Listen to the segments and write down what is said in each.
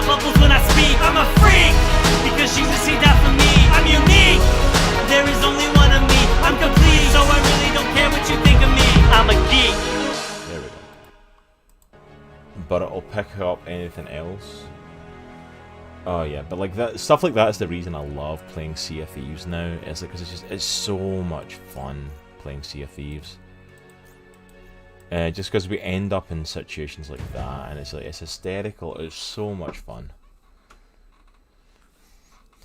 out bubbles when I speak. I'm a freak, because she's received out for me. I'm unique, there is only one of me. I'm complete, so I really don't care what you think of me. I'm a geek. There we go. But it'll pick up anything else. Oh yeah, but like that stuff like that is the reason I love playing Sea of Thieves now. It's like because it's so much fun playing Sea of Thieves. Just because we end up in situations like that, and it's like it's hysterical. It's so much fun.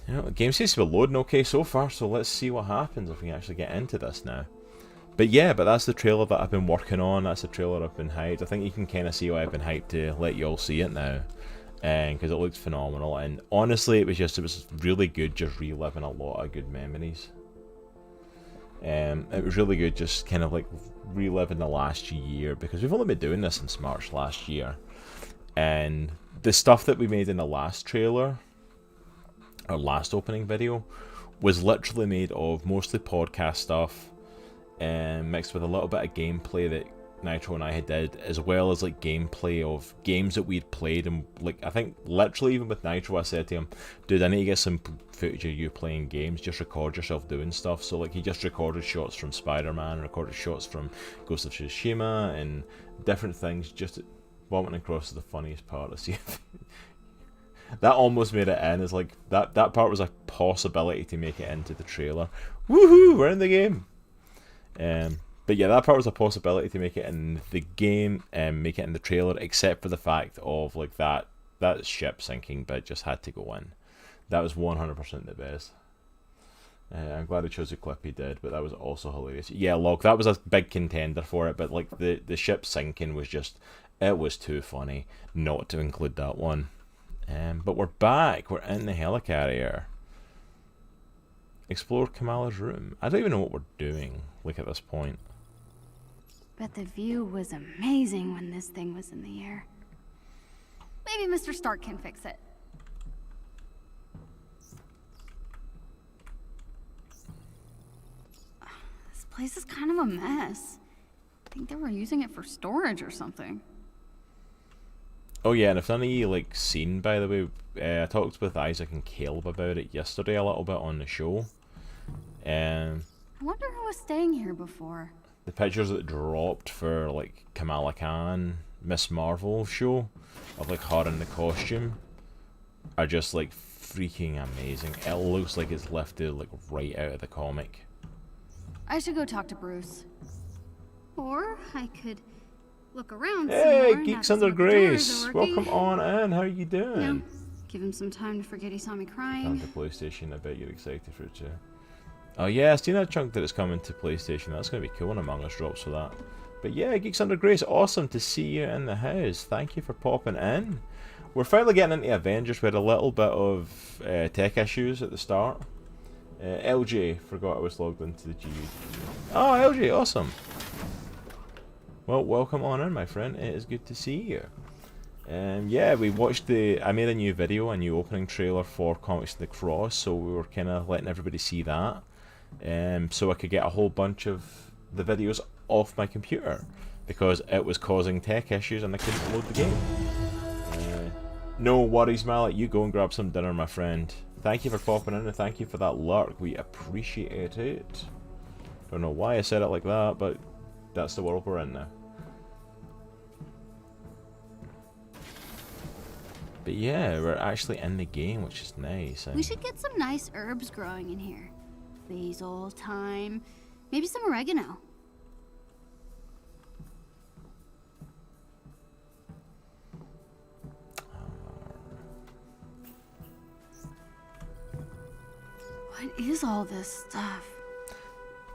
You know, the game seems to be loading okay so far, so let's see what happens if we actually get into this now. But yeah, but that's the trailer that I've been working on. That's the trailer I've been hyped. I think you can kind of see why I've been hyped to let you all see it now, because it looks phenomenal. And honestly, it was really good, just reliving a lot of good memories. It was really good just kind of like reliving the last year, because we've only been doing this since March last year, and the stuff that we made in the last trailer, our last opening video, was literally made of mostly podcast stuff, and mixed with a little bit of gameplay that Nitro and I had did, as well as like gameplay of games that we'd played. And like I think literally even with Nitro I said to him, dude, I need to get some footage of you playing games, just record yourself doing stuff. So like he just recorded shots from Spider-Man, recorded shots from Ghost of Tsushima and different things, just vomiting across the funniest part of see. That almost made it in. It's like that part was a possibility to make it into the trailer. Woohoo, we're in the game. But yeah, that part was a possibility to make it in the game and make it in the trailer, except for the fact of like that ship sinking bit just had to go in. That was 100% the best. I'm glad he chose the clip he did, but that was also hilarious. Yeah, look, that was a big contender for it, but like the ship sinking was just, it was too funny not to include that one. But we're back. We're in the helicarrier. Explore Kamala's room. I don't even know what we're doing, like, at this point. Bet the view was amazing when this thing was in the air. Maybe Mr. Stark can fix it. This place is kind of a mess. I think they were using it for storage or something. Oh yeah, and if none of you like seen, by the way, I talked with Isaac and Caleb about it yesterday a little bit on the show. I wonder who was staying here before. The pictures that dropped for like Kamala Khan, Miss Marvel show of like her in the costume are just like freaking amazing. It looks like it's lifted like right out of the comic. I should go talk to Bruce. Or I could look around. Hey, Geeks Under Grace! Welcome on in. How are you doing? No. Give him some time to forget he saw me crying. Come to PlayStation. I bet you're excited for it too. Oh yeah, I've seen that chunk that it's coming to PlayStation. That's going to be cool when Among Us drops for that. But yeah, Geeks Under Grace, awesome to see you in the house. Thank you for popping in. We're finally getting into Avengers. We had a little bit of tech issues at the start. LJ, forgot I was logged into the GU. Oh, LJ, awesome. Well, welcome on in, my friend. It is good to see you. Yeah, we watched I made a new video, a new opening trailer for Comics in the Cross, so we were kind of letting everybody see that. So I could get a whole bunch of the videos off my computer, because it was causing tech issues and I couldn't load the game. No worries, Malik. You go and grab some dinner, my friend. Thank you for popping in and thank you for that lurk. We appreciate it. Don't know why I said it like that, but that's the world we're in now. But yeah, we're actually in the game, which is nice. We should get some nice herbs growing in here. Basil, thyme, maybe some oregano. What is all this stuff?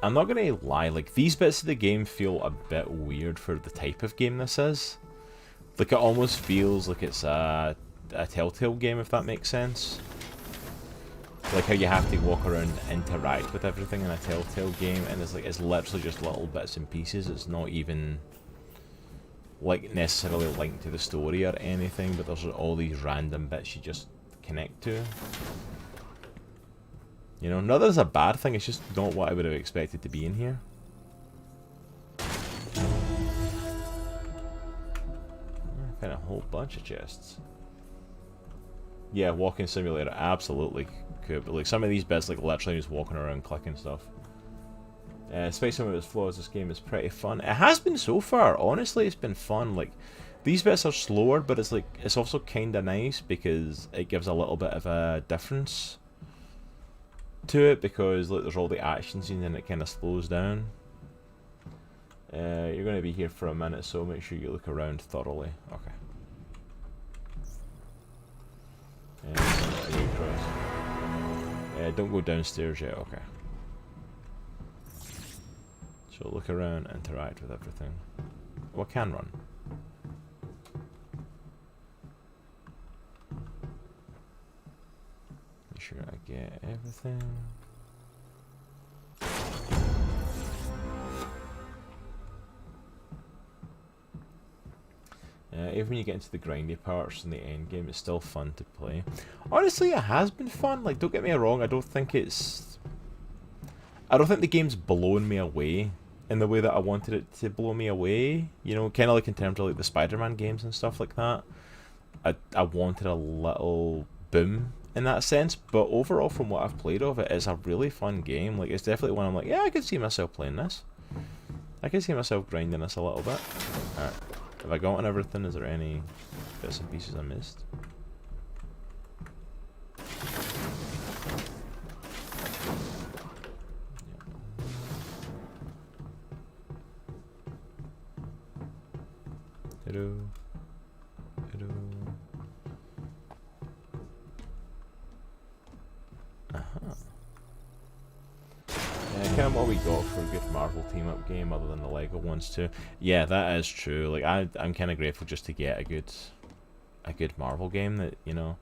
I'm not gonna lie, like, these bits of the game feel a bit weird for the type of game this is. Like, it almost feels like it's a Telltale game, if that makes sense. Like how you have to walk around and interact with everything in a Telltale game, and it's like, it's literally just little bits and pieces. It's not even like necessarily linked to the story or anything, but there's all these random bits you just connect to. You know, not that it's a bad thing, it's just not what I would have expected to be in here. I found a whole bunch of chests. Yeah, walking simulator, absolutely could. But like some of these bits, like literally just walking around clicking stuff. Despite some of its flaws, this game is pretty fun. It has been so far. Honestly, it's been fun. Like these bits are slower, but it's like it's also kind of nice because it gives a little bit of a difference to it because like there's all the action scenes and it kind of slows down. You're going to be here for a minute, so make sure you look around thoroughly. Okay. Don't go downstairs yet. Okay. So look around, interact with everything. Oh, I can run. Make sure I get everything. Even when you get into the grindy parts in the end game, it's still fun to play. Honestly, it has been fun. Like, don't get me wrong. I don't think the game's blown me away in the way that I wanted it to blow me away. You know, kind of like in terms of like the Spider-Man games and stuff like that. I wanted a little boom in that sense. But overall, from what I've played of it, it's a really fun game. Like, it's definitely one I'm like, yeah, I could see myself playing this. I could see myself grinding this a little bit. Alright. Have I gotten everything? Is there any bits and pieces I missed? Hello. Hello. Kind of what we got for a good Marvel team-up game, other than the Lego ones too. Yeah, that is true. Like I'm kind of grateful just to get a good Marvel game that, you know,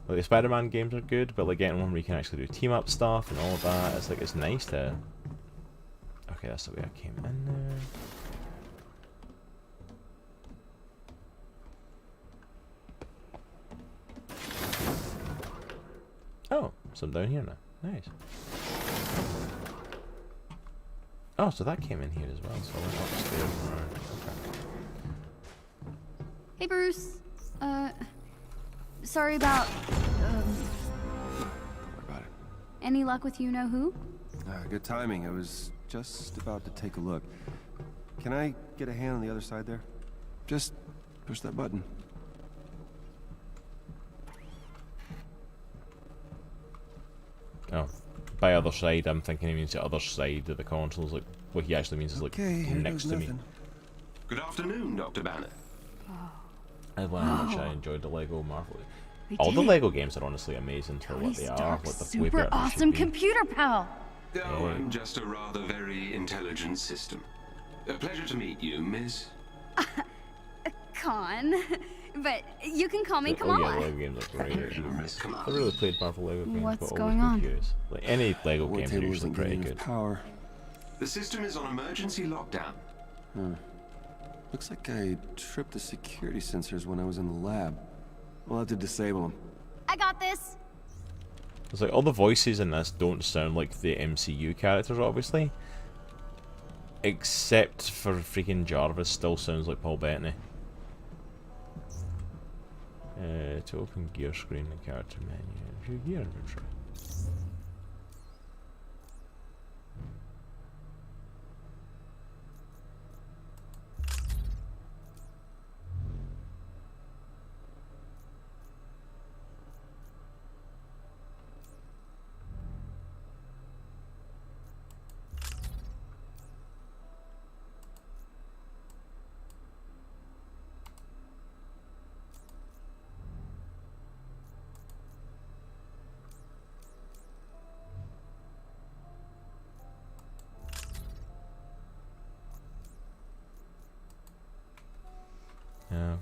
like the Spider-Man games are good, but like getting one where you can actually do team-up stuff and all of that. It's like it's nice to. Okay, that's the way I came in there. Oh, so I'm down here now. Nice. Oh, so that came in here as well, so I went upstairs and around. Okay. Hey, Bruce. Sorry about, Don't worry about it. any luck with you-know-who? Good timing. I was just about to take a look. Can I get a hand on the other side there? Just push that button. Oh. By other side, I'm thinking he means the other side of the consoles. Like, what he actually means is like next to me. Good afternoon, Dr. Banner. That's why how much I enjoyed the Lego Marvel. We All the did. Lego games are honestly amazing for Tony what they are. Stark's What the way super better they should awesome be. computer pal. Oh, I'm just a rather very intelligent system. A pleasure to meet you, miss. Con. But you can call me Oh yeah, the Kamala. Lego games are great. Miss Kamala. I really played Marvel Lego games, What's but always going been on? curious. Like any Lego War games are table usually isn't pretty getting good. enough power. The system is on emergency lockdown. Looks like I tripped the security sensors when I was in the lab. We'll have to disable them. I got this. It's like all the voices in this don't sound like the MCU characters, obviously. Except for freaking Jarvis, still sounds like Paul Bettany. To open gear screen and character menu, view gear inventory.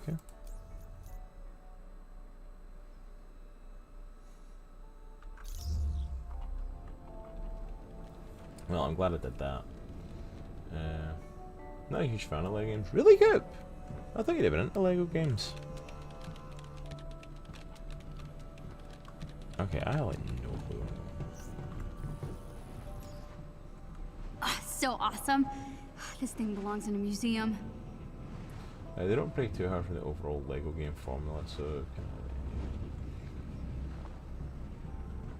Okay. Well, I'm glad I did that. Not a huge fan of Lego games. Really good! I thought you'd have been into Lego games. Okay, I like no clue. So awesome. This thing belongs in a museum. They don't break too hard from the overall Lego game formula, so kind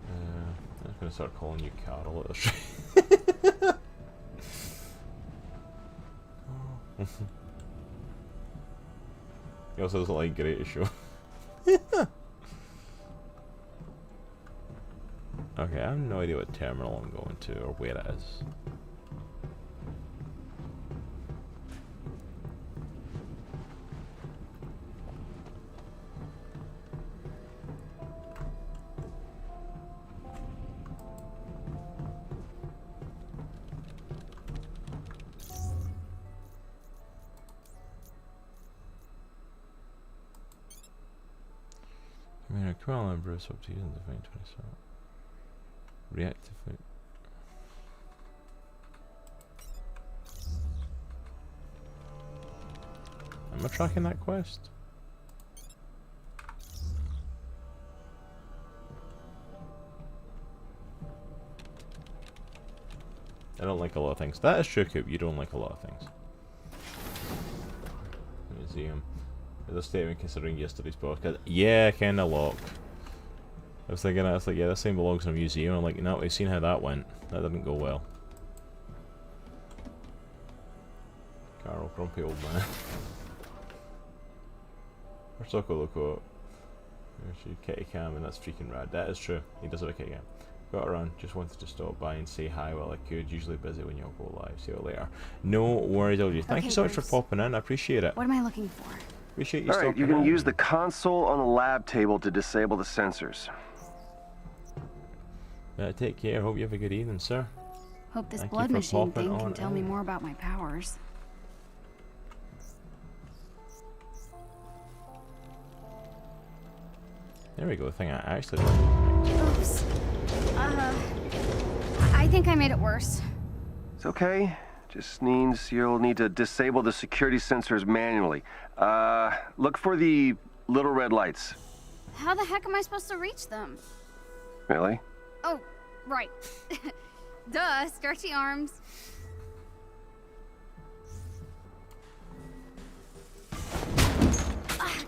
I'm just gonna start calling you Carol at this rate. He also doesn't like Great Show. Okay, I have no idea what terminal I'm going to or where it is. Kamala and Bruce up to using the Divine 27. Reactivate. Am I tracking that quest? I don't like a lot of things. That is true, Coop. You don't like a lot of things. Museum. Is a statement considering yesterday's podcast? Yeah, kinda locked. I was thinking, I was like, yeah, this thing belongs in a museum. I'm like, no, we've seen how that went. That didn't go well. Carol, grumpy old man. Or Soko Loco. There's kitty cam, and that's freaking rad. That is true. He does have a kitty cam. Got around, just wanted to stop by and say hi while I could. Usually busy when y'all go live. See you later. No worries, LG. Thank you so much for popping in. I appreciate it. What am I looking for? Appreciate you All right, stopping you can in. use the console on the lab table to disable the sensors. Take care. Hope you have a good evening, sir. Hope this Thank you blood for machine popping thing can on tell me in. more about my powers. There we go. The thing I actually like. Oops. I think I made it worse. It's okay. Just means you'll need to disable the security sensors manually. Look for the little red lights. How the heck am I supposed to reach them? Really? Oh, right. Duh, stretchy arms.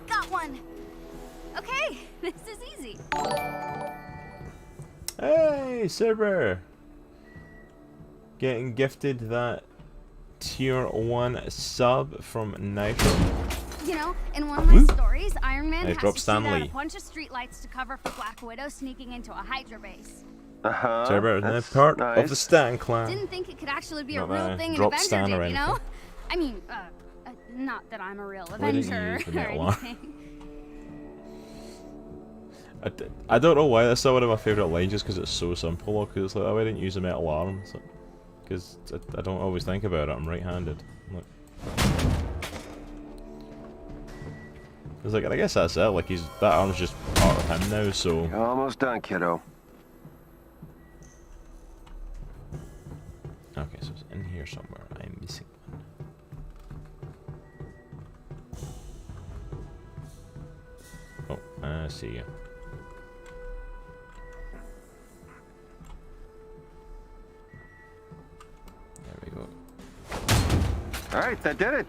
Got one. Okay, this is easy. Hey, Cerber! Getting gifted that tier 1 sub from Nitro. You know, in one of my stories, Iron Man Hey, has drop to shoot out Stanley. a bunch of streetlights to cover for Black Widow sneaking into a Hydra base. Uh-huh. Cerber is now That's part nice. of the Stan clan. Didn't think it could actually be a Not real that I thing in dropped Avengers, Stan or you know? anything. I mean, not that I'm a real Why didn't you Avenger use the or metal arm? anything. I don't know why that's still one of my favourite lines, just because it's so simple. Because it's like, oh, I didn't use a metal arm. Because I don't always think about it. I'm right-handed. It's like, I guess that's it. Like, that arm's just part of him now. So You're almost done, kiddo. okay, so it's in here somewhere. I'm missing one. Oh, I see you. There we go. All right, that did it.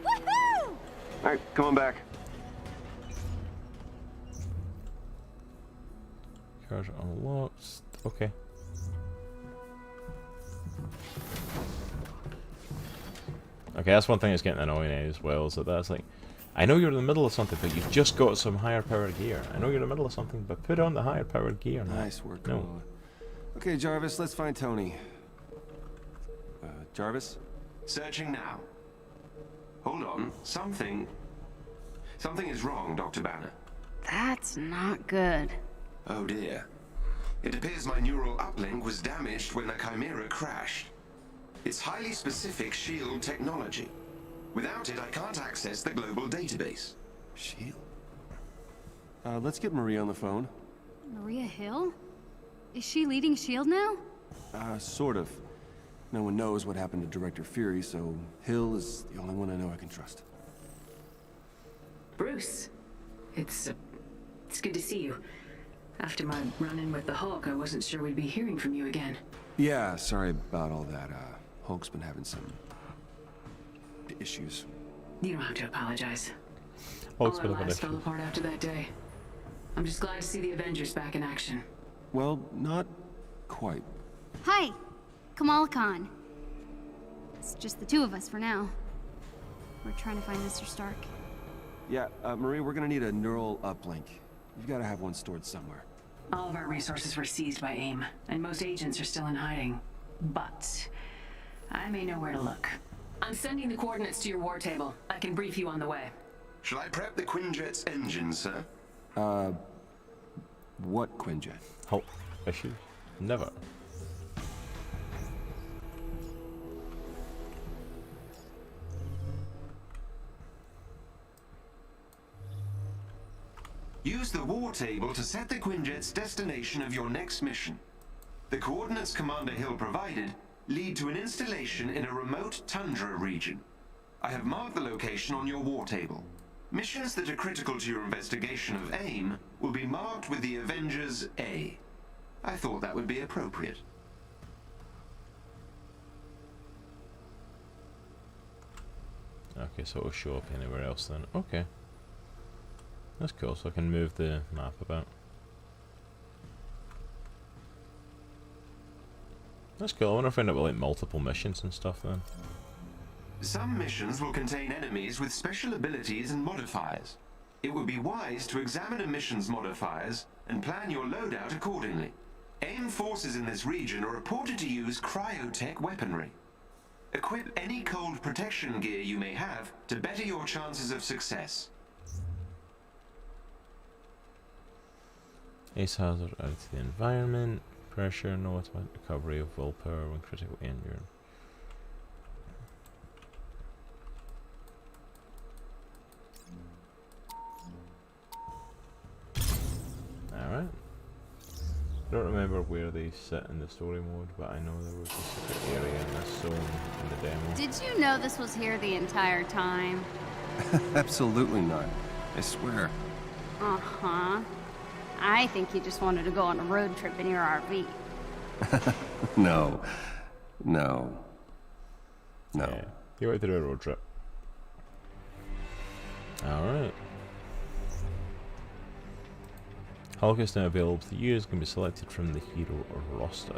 Woohoo! All right, come on back. Cars unlocked. Okay. Okay, that's one thing that's getting annoying as well, is that's like, I know you're in the middle of something, but you've just got some higher powered gear. I know you're in the middle of something, but put on the higher powered gear now. Nice work, No. Kamala. Okay, Jarvis, let's find Tony. Jarvis? Searching now. Hold on. Something is wrong, Dr. Banner. That's not good. Oh dear. It appears my neural uplink was damaged when a chimera crashed. It's highly specific SHIELD technology. Without it, I can't access the global database. SHIELD? Let's get Maria on the phone. Maria Hill? Is she leading S.H.I.E.L.D. now? Sort of. No one knows what happened to Director Fury, so Hill is the only one I know I can trust. Bruce, it's good to see you. After my run-in with the Hulk, I wasn't sure we'd be hearing from you again. Yeah, sorry about all that. Hulk's been having some issues. You don't have to apologize. Hulk's All been our having lives fell issues. apart after that day. I'm just glad to see the Avengers back in action. Well, not quite. Hi, Kamala Khan. It's just the two of us for now. We're trying to find Mr. Stark. Yeah, Marie, we're gonna need a neural uplink. You've gotta have one stored somewhere. All of our resources were seized by AIM, and most agents are still in hiding. But I may know where to look. I'm sending the coordinates to your war table. I can brief you on the way. Shall I prep the Quinjet's engine, sir? What Quinjet? Hulk issue? Never. Use the war table to set the Quinjet's destination of your next mission. The coordinates Commander Hill provided lead to an installation in a remote tundra region. I have marked the location on your war table. Missions that are critical to your investigation of AIM will be marked with the Avengers A. I thought that would be appropriate. Okay, so it'll show up anywhere else then. Okay. That's cool, so I can move the map about. That's cool. I wonder if I end up with like multiple missions and stuff then. Some missions will contain enemies with special abilities and modifiers. It would be wise to examine a mission's modifiers and plan your loadout accordingly. AIM forces in this region are reported to use cryotech weaponry. Equip any cold protection gear you may have to better your chances of success. Ace hazard out to the environment. Pressure, no automatic recovery of willpower when critically injured. Alright. I don't remember where they sit in the story mode, but I know there was a secret area in this zone in the demo. Did you know this was here the entire time? Absolutely not. I swear. Uh-huh. I think you just wanted to go on a road trip in your RV. No. No. No. Yeah, you wanted to do a road trip. Alright. Hulk is now available to use, can be selected from the hero roster.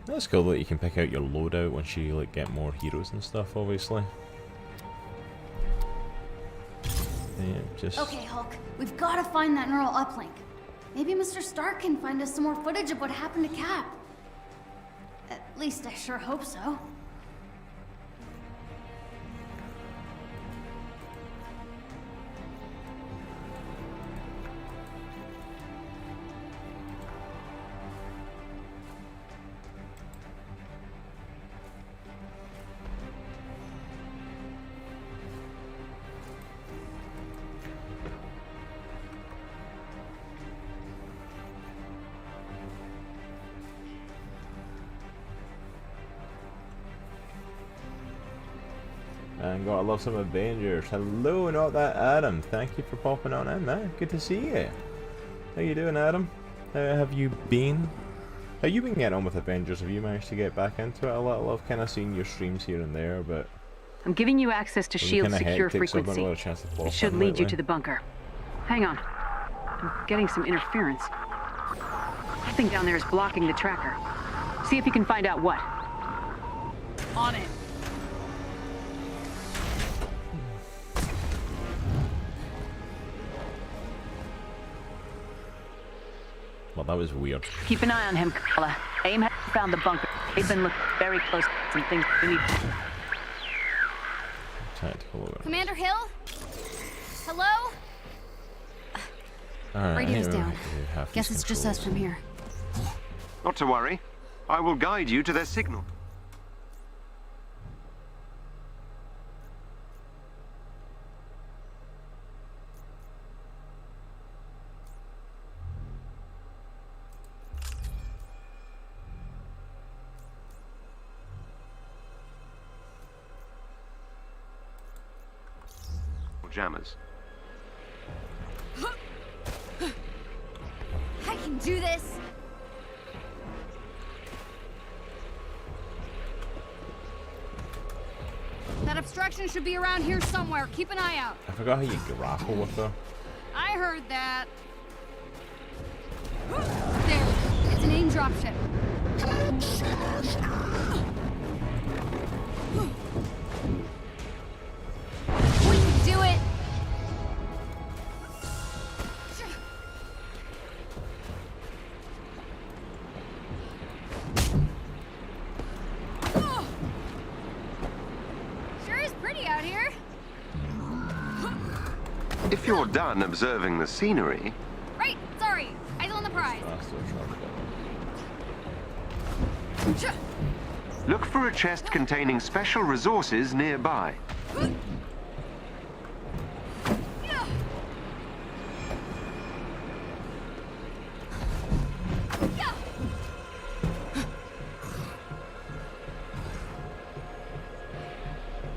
That's cool that you can pick out your loadout once you like get more heroes and stuff, obviously. Yeah, just... Okay, Hulk, we've got to find that neural uplink. Maybe Mr. Stark can find us some more footage of what happened to Cap. At least I sure hope so. And gotta love some Avengers. Hello, not that Adam. Thank you for popping on in, man. Good to see you. How you doing, Adam? How have you been? How you been getting on with Avengers? Have you managed to get back into it a little? I've kind of seen your streams here and there, but I'm giving you access to SHIELD secure frequency. It should lead you to the bunker. Hang on. I'm getting some interference. Something down there is blocking the tracker. See if you can find out what. On it. well, that was weird. Keep an eye on him, Kamala. AIM has found the bunker. They've been looking very close at some things we need. Tactical awareness. Commander Hill? Hello? Alright, Radio's down. half Guess these it's just us controls. from here. Not to worry. I will guide you to their signal. Jammers. this. That obstruction should be around here somewhere. Keep an eye out. I forgot how you grapple with her. I heard that. There. It's an AIM dropship. We can do it. Sure is pretty out here. If you're done observing the scenery... Right, sorry. Eyes on the prize. Look for a chest containing special resources nearby.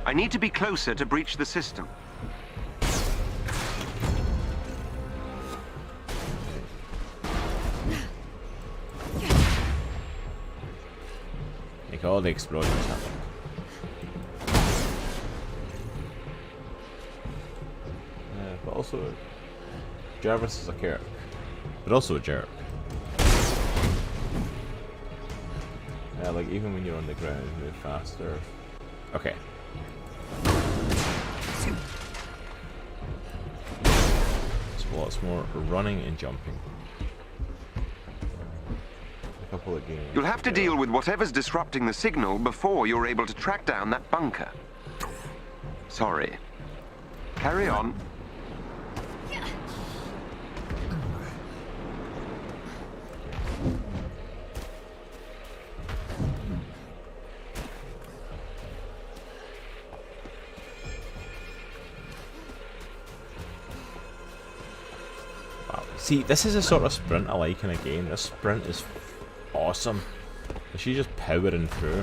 I need to be closer to breach the system. Make all the explosions happen. But also, Jarvis is a character, but also a jerk. Yeah, like even when you're on the ground, move faster. Okay. So lots more running and jumping. A couple of games. You'll have to deal with whatever's disrupting the signal before you're able to track down that bunker. Sorry. Carry on. See, this is a sort of sprint I like in a game. This sprint is awesome. She's just powering through.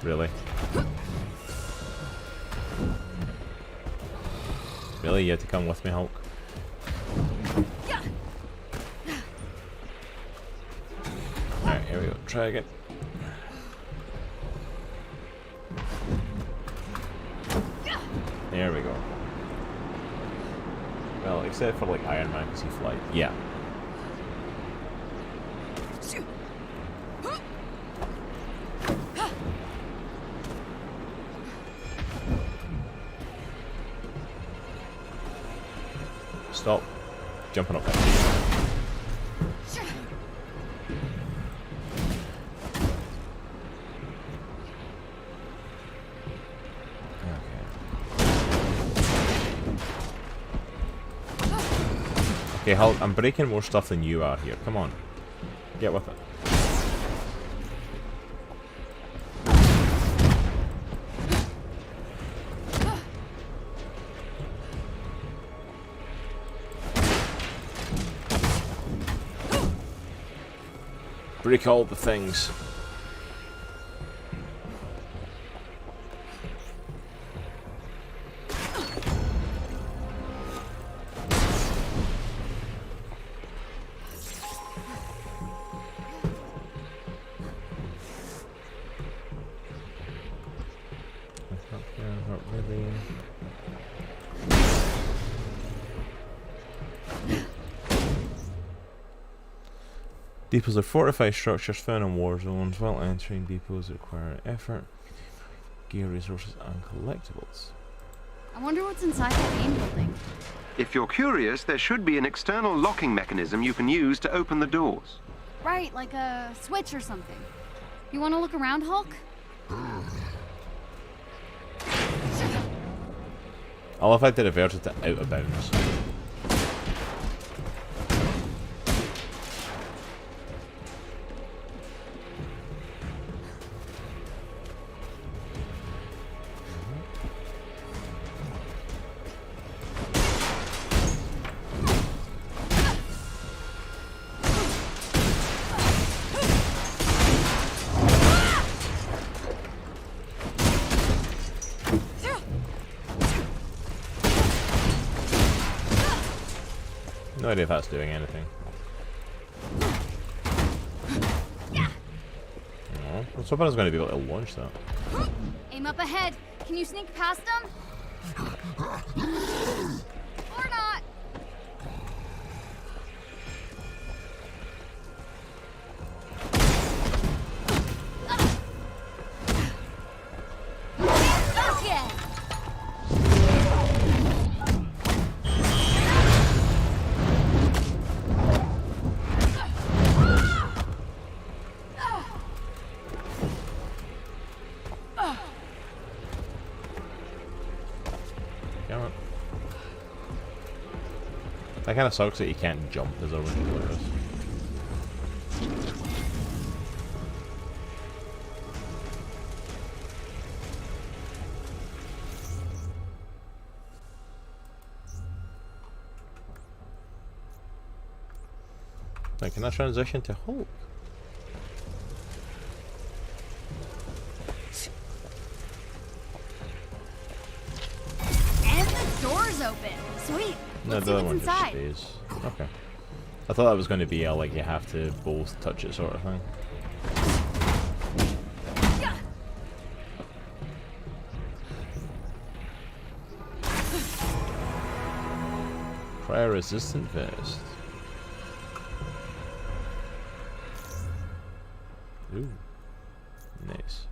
Really? Really? You had to come with me, Hulk? Alright, here we go. Try again. There we go. Well, except for like Iron Man because he flies. Yeah. Stop jumping up that tree. Okay, Hulk, I'm breaking more stuff than you are here. Come on. Get with it. Break all the things. Not really. Depots are fortified structures found in war zones. While entering depots require effort, gear, resources, and collectibles. I wonder what's inside that AIM building. If you're curious, there should be an external locking mechanism you can use to open the doors. Right, like a switch or something. You want to look around, Hulk? I love how they reverted to out of bounds. idea if that's doing anything. No, I was hoping I was going to be able to launch that. Aim up ahead. Can you sneak past them? Or not? Okay. That kind of sucks that you can't jump as a rookie like this. Like, can I transition to Hulk? And the door's open. Sweet. No, Let's the see other what's one just inside. stays. Okay. I thought that was going to be a, like, you have to both touch it sort of thing. Fire resistant vest. Ooh. Nice.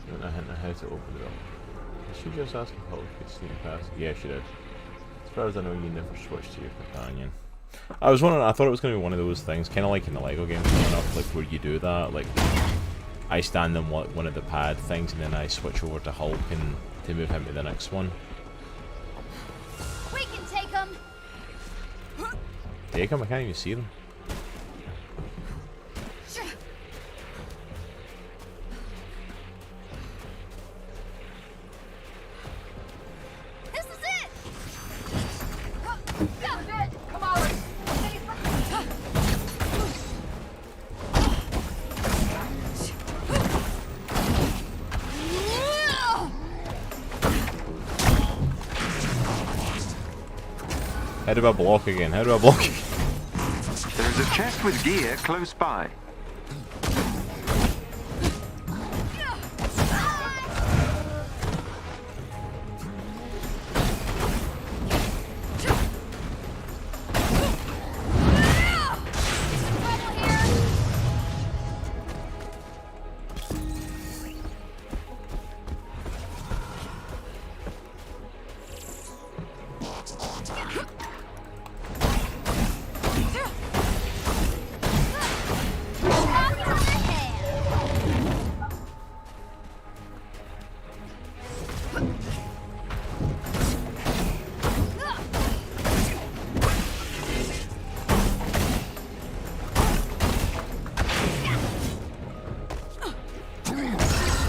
I don't know how to open it up. Did she just ask how we could sneak past? Yeah, she did. As far as I know, you never switched to your companion. I was wondering, I thought it was going to be one of those things, kind of like in the Lego games, like where you do that, like I stand on one of the pad things and then I switch over to Hulk and to move him to the next one. We can take them. Take him? I can't even see them. This is it. Kamala. How do I block again? How do I block again? There's a chest with gear close by.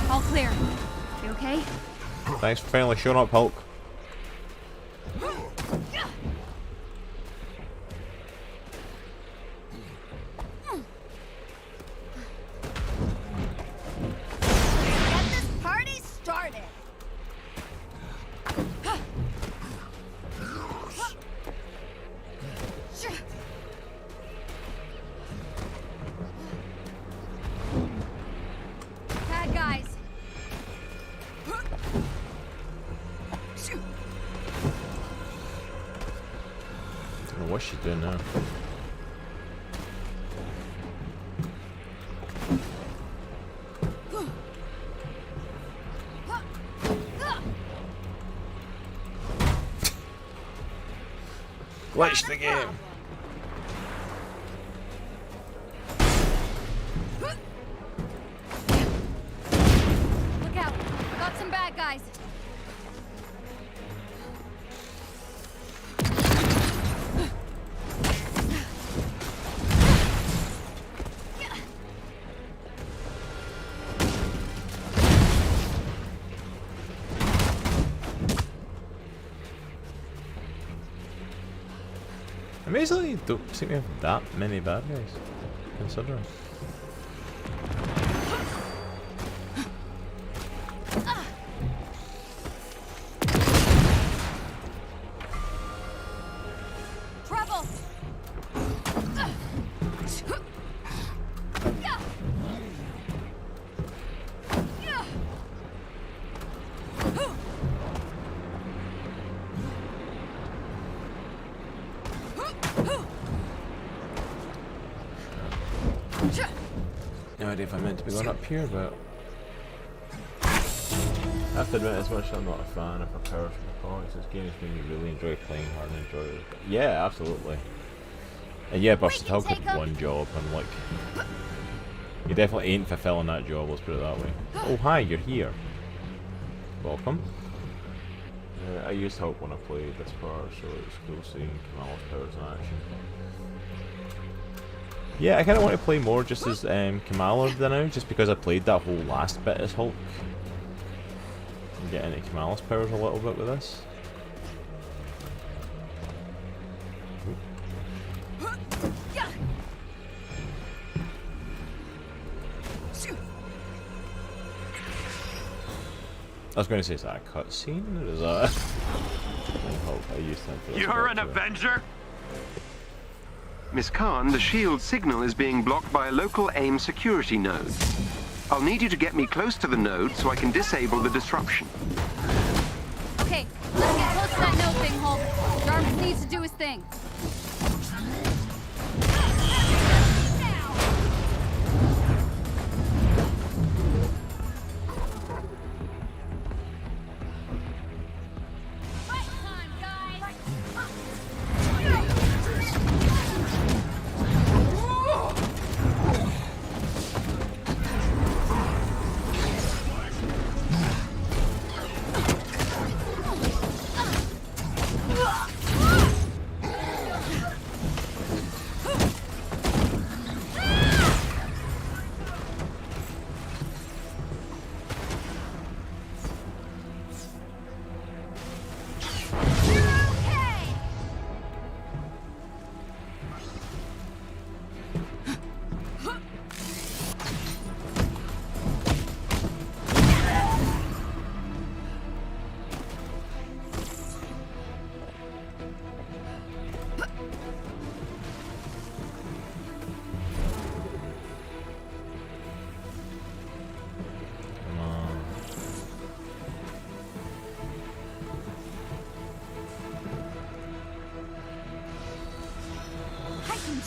All clear. You okay? Thanks for finally showing up, Hulk. Get this party started. Bad guys. I don't know what she's doing now. Glitch the game. Look out. Got some bad guys. Amazingly, don't seem to have that many bad guys, considering. idea if I meant to be going up here, but I have to admit, as much as I'm not a fan of her powers from the comics, this game has made me really enjoy playing her and enjoy it. Yeah, absolutely. And yeah, Busted Hell could have one job, and like, you definitely ain't fulfilling that job, let's put it that way. Oh hi, you're here. Welcome. I used Hulk when I played this part, so it was cool seeing Kamala's powers in action. Yeah, I kind of want to play more just as Kamala now, just because I played that whole last bit as Hulk. And get into Kamala's powers a little bit with this. I was going to say, is that a cutscene, or is that... Hulk? I used that. You're an Avenger? Miss Khan, the shield signal is being blocked by a local AIM security node. I'll need you to get me close to the node so I can disable the disruption. Okay, let's get close to that node thing, Hulk. Jarvis needs to do his thing.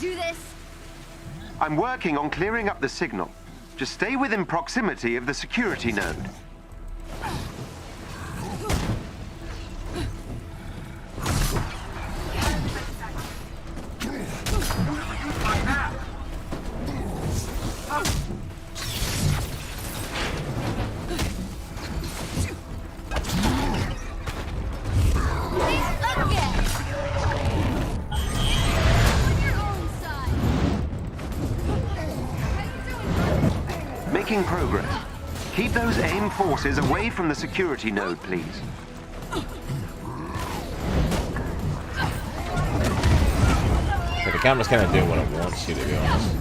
Do this. I'm working on clearing up the signal. Just stay within proximity of the security node. Making progress. Keep those AIM forces away from the security node, please. So the camera's kind of doing what it wants you to be honest.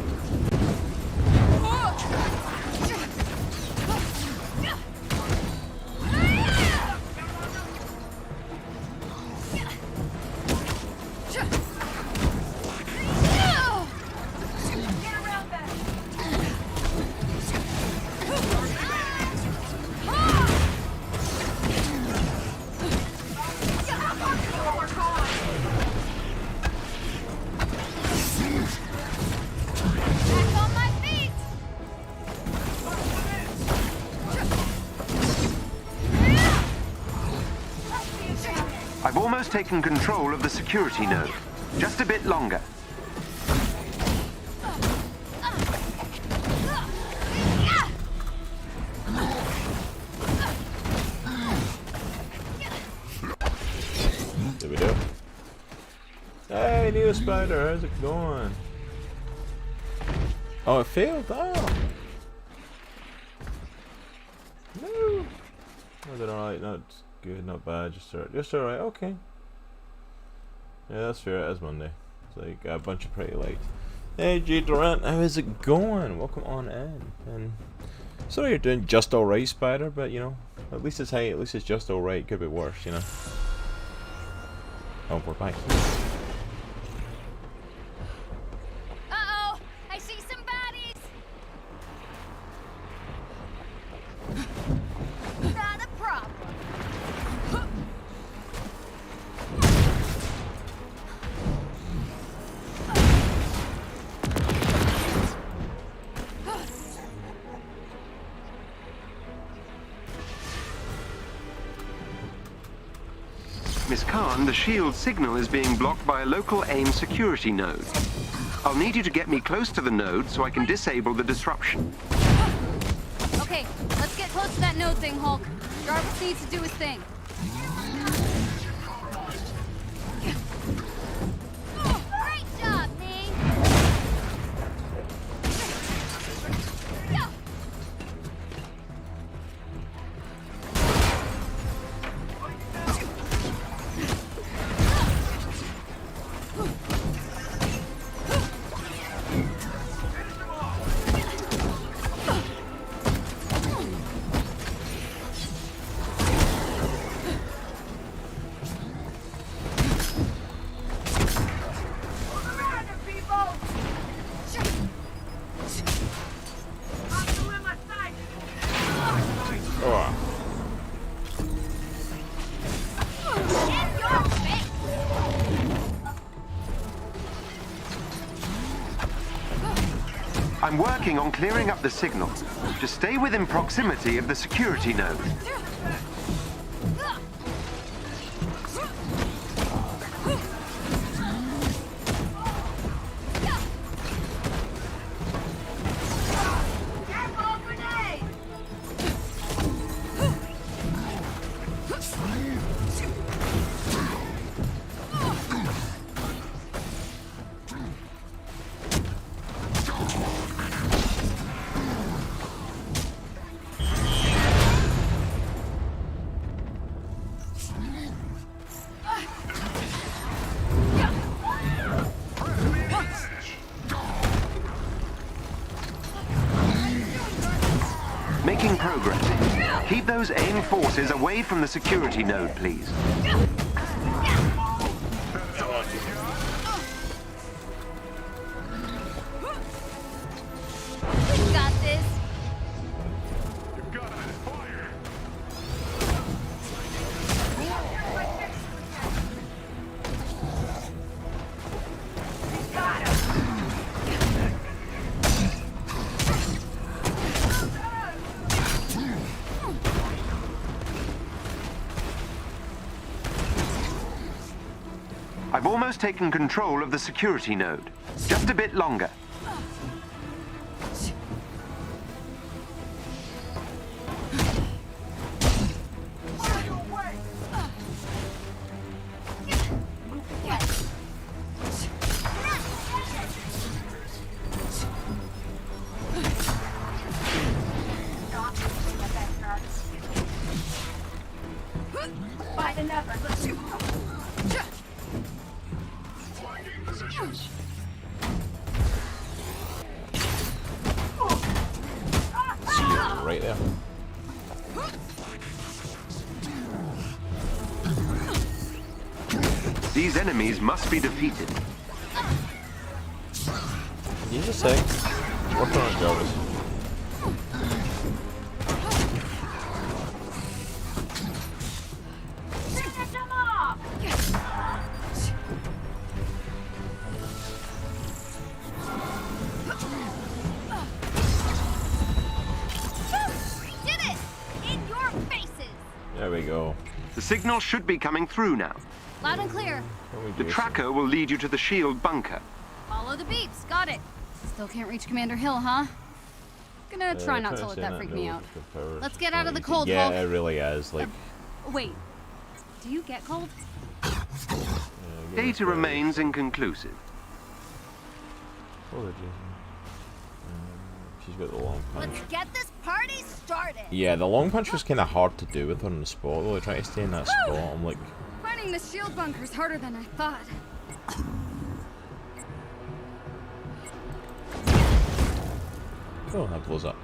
I've almost taken control of the security node. Just a bit longer. There we go. Hey, new spider, how's it going? Oh, it failed? Oh! No! Was it alright? Not good, not bad, just alright, okay. Yeah, that's fair, it is Monday. It's like a bunch of pretty lights. Hey, G Durant, how is it going? Welcome on in. And sorry you're doing just alright, Spider, but you know, at least it's high, at least it's just alright, could be worse, you know. Oh, we're back. Uh-oh! I see some baddies! Not a problem. Miss Khan, the shield signal is being blocked by a local AIM security node. I'll need you to get me close to the node so I can disable the disruption. Okay, let's get close to that node thing, Hulk. Jarvis needs to do his thing. Great job, May! I'm working on clearing up the signal. Just stay within proximity of the security node. Making progress. Keep those AIM forces away from the security node, please. Got this. I've almost taken control of the security node. Just a bit longer. Right there. These enemies must be defeated. You just say. Work on it, Jarvis. There we go. The signal should be coming through now. Loud and clear. The tracker will lead you to the shield bunker. Follow the beeps. Got it. Still can't reach Commander Hill, huh? Gonna try not to let that freak me out. Let's get out of the cold, Yeah, Hulk. it really is. Like, Wait. Do you get cold? Data remains inconclusive. She's got the long punch. Let's get this party started. Yeah, the long punch was kind of hard to do with her on the spot. Though, trying to stay in that spot, I'm like, Finding the shield bunker's harder than I thought. oh, that blows up.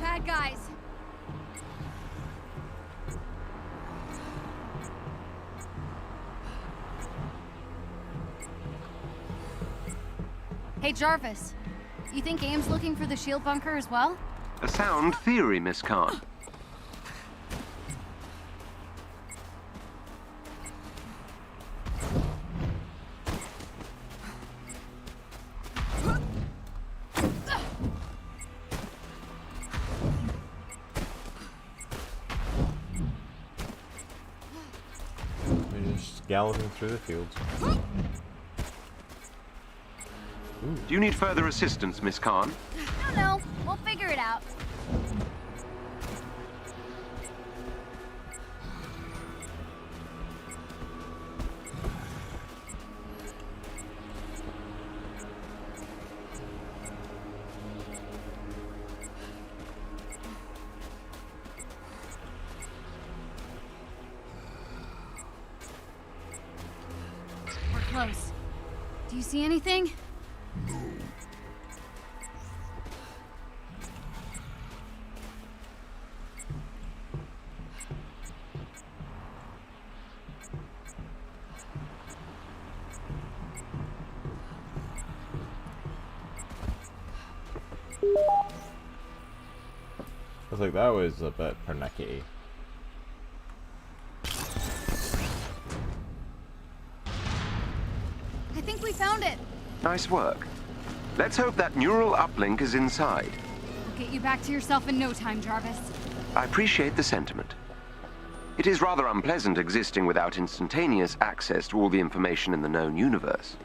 Bad guys. Hey, Jarvis. You think AIM's looking for the shield bunker as well? A sound theory, Miss Khan. galloping through the fields. Do you need further assistance, Miss Khan? I don't know. We'll figure it out. We're close. Do you see anything? I was like, that was a bit pernickety. I think we found it. Nice work. Let's hope that neural uplink is inside. We'll get you back to yourself in no time, Jarvis. I appreciate the sentiment. It is rather unpleasant existing without instantaneous access to all the information in the known universe.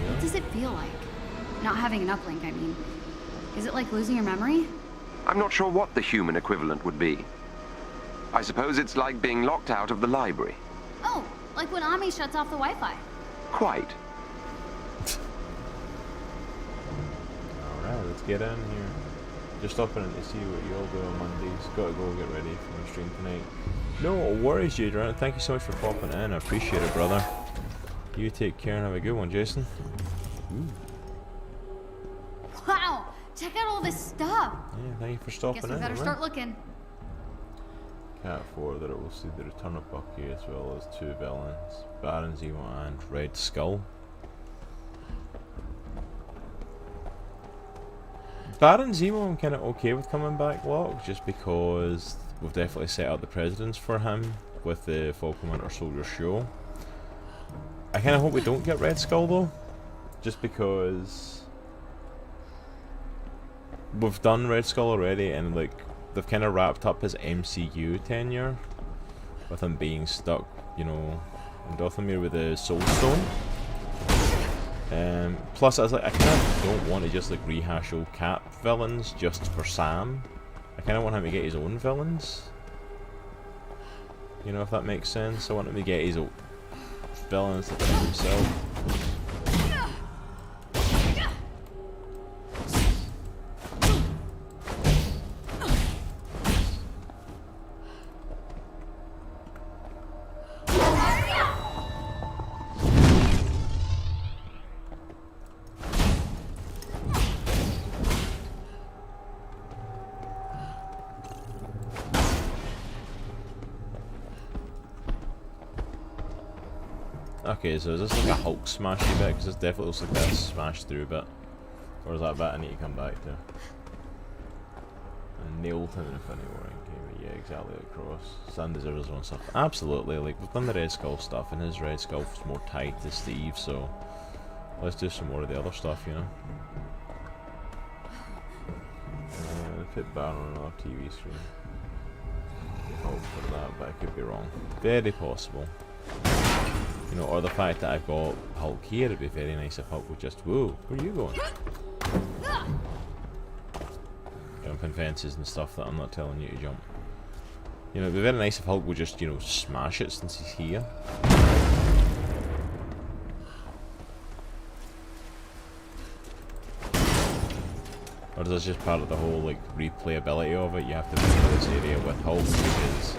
What does it feel like? Not having an uplink, I mean. Is it like losing your memory? I'm not sure what the human equivalent would be. I suppose it's like being locked out of the library. Oh, like when Ami shuts off the Wi-Fi. Quite. Alright, let's get in here. Just stopping in to see what you all do on Mondays. Gotta go get ready for my stream tonight. No worries, Jadron. Thank you so much for popping in. I appreciate it, brother. You take care and have a good one, Jason. Ooh. Wow! Check out all this stuff! Yeah, thank you for stopping in. Guess we better start looking. Cat 4 that it will see the return of Bucky as well as 2 villains, Baron Zemo and Red Skull. Baron Zemo I'm kind of okay with coming back, Locke, just because we've definitely set out the precedence for him with the Falcon Winter Soldier show. I kind of hope we don't get Red Skull though, just because we've done Red Skull already and like they've kind of wrapped up his MCU tenure with him being stuck, you know, in Dathomir with the Soul Stone. Plus, I was like, I kind of don't want to just like rehash old Cap villains just for Sam. I kind of want him to get his own villains. You know, if that makes sense. I want him to get his own villains to find himself. Okay, so is this like a Hulk smashy bit? Because this definitely looks like that smashed through bit. Or is that bit I need to come back to? And nailed him in Infinity War Endgame. Yeah, exactly across. Sam deserves his own stuff. Absolutely, like we've done the Red Skull stuff and his Red Skull was more tied to Steve, so let's do some more of the other stuff, you know? Put Baron on another TV screen. Hulk for that, but I could be wrong. Very possible. You know, or the fact that I've got Hulk here, it'd be very nice if Hulk would just, whoa, where are you going? Jumping fences and stuff that I'm not telling you to jump. You know, it'd be very nice if Hulk would just, you know, smash it since he's here. Or is this just part of the whole, like, replayability of it? You have to play this area with Hulk because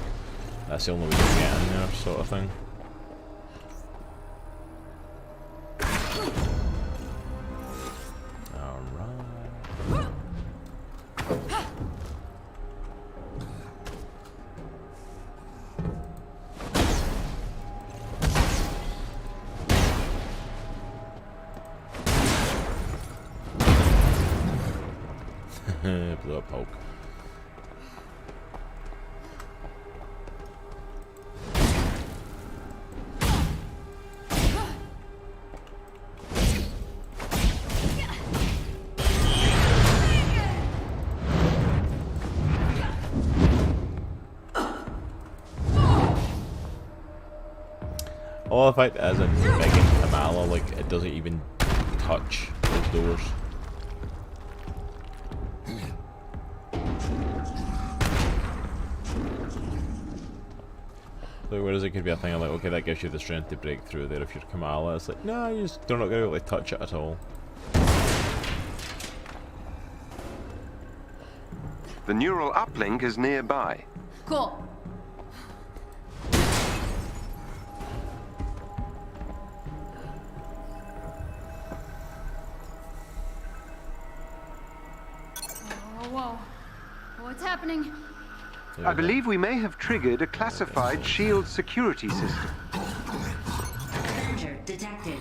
that's the only way to get in there, sort of thing. Blew up Hulk. All the fact is in Megan Kamala, like, it doesn't even touch those doors. So whereas it could be a thing of like, okay, that gives you the strength to break through there if you're Kamala. It's like, no, you're not going to be able to touch it at all. The neural uplink is nearby. Cool. Whoa. What's happening? I believe we may have triggered a classified S.H.I.E.L.D. security system. Avenger detected.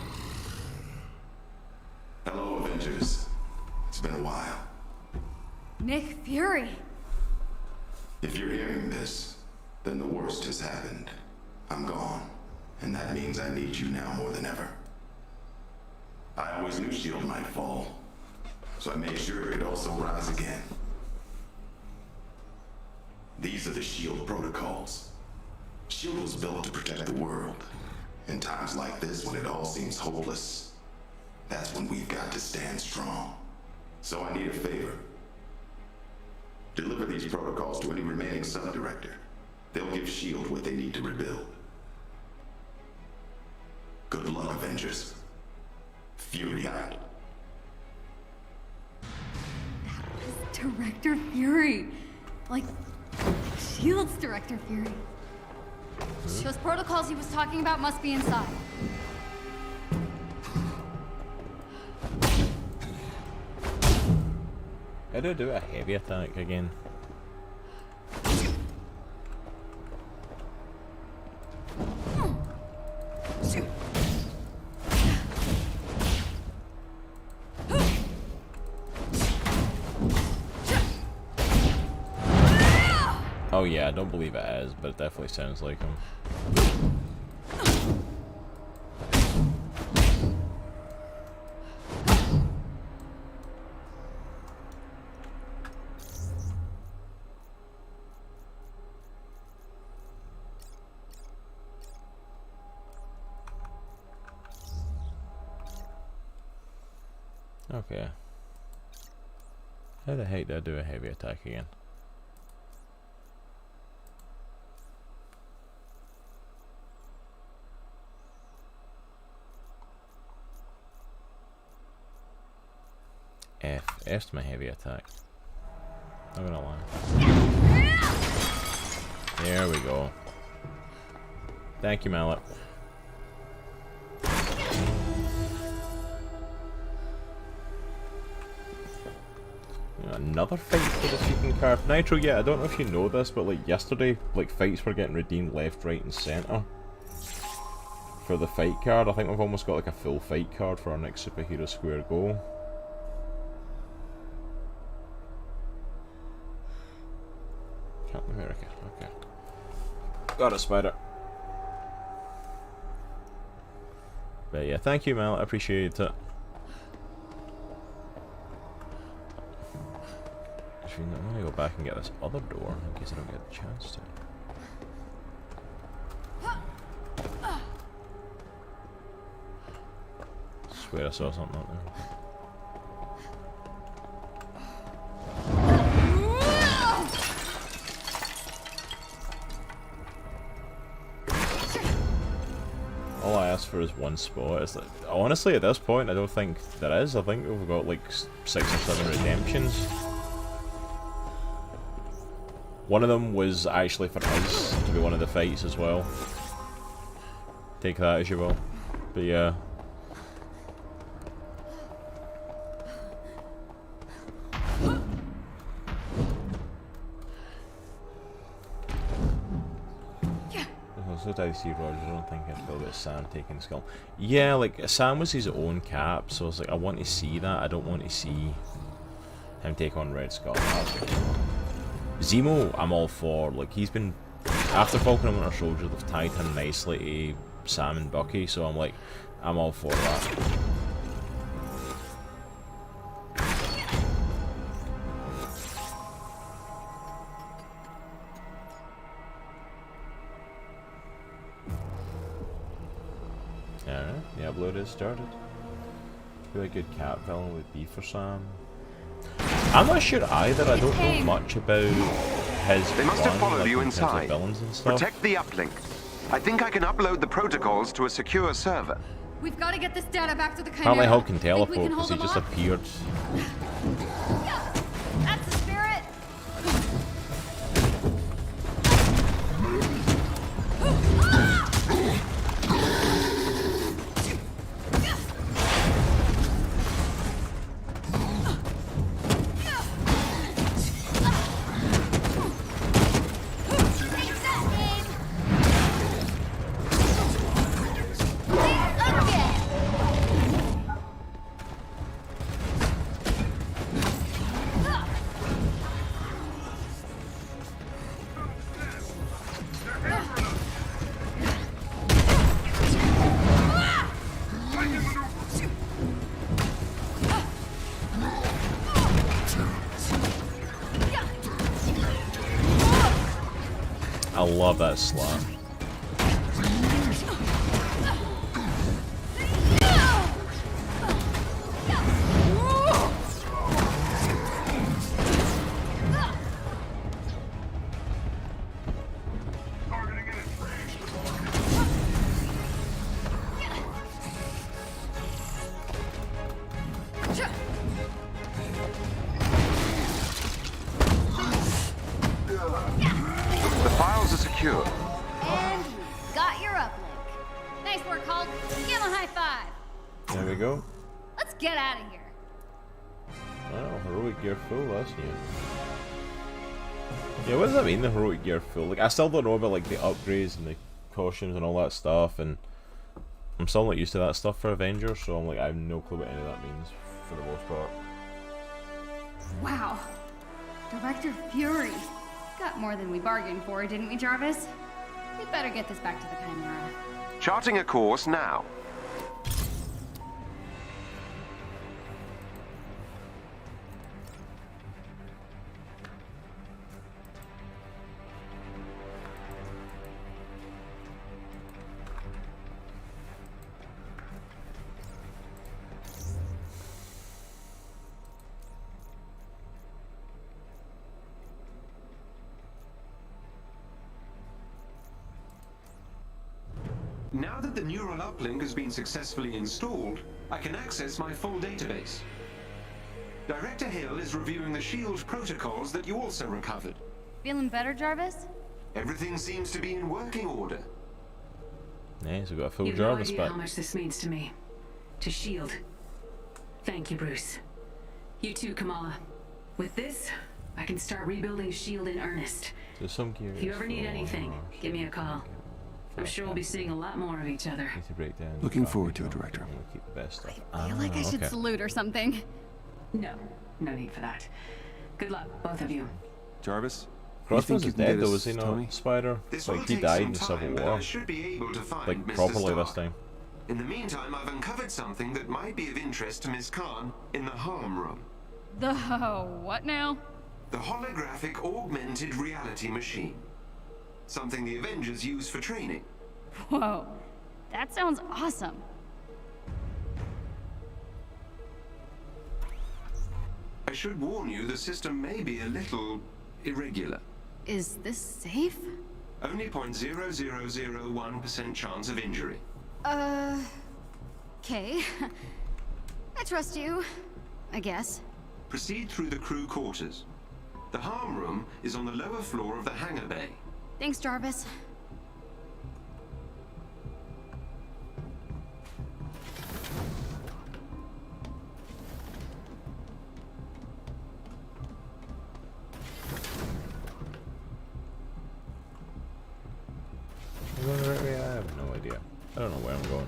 Hello, Avengers. It's been a while. Nick Fury. If you're hearing this, then the worst has happened. I'm gone, and that means I need you now more than ever. I always knew S.H.I.E.L.D. might fall, so I made sure it could also rise again. These are the S.H.I.E.L.D. protocols. S.H.I.E.L.D. was built to protect the world. In times like this, when it all seems hopeless, that's when we've got to stand strong. So I need a favor. Deliver these protocols to any remaining sub-director. They'll give S.H.I.E.L.D. what they need to rebuild. Good luck, Avengers. Fury out. Director Fury. Like S.H.I.E.L.D.'s Director Fury. Those protocols he was talking about must be inside. How do I do a heavy attack again? Oh yeah, I don't believe it is, but it definitely sounds like him. Okay. How the heck do I do a heavy attack again? F's my heavy attack. Not gonna lie. There we go. Thank you, Mallet. Another fight for the freaking car. Nitro, yeah, I don't know if you know this, but like yesterday, like fights were getting redeemed left, right, and center for the fight card. I think we've almost got like a full fight card for our next Superhero Square goal. Captain America, okay. Got a spider. But yeah, thank you, Mel. I appreciate it. Actually, I'm gonna go back and get this other door in case I don't get a chance to. I swear I saw something up there. All I asked for is one spot. It's like, honestly, at this point, I don't think there is. I think we've got like 6 or 7 redemptions. One of them was actually for us to be one of the fights as well. Take that as you will. But yeah. So did I see Rogers? I don't think I'd feel about Sam taking the skull. Yeah, like Sam was his own cap, so I was like, I want to see that. I don't want to see him take on Red Skull. Zemo, I'm all for. Like he's been after Falcon and Winter Soldier, they've tied him nicely to Sam and Bucky, so I'm like, I'm all for that. Alright, the upload is started. Really good cat villain with B for Sam. I'm not sure either. I don't know much about his. They must have followed like, you in terms of inside. villains and stuff. Protect the uplink. I think I can upload the protocols to a secure server. We've got to get this data back to the Chimera. Apparently Hulk can Think we teleport can because hold he them just off? appeared. Yeah, that's the spirit. I love that slap. The files are secure. And we got your uplink. Nice work, Hulk. Give him a high five. There we go. Let's get out of here. Well, heroic gear full, that's new. Yeah, what does that mean, the heroic gear full? Like, I still don't know about like the upgrades and the costumes and all that stuff, and I'm still not used to that stuff for Avengers, so I'm like, I have no clue what any of that means for the most part. Wow. Director Fury. Got more than we bargained for, didn't we, Jarvis? We'd better get this back to the Chimera. Charting a course now. Now that the neural uplink has been successfully installed, I can access my full database. Director Hill is reviewing the S.H.I.E.L.D. protocols that you also recovered. Feeling better, Jarvis? Everything seems to be in working order. Nice, we've got a full You have no Jarvis idea back. how much this means to me. To S.H.I.E.L.D. Thank you, Bruce. You too, Kamala. With this, I can start rebuilding S.H.I.E.L.D. in earnest. So some gear If you ever need anything, give me a call. I'm sure we'll be seeing a lot more of each other. Need to break down. Looking forward to it, Director. We'll keep the best stuff. I feel like I should okay. salute or something. No, no need for that. Good luck, both of you. Jarvis? Crossbones is can dead get though, us is he not? Tony? Spider? This Like will he take died some in Civil time, but War. I should be able to find Like Mr. properly Stark. this time. In the meantime, I've uncovered something that might be of interest to Ms. Khan in the harm room. The what now? The holographic augmented reality machine. Something the Avengers use for training. Whoa, that sounds awesome. I should warn you, the system may be a little irregular. Is this safe? Only 0.0001% chance of injury. Okay. I trust you, I guess. Proceed through the crew quarters. The harm room is on the lower floor of the hangar bay. Thanks, Jarvis. Am I going the right way? I have no idea. I don't know where I'm going.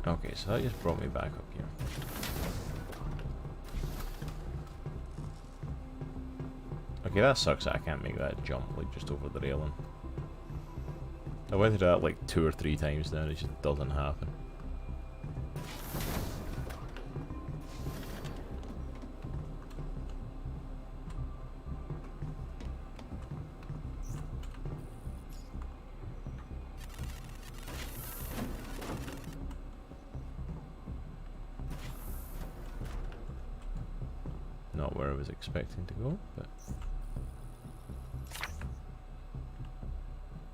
Okay, so that just brought me back up here. Okay, that sucks that I can't make that jump, like, just over the railing. I went through that, like, 2 or 3 times now, and it just doesn't happen. Not where I was expecting to go, but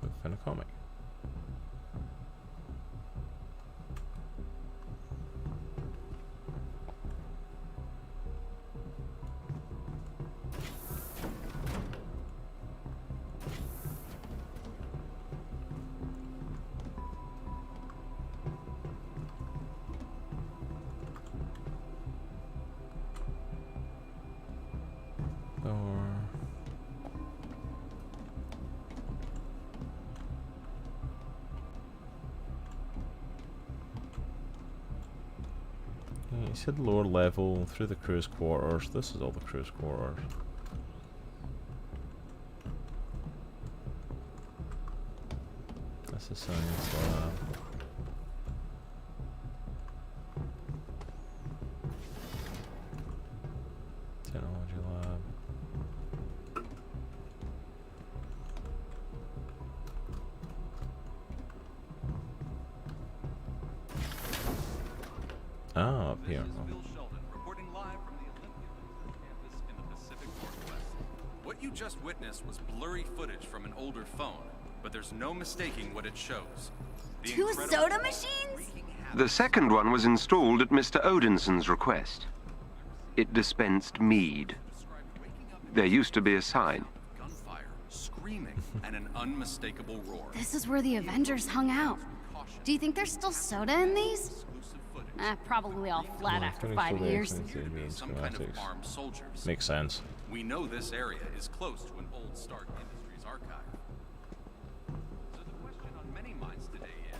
we've found a comic. He said lower level, through the crew's quarters. This is all the crew's quarters. That's the science lab. Technology lab. Ah, up here. What you just witnessed was blurry footage from an older phone, but there's no mistaking what it shows. The 2 incredible- soda machines? The second one was installed at Mr. Odinson's request. It dispensed mead. There used to be a sign. Gunfire, screaming, and an unmistakable roar. This is where the Avengers hung out. Do you think there's still soda in these? Probably all flat after 5 years. Some kind of armed soldiers. Makes sense. We know this area is close to an old Stark Industries archive. So the question on many minds today is...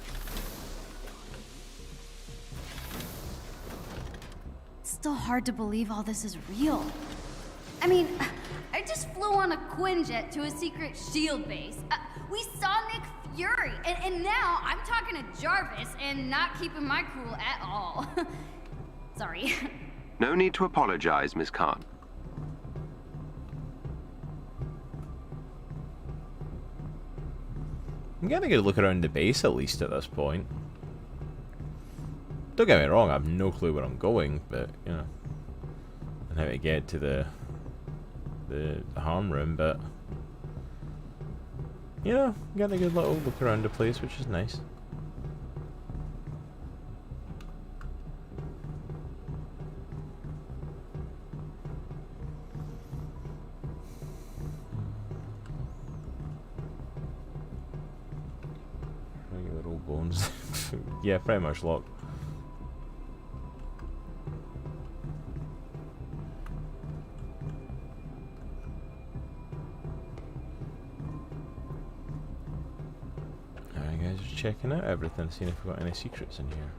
It's still hard to believe all this is real. I mean, I just flew on a Quinjet to a secret SHIELD base. We saw Nick Fury, and now I'm talking to Jarvis and not keeping my cool at all. Sorry. No need to apologize, Miss Khan. I'm getting a good look around the base at least at this point. Don't get me wrong, I have no clue where I'm going, but you know, and how to get to the harm room, but you know, getting a good little look around the place, which is nice. Regular old bones. Yeah, pretty much locked. Alright guys, just checking out everything, seeing if we've got any secrets in here.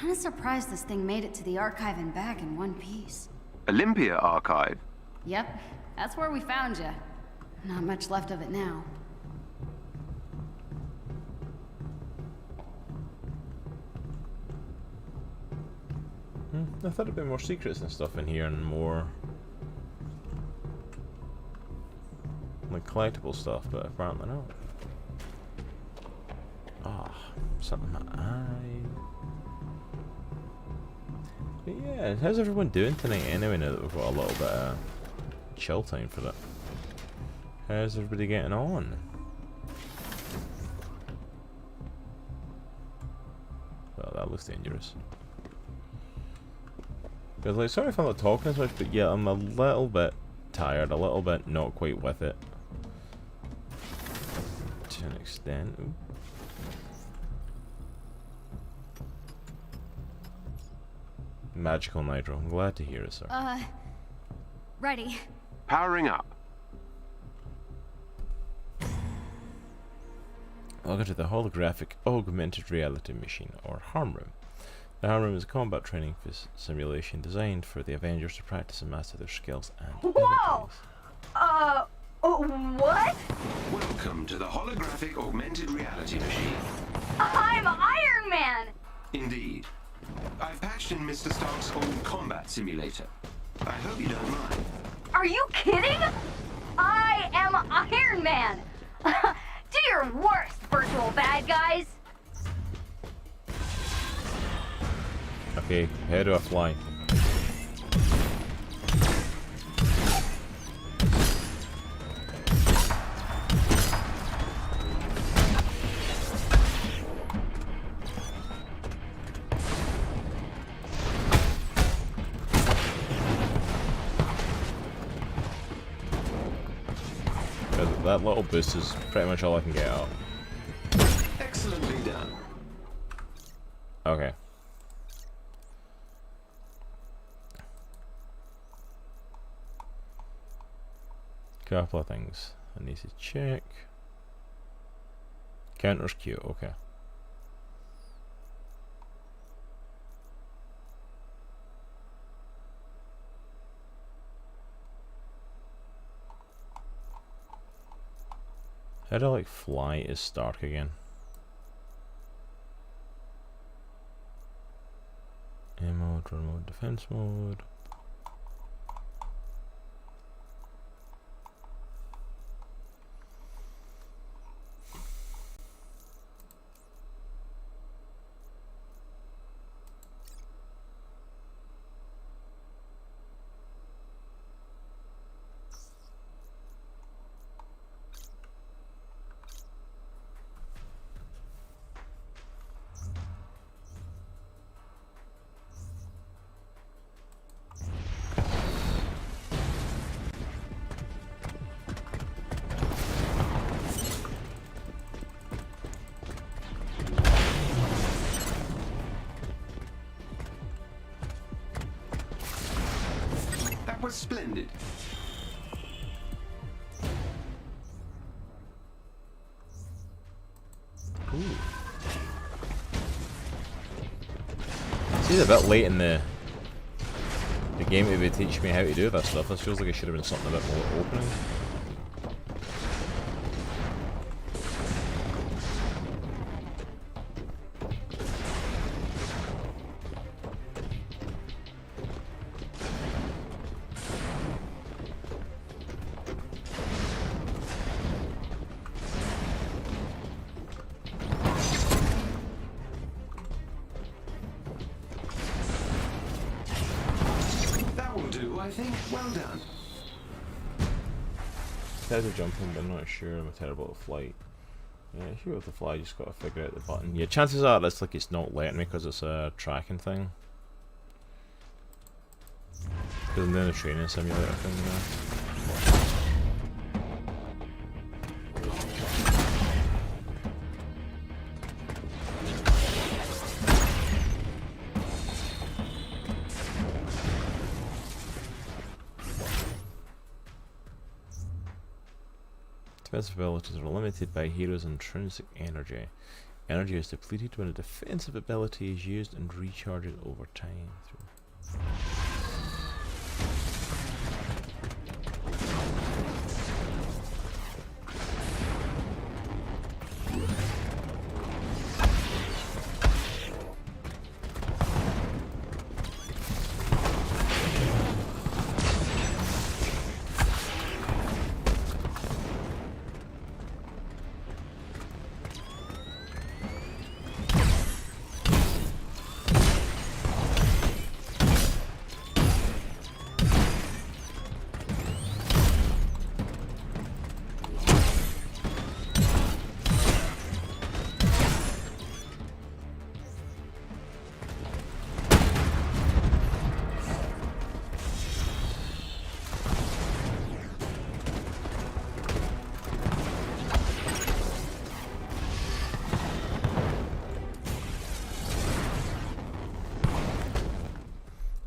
Kinda surprised this thing made it to the archive and back in one piece. Olympia Archive. Yep, that's where we found you. Not much left of it now. I thought there'd be more secrets and stuff in here, and more like collectible stuff, but apparently not. Ah, something in my eye. But yeah, how's everyone doing tonight anyway, now that we've got a little bit of chill time for it? How's everybody getting on? Well, that looks dangerous. Because, like, sorry if I'm not talking as much, but yeah, I'm a little bit tired, a little bit not quite with it. To an extent. Ooh. Magical Nitro, I'm glad to hear it, sir. Ready. Powering up. Welcome to the holographic augmented reality machine, or harm room. The arm room is a combat training simulation designed for the Avengers to practice and master their skills and Whoa! What? Welcome to the holographic augmented reality machine. I'm Iron Man! Indeed. I've patched in Mr. Stark's old combat simulator. I hope you don't mind. Are you kidding? I am Iron Man! Do your worst, virtual bad guys! Okay, how do I fly? That little boost is pretty much all I can get out. Excellently done. Okay. Couple of things I need to check. Counter's cute, okay. How do I like fly as Stark again? Aim mode, run mode, defense mode. That was splendid. Ooh. Seems a bit late in the game to be teaching me how to do this stuff. This feels like it should have been something a bit more opening. I think. Well done. Tried to jump in, but I'm not sure. I'm terrible at flight. Yeah, if you're able to fly, you just gotta figure out the button. Yeah, chances are that's like it's not letting me because it's a tracking thing. Because I'm doing a training simulator thing now. Defensive abilities are limited by heroes' intrinsic energy. Energy is depleted when a defensive ability is used and recharges over time.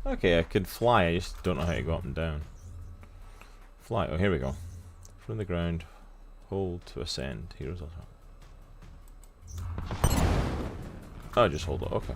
Okay, I can fly, I just don't know how to go up and down. Fly, oh here we go. From the ground, hold to ascend. Heroes also. Oh, just hold it, okay.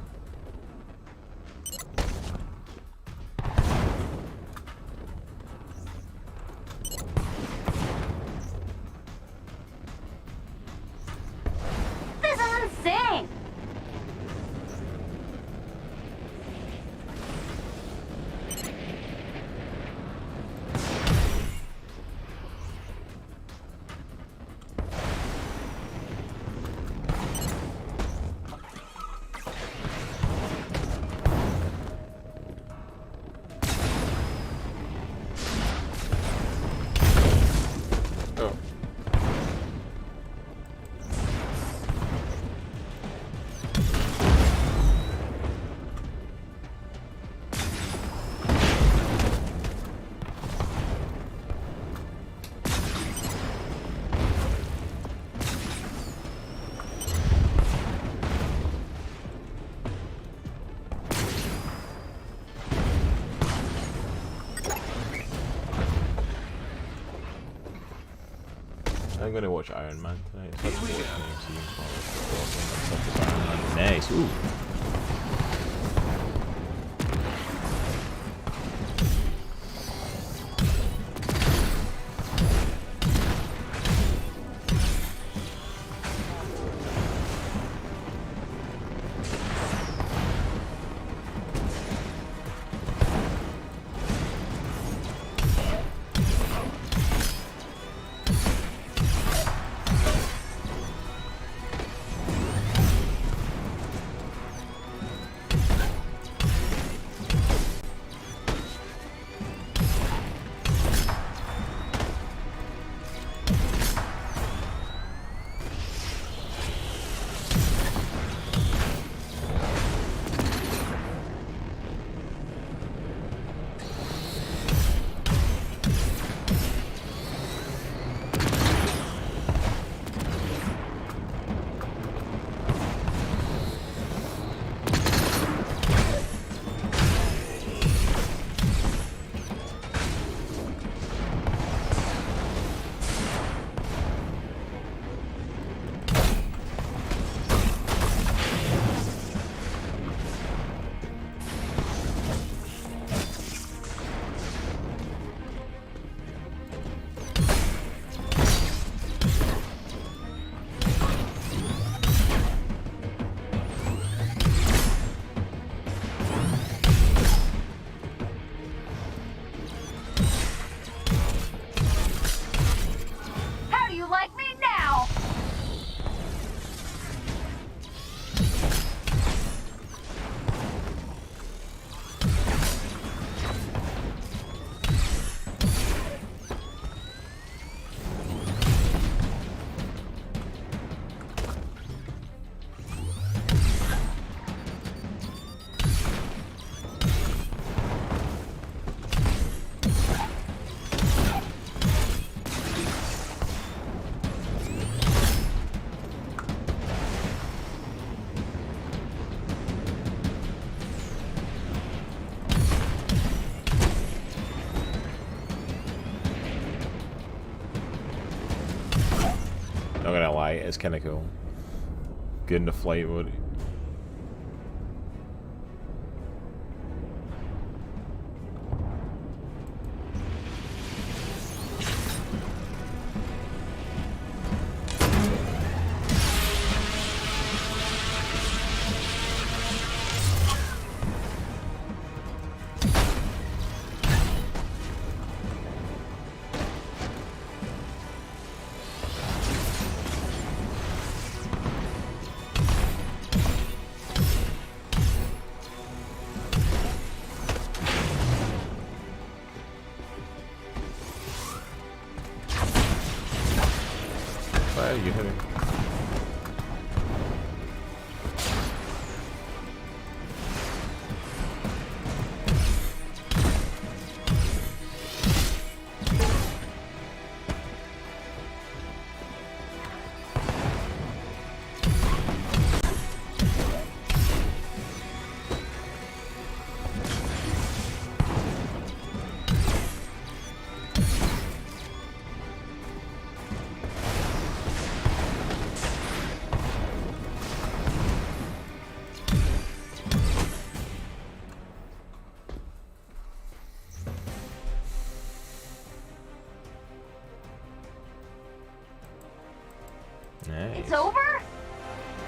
I'm gonna watch Iron Man tonight. It's like Iron Man. Nice. Ooh. Not gonna lie, it's kind of cool. Good in the flight mode. You hit him. Nice. It's over?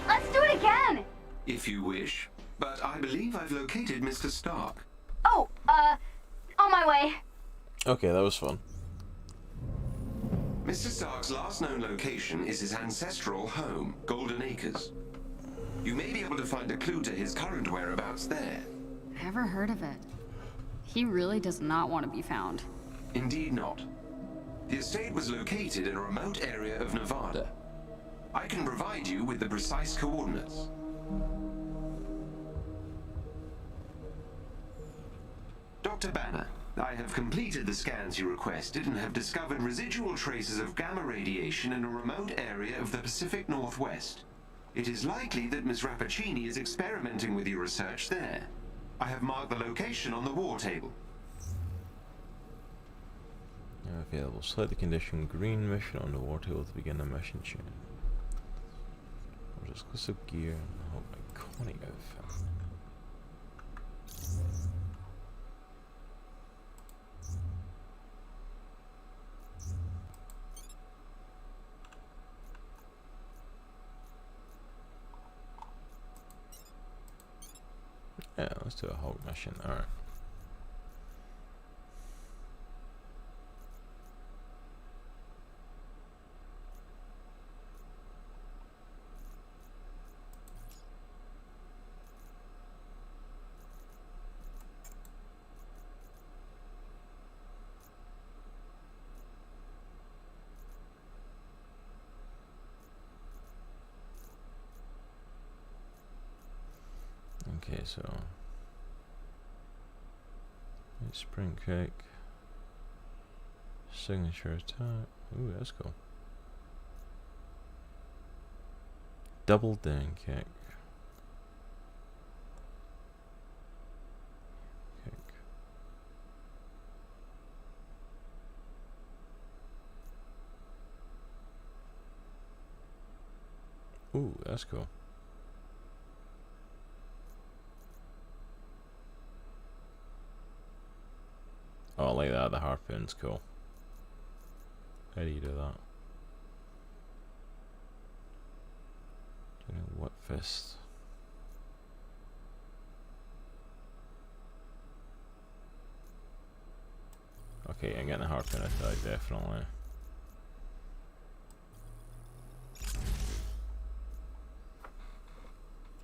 Let's do it again! If you wish. But I believe I've located Mr. Stark. Oh, on my way. Okay, that was fun. Mr. Stark's last known location is his ancestral home, Golden Acres. You may be able to find a clue to his current whereabouts there. Never heard of it. He really does not want to be found. Indeed not. The estate was located in a remote area of Nevada. I can provide you with the precise coordinates. Dr. Banner, I have completed the scans you requested and have discovered residual traces of gamma radiation in a remote area of the Pacific Northwest. It is likely that Ms. Rappaccini is experimenting with your research there. I have marked the location on the war table. Available. Select the condition green mission on the war table to begin the mission chain. There's exclusive gear and iconic outfit. Yeah, let's do a Hulk mission. Alright. Okay, so spring kick, signature attack. Ooh, that's cool. Double down kick. Ooh, that's cool. Oh, I like that. The harpoon's cool. How do you do that? What fist? Okay, I'm getting the harpoon attack, definitely.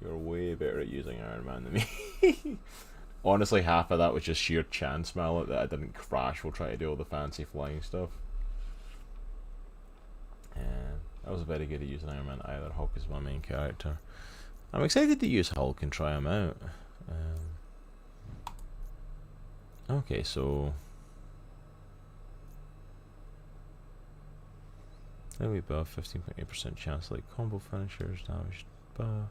You're way better at using Iron Man than me. Honestly, half of that was just sheer chance, Mallet, that I didn't crash while trying to do all the fancy flying stuff. And I was very good at using Iron Man either. Hulk is my main character. I'm excited to use Hulk and try him out. Okay, so there we buff, 15.8% chance like combo finishers, damage buff.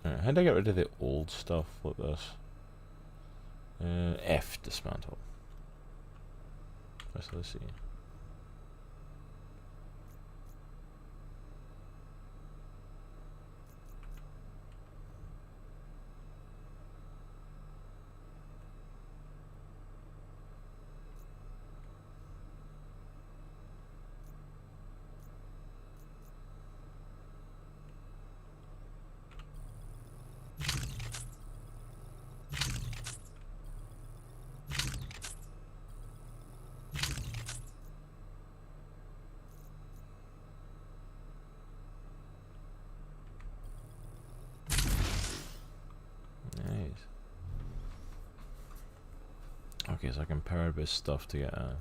Alright, how do I get rid of the old stuff like this? F, dismantle. Let's see. Okay, so I can pair this stuff to get a...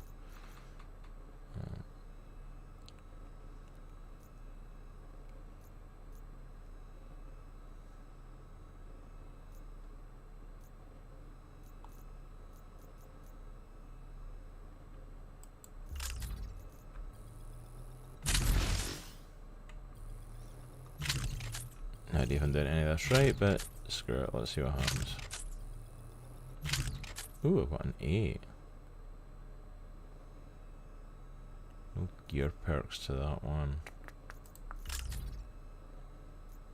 Not even doing any of this right, but screw it, let's see what happens. Ooh, I've got an 8. No gear perks to that one.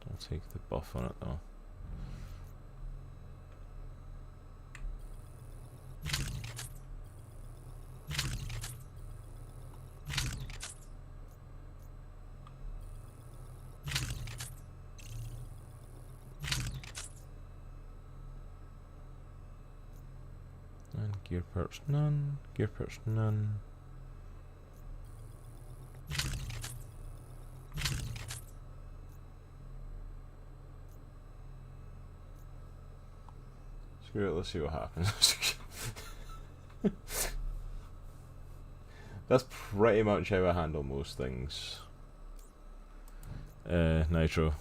I'll take the buff on it though. Gear perks none, gear perks none. Screw it, let's see what happens. That's pretty much how I handle most things. Nitro.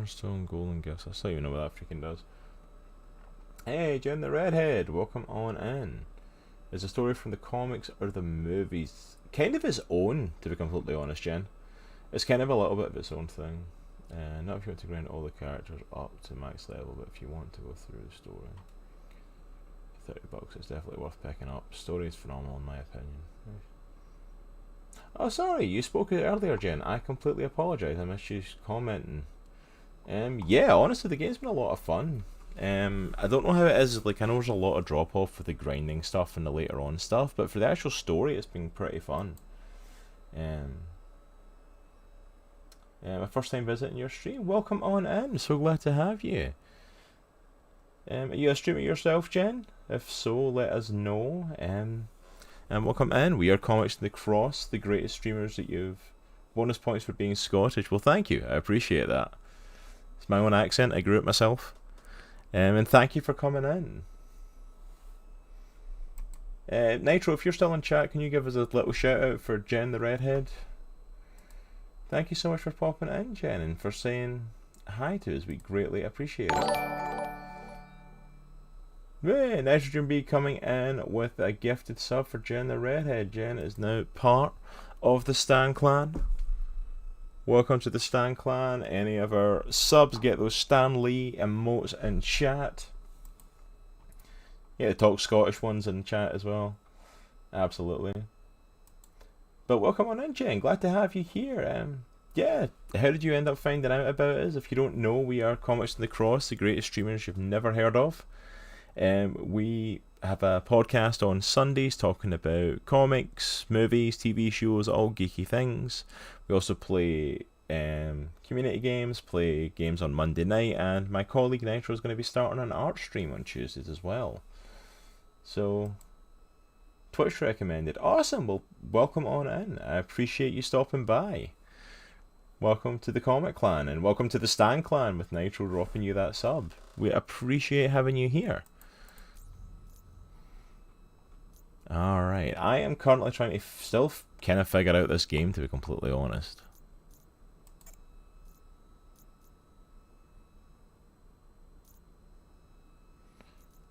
Stone Golden Gifts. I still don't even know what that freaking does. Hey, Jen the Redhead, welcome on in. Is the story from the comics or the movies? Kind of its own, to be completely honest, Jen. It's kind of a little bit of its own thing. Not if you want to grind all the characters up to max level, but if you want to go through the story. $30, it's definitely worth picking up. Story is phenomenal in my opinion. Oh, sorry, you spoke earlier, Jen. I completely apologise. I missed you commenting. Yeah, honestly, the game's been a lot of fun. I don't know how it is, like, I know there's a lot of drop off for the grinding stuff and the later on stuff, but for the actual story, it's been pretty fun. My first time visiting your stream, welcome on in, so glad to have you. Are you a streamer yourself, Jen? If so, let us know. And welcome in. We are Comics in the Cross, the greatest streamers that you've... Bonus points for being Scottish. Well, thank you. I appreciate that. It's my own accent. I grew it myself. And thank you for coming in. Nitro, if you're still in chat, can you give us a little shout out for Jen the Redhead? Thank you so much for popping in, Jen, and for saying hi to us. We greatly appreciate it. Hey, Nitrogen B coming in with a gifted sub for Jen the Redhead. Jen is now part of the Stan Clan. Welcome to the Stan Clan. Any of our subs get those Stan Lee emotes in chat. Yeah, the Talk Scottish ones in chat as well. Absolutely. But welcome on in, Jen. Glad to have you here. Yeah, how did you end up finding out about us? If you don't know, we are Comics in the Cross, the greatest streamers you've never heard of. We have a podcast on Sundays talking about comics, movies, TV shows, all geeky things. We also play community games, play games on Monday night, and my colleague Nitro is going to be starting an art stream on Tuesdays as well. So, Twitch recommended. Awesome, well, welcome on in. I appreciate you stopping by. Welcome to the Comic Clan, and welcome to the Stan Clan with Nitro dropping you that sub. We appreciate having you here. Alright, I am currently trying to still kind of figure out this game, to be completely honest.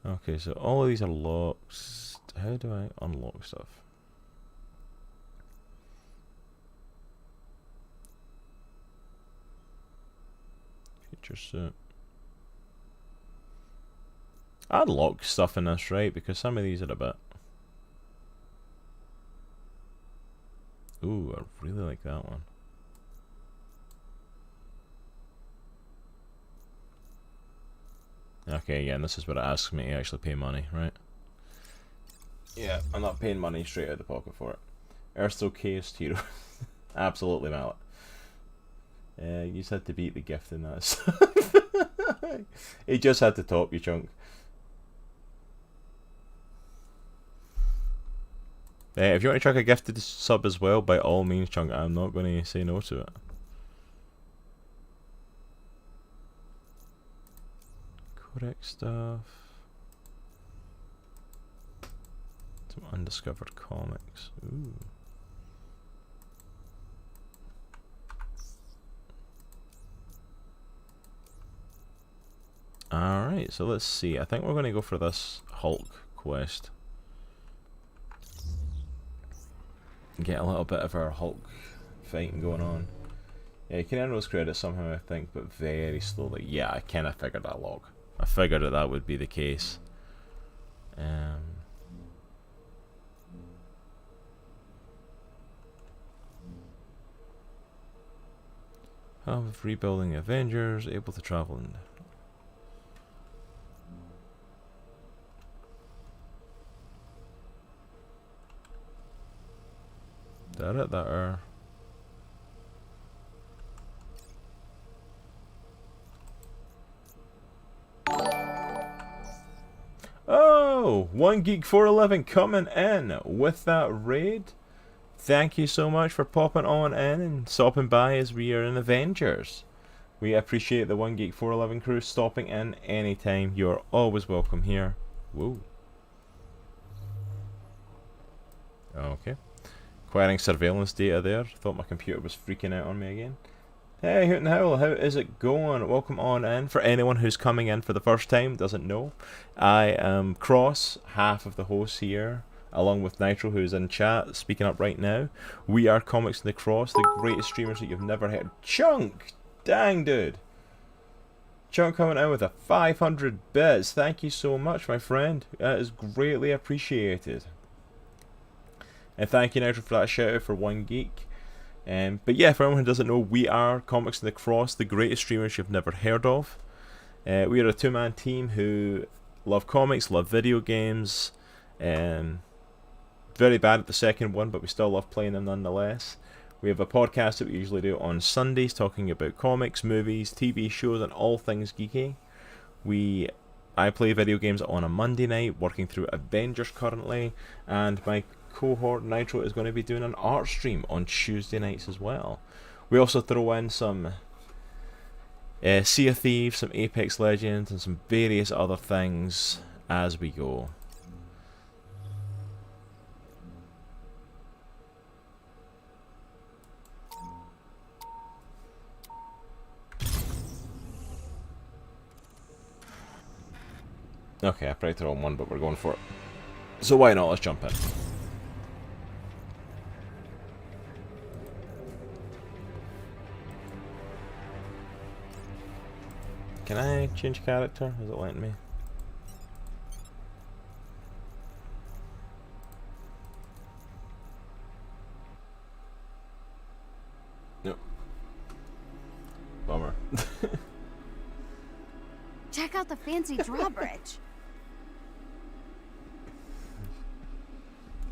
Okay, so all of these are locks. How do I unlock stuff? Future suit. I unlock stuff in this, right? Because some of these are a bit... Ooh, I really like that one. Okay, again, this is what it asks me to actually pay money, right? Yeah, I'm not paying money straight out of the pocket for it. Earth's okayest hero. Absolutely, Mallet. You just had to beat the gift in that. He just had to top you, Chunk. If you want to chuck a gifted sub as well, by all means, Chunk, I'm not going to say no to it. Correct stuff. Some undiscovered comics. Ooh. Alright, so let's see. I think we're going to go for this Hulk quest. Get a little bit of our Hulk fighting going on. Yeah, you can earn those credits somehow, I think, but very slowly. Yeah, I kind of figured that log. I figured that would be the case. Of rebuilding Avengers, able to travel in. That are. Oh, 1Geek411 coming in with that raid. Thank you so much for popping on in and stopping by as we are in Avengers. We appreciate the 1Geek411 crew stopping in anytime. You're always welcome here. Whoa. Okay. Acquiring surveillance data there. Thought my computer was freaking out on me again. Hey, Hoot and Howl, how is it going? Welcome on in. For anyone who's coming in for the first time, doesn't know, I am Cross, half of the hosts here, along with Nitro, who's in chat, speaking up right now. We are Comics in the Cross, the greatest streamers that you've never heard. Chunk! Dang, dude! Chunk coming out with a 500 bits. Thank you so much, my friend. That is greatly appreciated. And thank you, Nitro, for that shout out for 1Geek. But yeah, for anyone who doesn't know, we are Comics in the Cross, the greatest streamers you've never heard of. We are a two-man team who love comics, love video games. Very bad at the second one, but we still love playing them nonetheless. We have a podcast that we usually do on Sundays, talking about comics, movies, TV shows, and all things geeky. I play video games on a Monday night, working through Avengers currently, and my cohort Nitro is going to be doing an art stream on Tuesday nights as well. We also throw in some Sea of Thieves, some Apex Legends, and some various other things as we go. Okay, I probably throw on one, but we're going for it. So why not? Let's jump in. Can I change character? Is it letting me? Nope. Bummer. Check out the fancy drawbridge.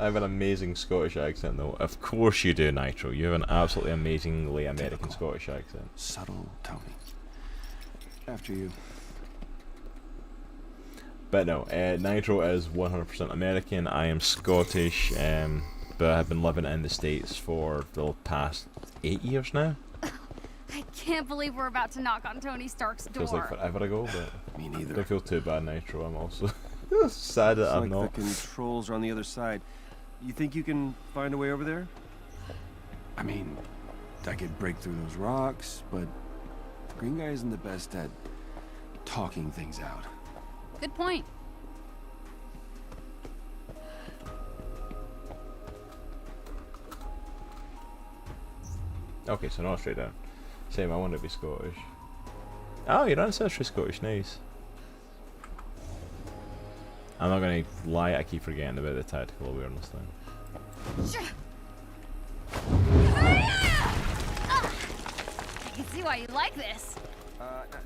I have an amazing Scottish accent, though. Of course you do, Nitro. You have an absolutely amazingly American Scottish accent. Subtle Tony. After you. But no, Nitro is 100% American. I am Scottish, but I've been living in the States for the past 8 years now. I can't believe we're about to knock on Tony Stark's door. Feels like forever ago, but Me neither. don't feel too bad, Nitro. I'm also sad that I'm not. The controls are on the other side. You think you can find a way over there? I mean, I could break through those rocks, but Green Guy isn't the best at talking things out. Good point. Okay, so not straight down. Same, I want to be Scottish. Oh, your ancestry's Scottish, nice. I'm not gonna lie, I keep forgetting about the tactical awareness thing. I can see why you like this.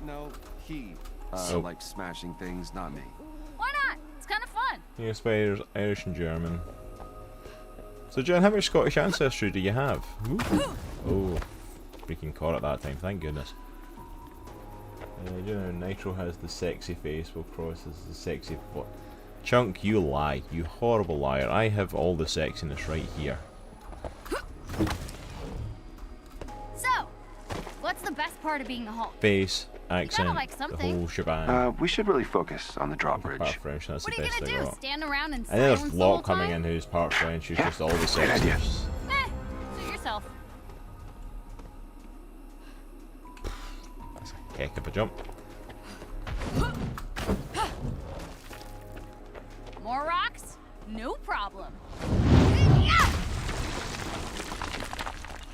No, he likes smashing things, not me. Why not? It's kind of fun. Yeah, spiders, Irish and German. So John, how much Scottish ancestry do you have? Ooh. Oh, freaking caught it that time, thank goodness. You know, Nitro has the sexy face, while Cross has the sexy foot. Chunk, you lie, you horrible liar. I have all the sexiness right here. So, what's the best part of being the Hulk? Face, accent, like the whole shebang. We should really focus on the Part drawbridge. French, that's What the are you best gonna thing do? got. Stand around and And then there's silence the whole Locke coming time? in who's part French, who's just all the Good idea. sexiest. Suit yourself. That's a heck of a jump. more rocks? No problem.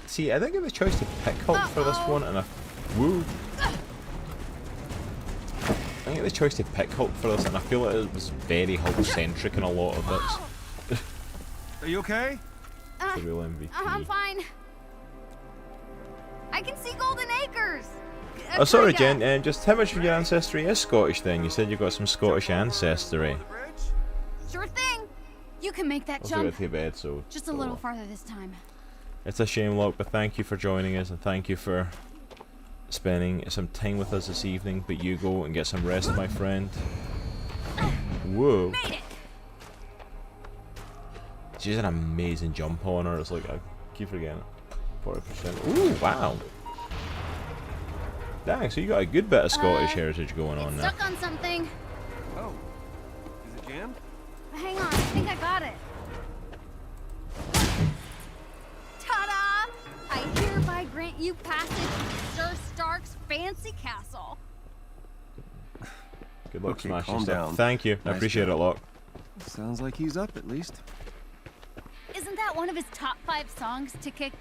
See, I think I have a choice to pick Hulk for this one, and woo. I think the choice to pick Hulk for this, and I feel like it was very Hulk-centric in a lot of bits. Are you okay? It's a real MVP. I'm fine. I can see Golden Acres. Oh, sorry, Jen. Just how much of your ancestry is Scottish then? You said you got some Scottish ancestry. Sure thing. You can make that I'll jump. go to your bed, so Just a little farther this time. it's a shame, Locke, but thank you for joining us, and thank you for spending some time with us this evening. But you go and get some rest, my friend. Whoa. Made it. She's an amazing jump on her. It's like, I keep forgetting. 40%. Ooh, wow. Dang, so you got a good bit of Scottish heritage going on now. Stuck on something. Oh. Is it jammed? Hang on, I think I got it. Ta-da! I hereby grant you passage to Sir Stark's fancy castle. Good luck Okay, smashing calm stuff. down. Thank you. I Nice appreciate job. it, Locke. Sounds like he's up at least. Isn't that one of his top 5 songs to kick,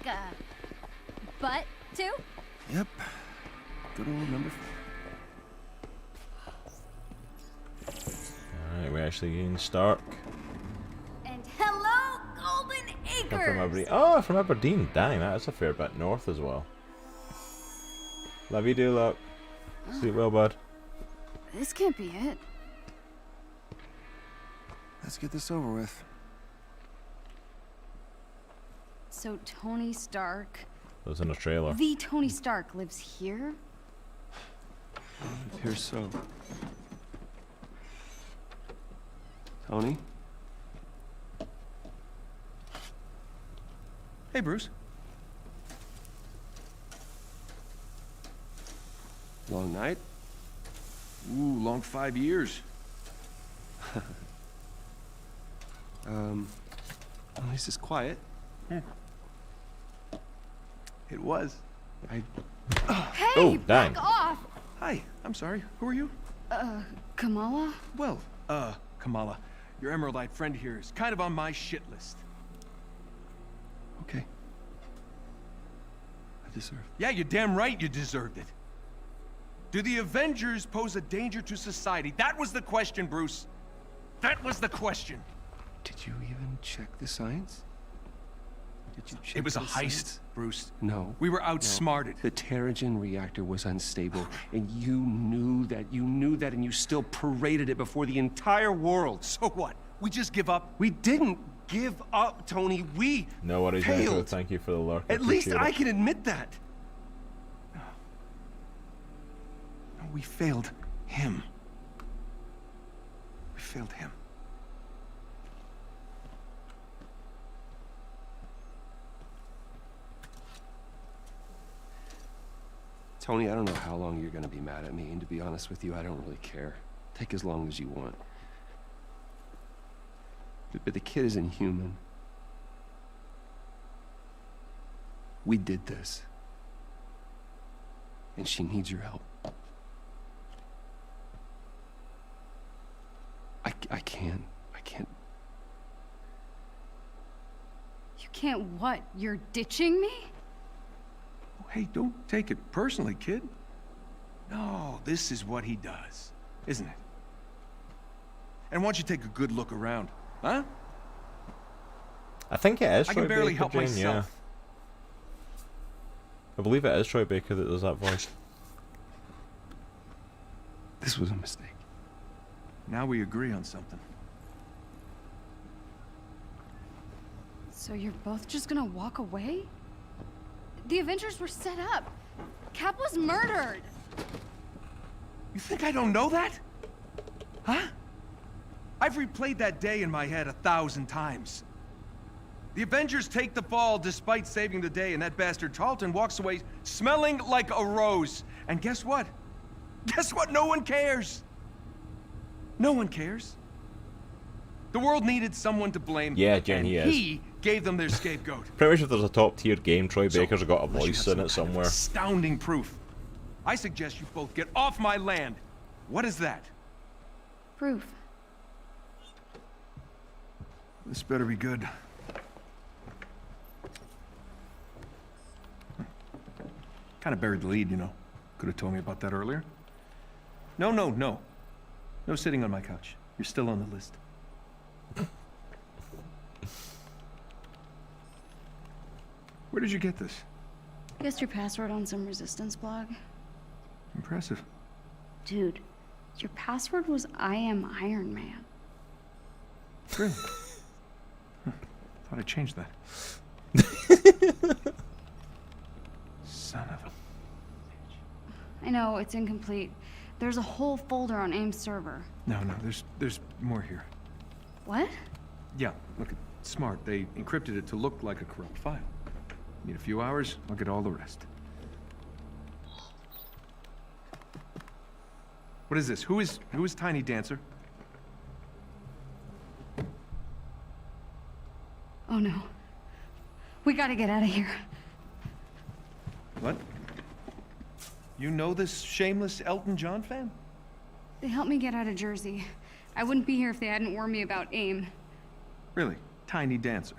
butt to? Yep. Good old number 4. Alright, we're actually getting Stark. And hello, Golden Come from Acres! Aberdeen. Oh, from Aberdeen. Dang, that's a fair bit north as well. Love you, do, Locke. Sleep well, bud. This can't be it. Let's get this over with. So Tony Stark, That was in a trailer. the Tony Stark, lives here? It appears so. Tony? Hey, Bruce. Long night? Ooh, long 5 years. At least it's quiet. It was. Hey, Oh, dang. back off! Hi, I'm sorry. Who are you? Kamala? Well, Kamala, your Emerald-eyed friend here is kind of on my shit list. Okay. I deserve. Yeah, you're damn right you deserved it. Do the Avengers pose a danger to society? That was the question, Bruce. That was the question. Did you even check the science? Did you check it was a heist, science? Bruce. No. We were outsmarted. The Terrigen reactor was unstable, and you knew that, and you still paraded it before the entire world. So what? We just give up? We didn't give up, Tony. We No worries, failed. Nico. Thank you for the lurk. At least appreciate I it. can admit that. No, we failed him. We failed him. Tony, I don't know how long you're gonna be mad at me, and to be honest with you, I don't really care. Take as long as you want. But the kid isn't human. We did this. And she needs your help. I can't. You can't what? You're ditching me? Oh, hey, don't take it personally, kid. No, this is what he does, isn't it? And why don't you take a good look around, huh? I think it is I Troy can barely Baker, help Jane, myself. yeah. I believe it is Troy Baker that does that voice. This was a mistake. Now we agree on something. So you're both just gonna walk away? The Avengers were set up. Cap was murdered. You think I don't know that? Huh? I've replayed that day in my head 1,000 times. The Avengers take the fall despite saving the day, and that bastard Charlton walks away smelling like a rose. And guess what? Guess what? No one cares. No one cares. The world needed someone to blame. Yeah, Jen, and he is. he gave them their scapegoat. Pretty much if there's a top tier game, Troy So, Baker's got a unless you voice have in it some kind of somewhere. Astounding proof. I suggest you both get off my land. What is that? Proof. This better be good. Kind of buried the lead, you know. Could have told me about that earlier. No. No sitting on my couch. You're still on the list. Where did you get this? Guessed your password on some resistance blog. Impressive. Dude, your password was I am Iron Man. Really? Huh. Thought I changed that. Son of a... I know, it's incomplete. There's a whole folder on AIM's server. No, there's more here. What? Yeah, look, it's smart. They encrypted it to look like a corrupt file. Need a few hours, I'll get all the rest. What is this? Who is Tiny Dancer? Oh no. We gotta get out of here. What? You know this shameless Elton John fan? They helped me get out of Jersey. I wouldn't be here if they hadn't warned me about AIM. Really? Tiny Dancer?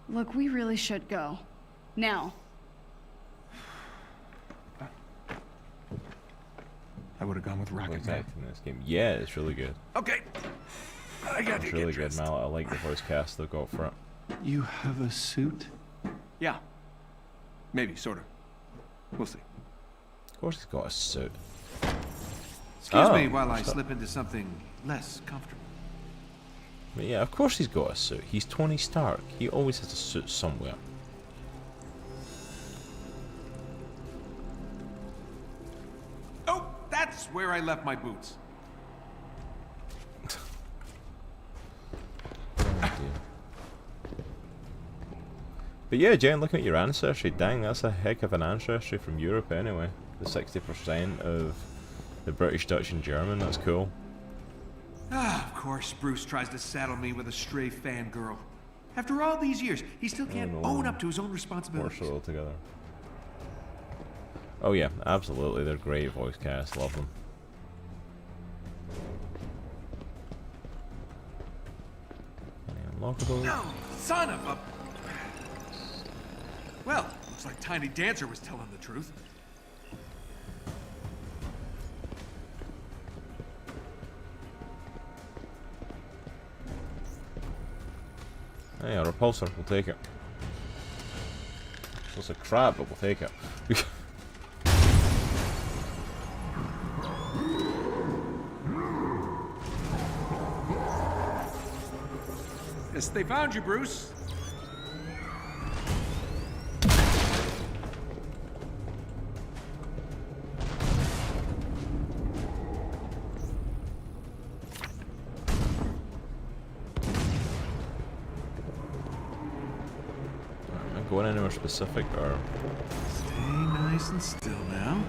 Look, we really should go. Now. I would have gone with Rocket Voice Man. acting in this game. Yeah, it's really good. Okay. I got to It's get really good, dressed. Mal. I like the voice cast they've got for it. You have a suit? Yeah. Maybe, sort of. We'll see. Of course he's got a suit. Excuse Oh, me while I so- slip into something less comfortable. But yeah, of course he's got a suit. He's Tony Stark. He always has a suit somewhere. Oh, that's where I left my boots. But yeah, Jen, looking at your ancestry, dang, that's a heck of an ancestry from Europe anyway. The 60% of the British, Dutch, and German, that's cool. Ah, of course, Bruce tries to saddle me with a stray fangirl. After all these years, he still can't own up to his own responsibilities. Worse altogether. Oh yeah, absolutely, they're great voice cast, love them. Unlockable. No, son of a... Well, looks like Tiny Dancer was telling the truth. Hey, a repulsor, we'll take it. It's a crap, but we'll take it. Yes, they found you, Bruce. Going anywhere specific or Stay nice and still now.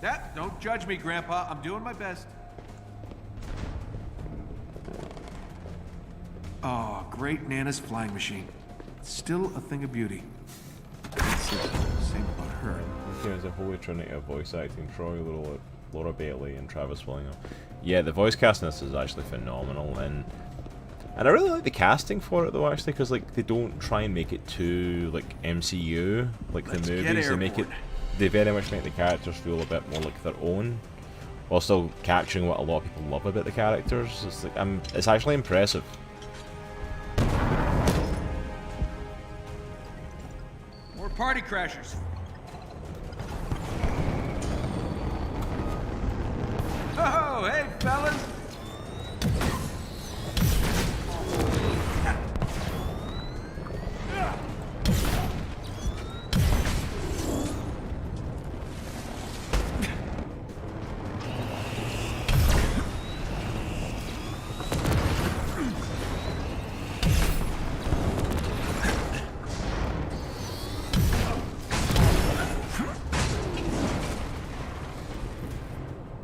Yeah, don't judge me, Grandpa. I'm doing my best. Oh, great Nana's flying machine. Still a thing of beauty. Same about her. there's a holy trinity of voice acting: Troy, Laura Bailey, and Travis Willingham. Yeah, the voice casting this is actually phenomenal, and I really like the casting for it though, actually, because like they don't try and make it too like MCU, like the movies. They very much make the characters feel a bit more like their own, while still capturing what a lot of people love about the characters. It's like it's actually impressive. More party crashers. Oh, hey, fellas.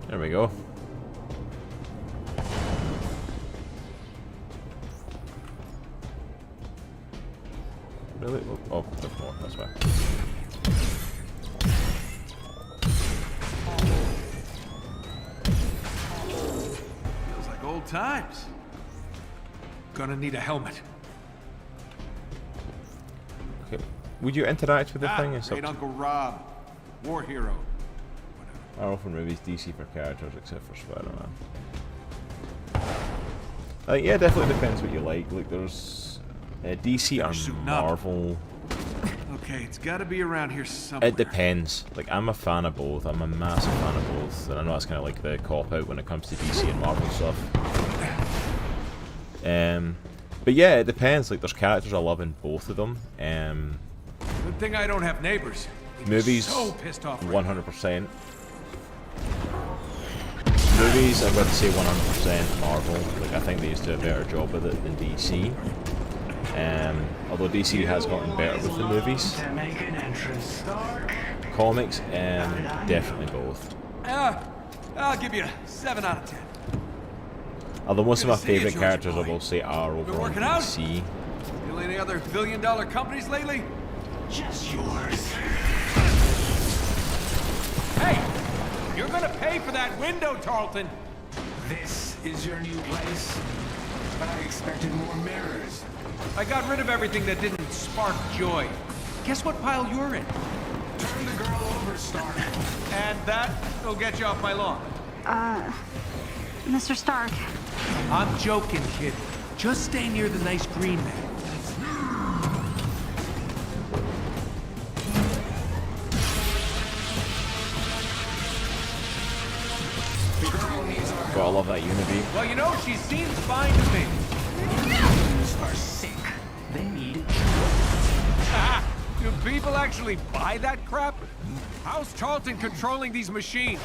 There we go. Really? Oh, there's more. That's why. Old times. Gonna need a helmet. Okay. Would you interact with the thing? It's Great up Uncle Rob. War hero. Marvel for movies, DC for characters, except for Spider-Man. Yeah, definitely depends what you like. Like, there's DC or Marvel. Okay, it's got to be around here somewhere. It depends. Like, I'm a fan of both. I'm a massive fan of both, and I know that's kind of like the cop out when it comes to DC and Marvel stuff. But yeah, it depends. Like, there's characters I love in both of them. Good thing I don't have neighbors. Movies, so pissed off. 100%. Movies, I'm going to say 100% Marvel. Like, I think they used to do a better job with it than DC. Although DC has gotten better with the movies. Comics, definitely both. I'll give you a 7 out of 10. Although most of my favourite characters, I will say, are over on DC. Still any other billion-dollar companies lately? Just yours. Hey! You're gonna pay for that window, Tarleton! This is your new place? I expected more mirrors. I got rid of everything that didn't spark joy. Guess what pile you're in? Turn the girl over, Stark. And that'll get you off my lawn. Mr. Stark. I'm joking, kid. Just stay near the nice green man. But I love that Unity. Well, you know, she seems fine to me. Are sick. They need Do people actually buy that crap? How's Charlton controlling these machines?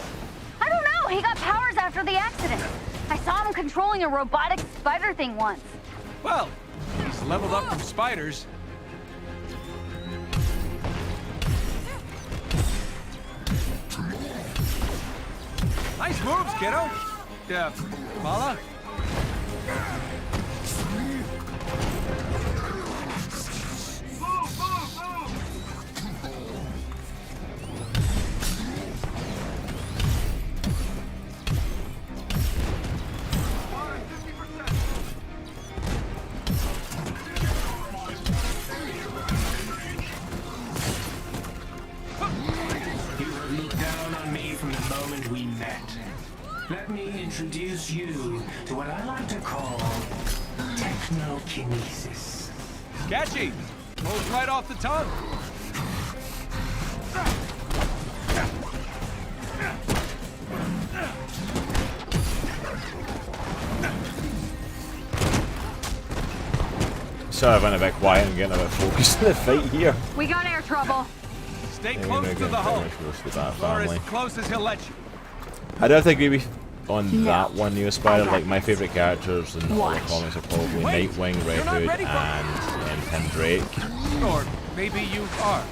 I don't know. He got powers after the accident. I saw him controlling a robotic spider thing once. Well, he's leveled up from spiders. Nice moves, kiddo. Yeah, Kamala? Let me introduce you to what I like to call technokinesis. Catchy! Rolls right off the tongue. Sorry, I went a bit quiet and getting a bit focused in the fight here. We got air trouble. Stay close to the hull. Or as close as he'll let you. I don't think maybe on that one, Neo Spider, like my favourite characters in all the comics are probably Nightwing, Red Hood, and Tim Drake. Or maybe you are.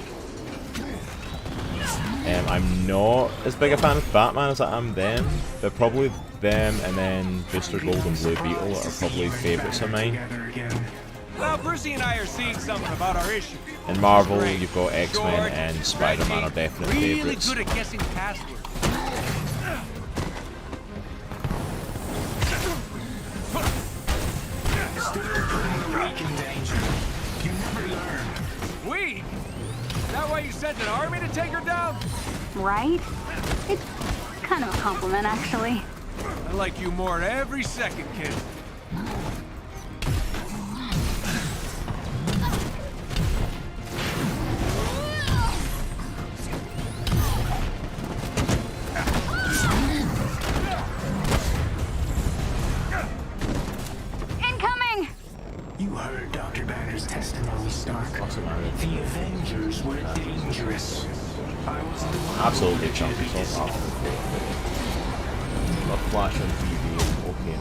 I'm not as big a fan of Batman as I am them, but probably them and then Booster Gold and Blue Beetle are probably favourites of mine. Well, Brucey and I are seeing something about our issue. In Marvel, you've got X-Men and Spider-Man are definite favourites. Really good at guessing passwords. Weak? Is that why you sent an army to take her down? Right? It's kind of a compliment, actually. I like you more every second, kid. Incoming! You heard Dr. Banner's testimony, Stark. The Avengers were dangerous. I was the one. Absolutely chunky, so the Flash on TV, okay,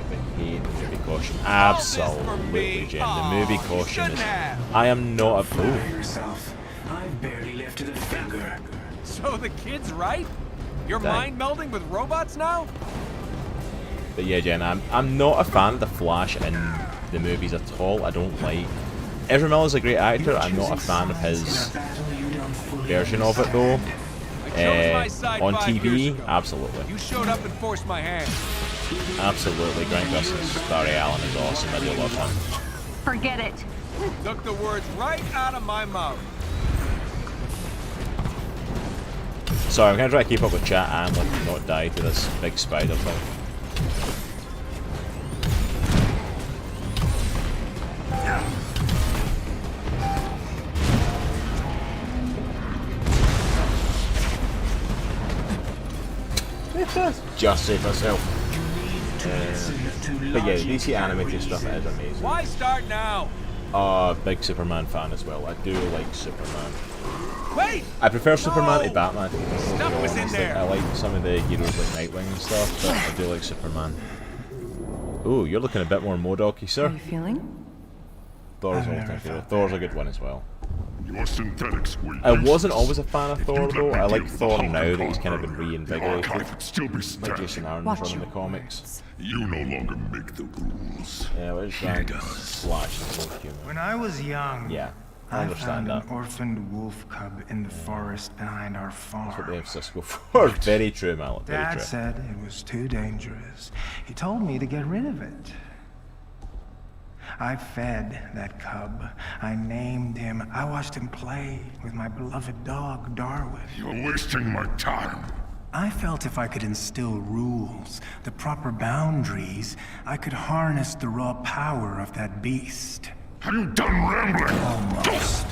the hate, the movie caution. Absolutely, Jen. The movie caution is. I am not a fool. Yourself. I've barely lifted a finger. So the kid's right? You're mind melding with robots now? But yeah, Jen, I'm not a fan of the Flash in the movies at all. I don't like. Ezra Miller's a great actor. I'm not a fan of his version of it though. On TV, absolutely. You showed up and forced my hand. Absolutely, Grant Gustin's Barry Allen is awesome. I do love him. Forget it. Took the words right out of my mouth. Sorry, I'm gonna try to keep up with chat and like not die to this big spider thing. Just save herself. But yeah, DC animated stuff is amazing. Why start now? Big Superman fan as well. I do like Superman. Wait! I prefer Superman to Batman. Stuff was in there. I like some of the heroes like Nightwing and stuff, but I do like Superman. Ooh, you're looking a bit more Modoc-y, sir. How are you feeling? Thor's a good one as well. Your synthetics were I wasn't always a fan of Thor though. I like Thor now that he's kind of been reinvigorated. Like Jason Aaron's running the comics. You no longer make the rules. Yeah, we're just trying to splash and smoke humor. When I was young, Yeah, I understand found that. an orphaned wolf cub in the forest behind our farm. That's what they have Cisco for. Very true, Mallet. Very Dad true. said it was too dangerous. He told me to get rid of it. I fed that cub. I named him. I watched him play with my beloved dog, Darwin. You're wasting my time. I felt if I could instill rules, the proper boundaries, I could harness the raw power of that beast. Have you done rambling? Almost.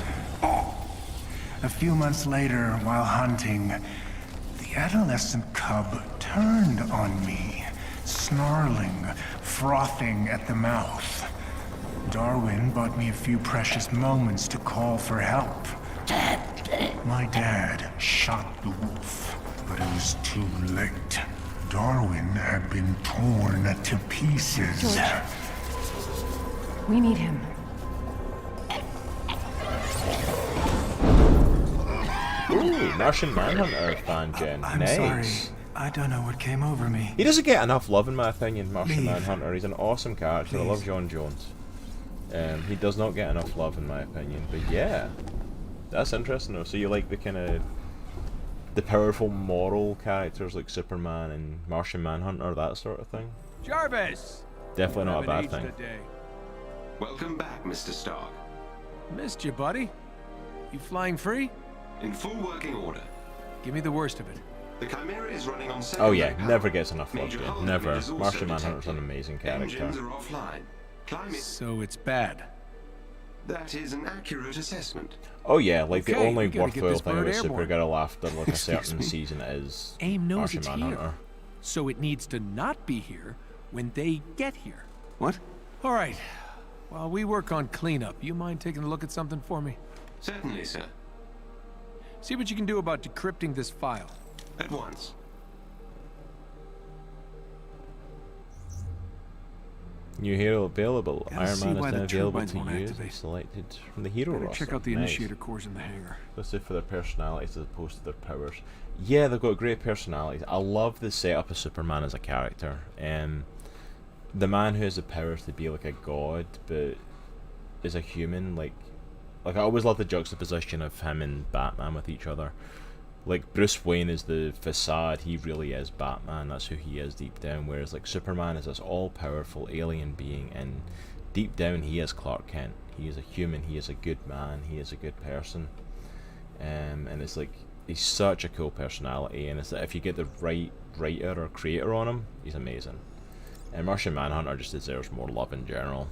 A few months later, while hunting, the adolescent cub turned on me, snarling, frothing at the mouth. Darwin bought me a few precious moments to call for help. My dad shot the wolf, but it was too late. Darwin had been torn to pieces. George. We need him. Ooh, Martian Manhunter fan gen. I'm Nice. sorry. I don't know what came over me. He doesn't get enough love in my opinion, Martian Leave. Manhunter. He's an awesome character. I love Please. John Jones. He does not get enough love in my opinion. But yeah, that's interesting though. So you like the kind of the powerful moral characters like Superman and Martian Manhunter, that sort of thing? Jarvis! Definitely not a bad Haven't aged thing. a day. Welcome back, Mr. Stark. Missed you, buddy. You flying free? In full working order. Give me the worst of it. The Chimera is running on Oh yeah, secondary never power. gets enough love, Major dude. hull Never. damage is also Martian Manhunter's an detected. amazing character. Engines are offline. Climate. So it's bad. That is an accurate assessment. Oh yeah, like the Okay, only we gotta get worthwhile this thing bird about airborne. Supergirl after like a Excuse certain me? season is AIM knows Martian it's Manhunter. here. So it needs to not be here when they get here. What? All right. While we work on cleanup, you mind taking a look at something for me? Certainly, sir. See what you can do about decrypting this file. At once. New hero available. Gotta Iron see Man why is the now available turbines to won't use. activate. Selected from the hero Better roster. check out the Nice. initiator cores in the hangar. Listed for their personalities as opposed to their powers. Yeah, they've got great personalities. I love the setup of Superman as a character. The man who has the powers to be like a god, but is a human. Like I always love the juxtaposition of him and Batman with each other. Like Bruce Wayne is the facade, he really is Batman, that's who he is deep down, whereas like Superman is this all-powerful alien being, and deep down he is Clark Kent. He is a human, he is a good man, he is a good person, and it's like, he's such a cool personality, and it's that if you get the right writer or creator on him, he's amazing. And Martian Manhunter just deserves more love in general.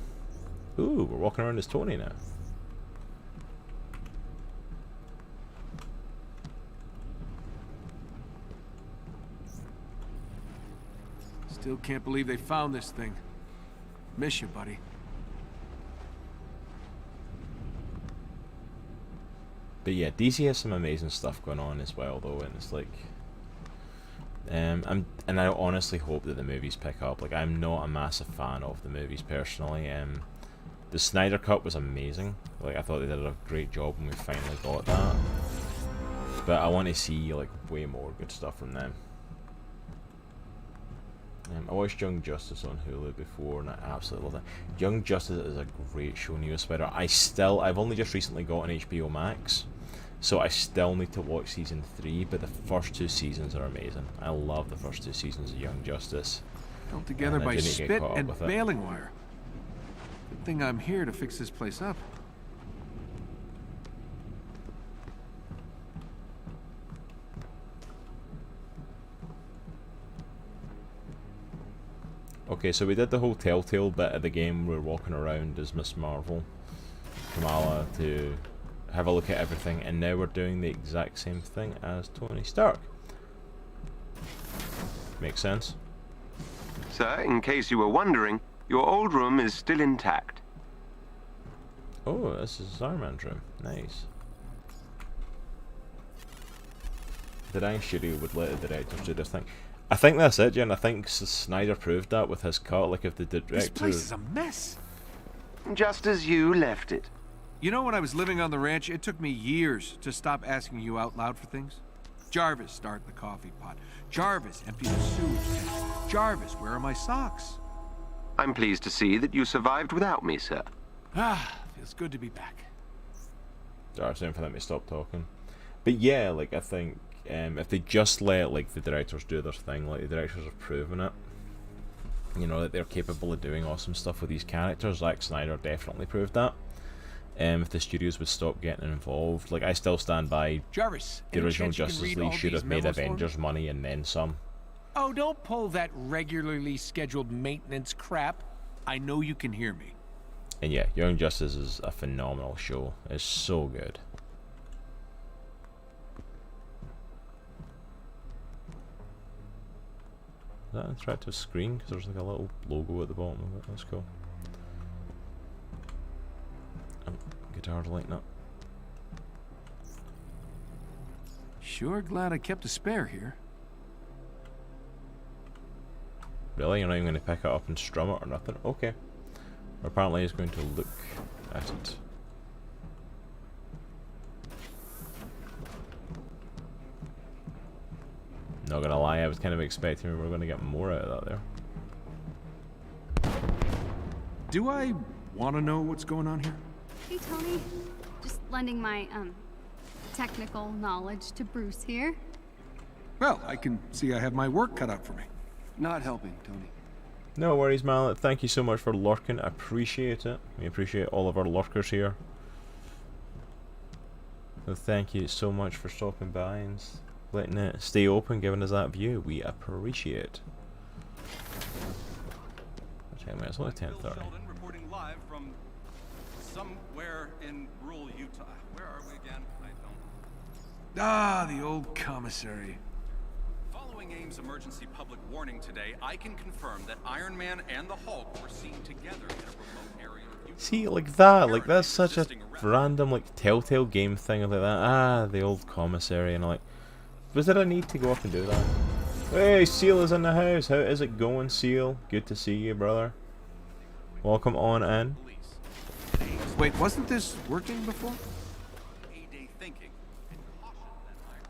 Ooh, we're walking around as Tony now. Still can't believe they found this thing. Miss you, buddy. But yeah, DC has some amazing stuff going on as well, though, and it's like, and I honestly hope that the movies pick up. Like, I'm not a massive fan of the movies personally. The Snyder Cut was amazing. Like, I thought they did a great job when we finally got that. But I want to see like way more good stuff from them. I watched Young Justice on Hulu before and I absolutely love it. Young Justice is a great show, Neo Spider. I've only just recently gotten HBO Max, so I still need to watch season 3, but the first 2 seasons are amazing. I love the first 2 seasons of Young Justice. Held together And I by didn't get spit caught up and with it. baling wire. Good thing I'm here to fix this place up. Okay, so we did the whole Telltale bit of the game. We're walking around as Miss Marvel, Kamala, to have a look at everything, and now we're doing the exact same thing as Tony Stark. Makes sense? Sir, in case you were wondering, your old room is still intact. Oh, this is Iron Man's room. Nice. The Dying Studio would let the directors do this thing. I think that's it, Jen. I think Snyder proved that with his cut. Like, if the director... This place is a mess. Just as you left it. You know, when I was living on the ranch, it took me years to stop asking you out loud for things. Jarvis started the coffee pot. Jarvis emptied the sewage tank. Jarvis, where are my socks? I'm pleased to see that you survived without me, sir. Ah, feels good to be back. Sorry, saying for them to stop talking. But yeah, like, I think if they just let, like, the directors do their thing, like, the directors have proven it, you know, that they're capable of doing awesome stuff with these characters. Zack Snyder definitely proved that. If the studios would stop getting involved, like, I still stand by Jarvis, the original Justice League should have made Avengers money and then some. Oh, don't pull that regularly scheduled maintenance crap. I know you can hear me. And yeah, Young Justice is a phenomenal show. It's so good. Is that an interactive screen? Because there's like a little logo at the bottom of it. That's cool. Oh, guitar's lighting up. Sure glad I kept a spare here. Really? You're not even going to pick it up and strum it or nothing? Okay. Apparently he's going to look at it. Not gonna lie, I was kind of expecting we were going to get more out of that there. Do I want to know what's going on here? Hey, Tony. Just lending my, technical knowledge to Bruce here. Well, I can see I have my work cut out for me. Not helping, Tony. No worries, Mallet. Thank you so much for lurking. I appreciate it. We appreciate all of our lurkers here. So thank you so much for stopping by and letting it stay open, giving us that view. We appreciate. It's only 10:30. Reporting live from somewhere in rural Utah. Where are we again? I don't. Ah, the old commissary. Following AIM's emergency public warning today, I can confirm that Iron Man and the Hulk were seen together in a remote area of Utah. See, like that, like that's such a random, like, Telltale game thing like that. Ah, the old commissary, and like, was there a need to go up and do that? Hey, Seal is in the house. How is it going, Seal? Good to see you, brother. Welcome on in. Wait, wasn't this working before? A-Day thinking and caution that Iron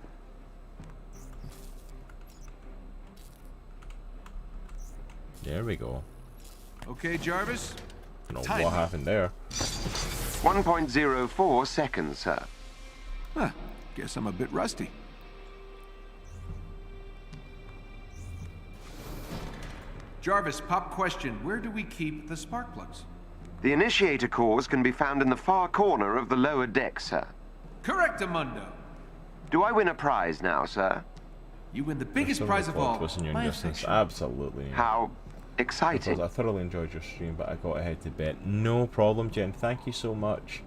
Man. There we go. Okay, Jarvis. I don't know what happened there. 1.04 seconds, sir. Huh, guess I'm a bit rusty. Jarvis, pop question. Where do we keep the spark plugs? The initiator cores can be found in the far corner of the lower deck, sir. Correctamundo. Do I win a prize now, sir? You win the biggest prize of all. My affection. Absolutely. How exciting. Because I thoroughly enjoyed your stream, but I got ahead to bed. No problem, Jen. Thank you so much.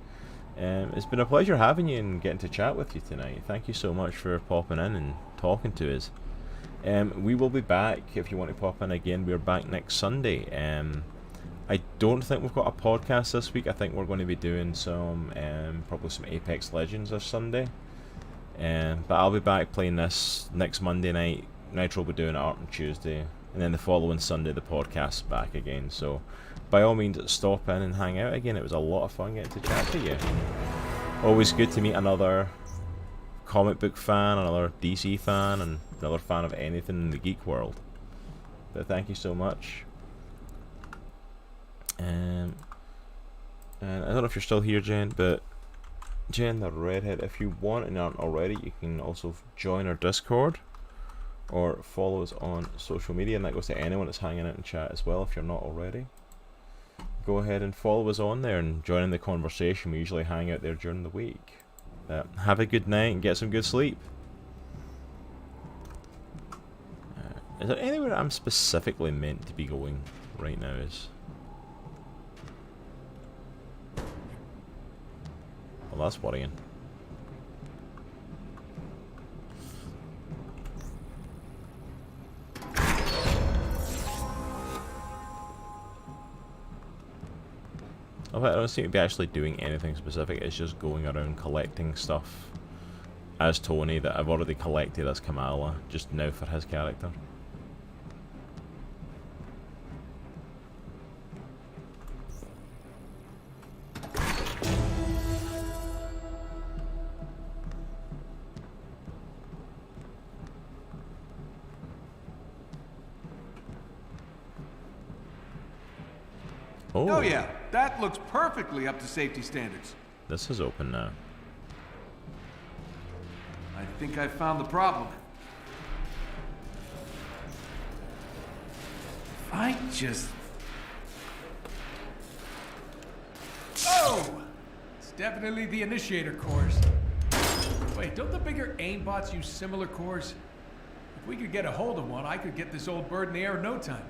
It's been a pleasure having you and getting to chat with you tonight. Thank you so much for popping in and talking to us. We will be back if you want to pop in again. We're back next Sunday. I don't think we've got a podcast this week. I think we're going to be doing some, probably some Apex Legends this Sunday. But I'll be back playing this next Monday night. Nitro will be doing it on Tuesday. And then the following Sunday, the podcast's back again. So, by all means, stop in and hang out again. It was a lot of fun getting to chat to you. Always good to meet another comic book fan, another DC fan, and another fan of anything in the geek world. But thank you so much. And I don't know if you're still here, Jen, but Jen the Redhead, if you want and aren't already, you can also join our Discord. or follow us on social media, and that goes to anyone that's hanging out in chat as well if you're not already. Go ahead and follow us on there and join in the conversation. We usually hang out there during the week. Have a good night and get some good sleep. Is there anywhere I'm specifically meant to be going right now? Well, that's worrying. I don't seem to be actually doing anything specific. It's just going around collecting stuff as Tony that I've already collected as Kamala, just now for his character. Oh yeah, that looks perfectly up to safety standards. This is open now. I think I found the problem. I just... Oh! It's definitely the initiator cores. Wait, don't the bigger aimbots use similar cores? If we could get a hold of one, I could get this old bird in the air in no time.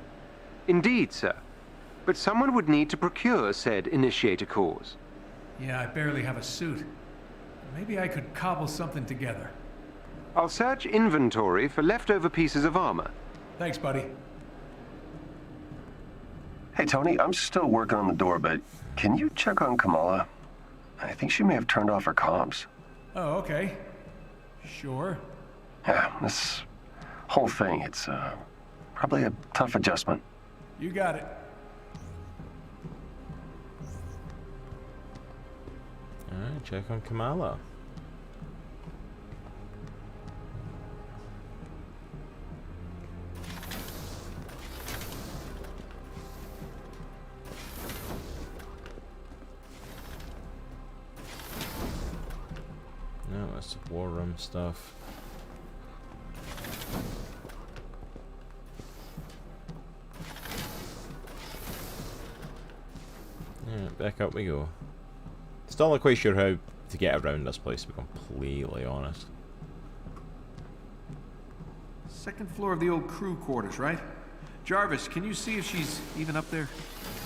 Indeed, sir. But someone would need to procure said initiator cores. Yeah, I barely have a suit. Maybe I could cobble something together. I'll search inventory for leftover pieces of armor. Thanks, buddy. Hey, Tony, I'm still working on the door, but can you check on Kamala? I think she may have turned off her comms. Oh, okay. Sure. Yeah, this whole thing, it's probably a tough adjustment. You got it. Alright, check on Kamala. No, that's the war room stuff. Yeah, back up we go. Still not quite sure how to get around this place, to be completely honest. Second floor of the old crew quarters, right? Jarvis, can you see if she's even up there?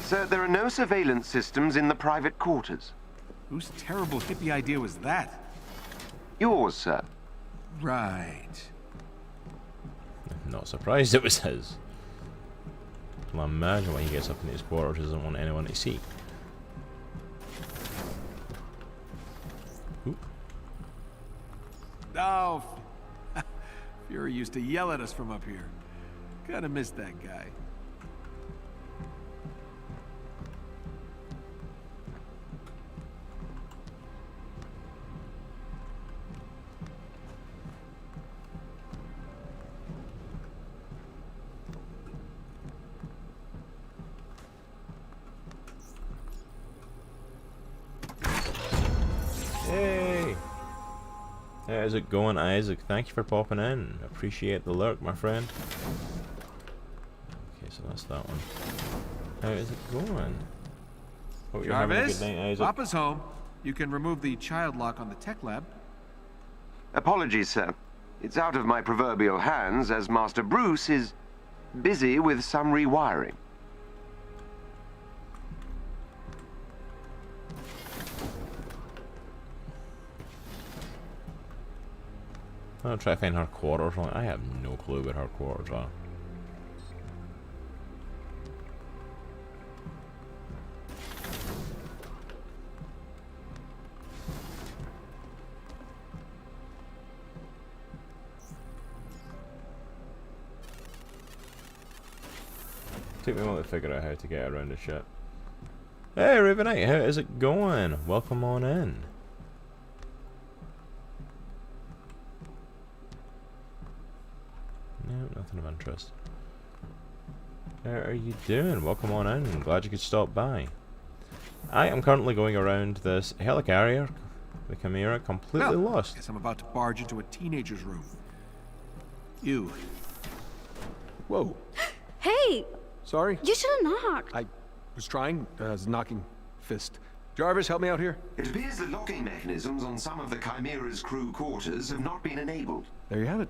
Sir, there are no surveillance systems in the private quarters. Whose terrible hippie idea was that? Yours, sir. Right. Not surprised it was his. Can I imagine when he gets up in his quarters, he doesn't want anyone to see. Oop. Oh, Fury used to yell at us from up here. Kinda missed that guy. Hey! How's it going, Isaac? Thank you for popping in. Appreciate the lurk, my friend. Okay, so that's that one. How is it going? Hope you're having a good night, Isaac. Papa's home. You can remove the child lock on the tech lab. Apologies, sir. It's out of my proverbial hands, as Master Bruce is busy with some rewiring. I'll try to find her quarters. I have no clue where her quarters are. Took me a while to figure out how to get around the ship. Hey, Ravenite, how is it going? Welcome on in. No, nothing of interest. How are you doing? Welcome on in. I'm glad you could stop by. I am currently going around this helicarrier, the Chimera, completely lost. Guess I'm about to barge into a teenager's room. You, Whoa. Hey! Sorry. You should have knocked. I was trying. Was knocking fist. Jarvis, help me out here. It appears the locking mechanisms on some of the Chimera's crew quarters have not been enabled. There you have it.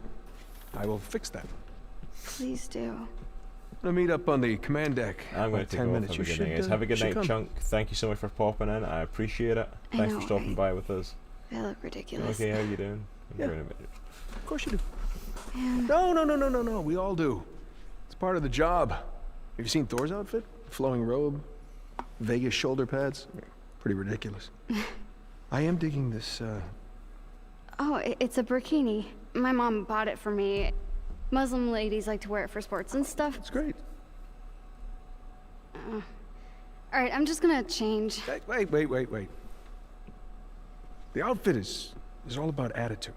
I will fix that. Please do. I'll meet up on the command deck. I'm going About to 10 go off. minutes. Have a You good night, guys. should, Have a good should night, come. Chunk. Thank you so much for popping in. I appreciate it. I Thanks know, for stopping right? by with us. They look ridiculous. Okay, how you doing? I'm Yeah. doing a bit. Of course you do. Man. No. We all do. It's part of the job. Have you seen Thor's outfit? Flowing robe, Vegas shoulder pads. Pretty ridiculous. I am digging this. Oh, it's a burkini. My mom bought it for me. Muslim ladies like to wear it for sports and stuff. It's great. All right, I'm just gonna change. Wait. The outfit is all about attitude.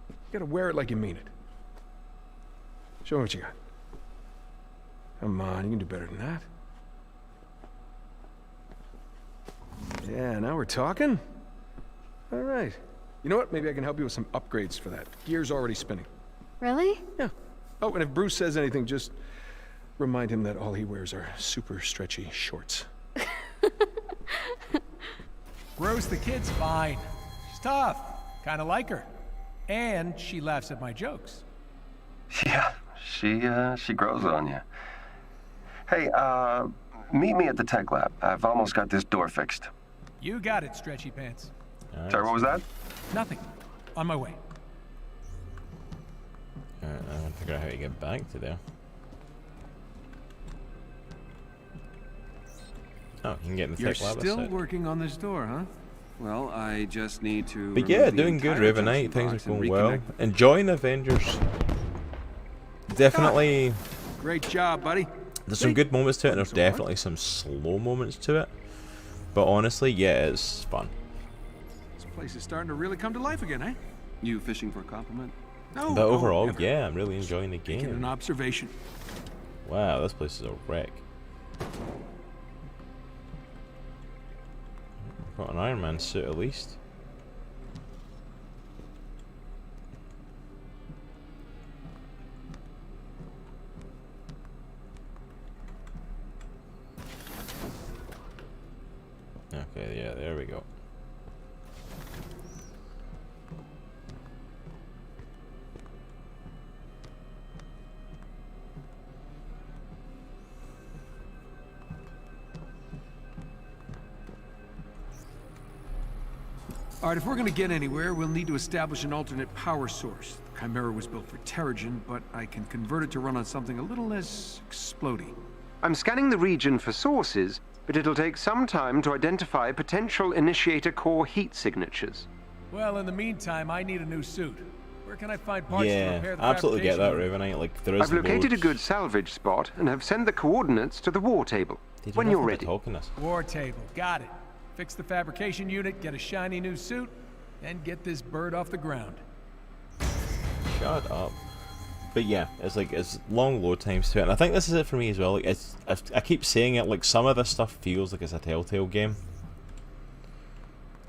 You gotta wear it like you mean it. Show me what you got. Come on, you can do better than that. Yeah, now we're talking. All right. You know what? Maybe I can help you with some upgrades for that. Gear's already spinning. Really? Yeah. Oh, and if Bruce says anything, just remind him that all he wears are super stretchy shorts. Rose the kid's fine. She's tough. Kinda like her. And she laughs at my jokes. Yeah, she grows on you. Hey, meet me at the tech lab. I've almost got this door fixed. You got it, stretchy pants. Nice. Sorry, what was that? Nothing. On my way. Alright, I'm gonna figure out how to get back to there. Oh, you can get in the You're tech lab. still working on this door, huh? Well, I just need to. But yeah, doing good, Ravenite. Things are going well. Enjoying Avengers. Definitely. Great job, buddy. There's some good moments to it, and there's definitely some slow moments to it. But honestly, yeah, it's fun. This place is starting to really come to life again, eh? You fishing for a compliment? No. But overall, never. yeah, I'm really enjoying the Making an game. observation. Wow, this place is a wreck. Got an Iron Man suit at least. Okay, yeah, there we go. All right, if we're gonna get anywhere, we'll need to establish an alternate power source. The Chimera was built for Terrigen, but I can convert it to run on something a little less explodey. I'm scanning the region for sources, but it'll take some time to identify potential initiator core heat signatures. Well, in the meantime, I need a new suit. Where can I find parts to Yeah, repair the I absolutely get that, fabrication? Ravenite. Like, there is I've located a loads. good salvage spot and have sent the coordinates to the war table. They do When you're nothing ready. but talking us. War table, got it. Fix the fabrication unit, get a shiny new suit, and get this bird off the ground. Shut up. But yeah, it's like, it's long load times to it, and I think this is it for me as well. Like, it's, I keep saying it, like, some of this stuff feels like it's a Telltale game.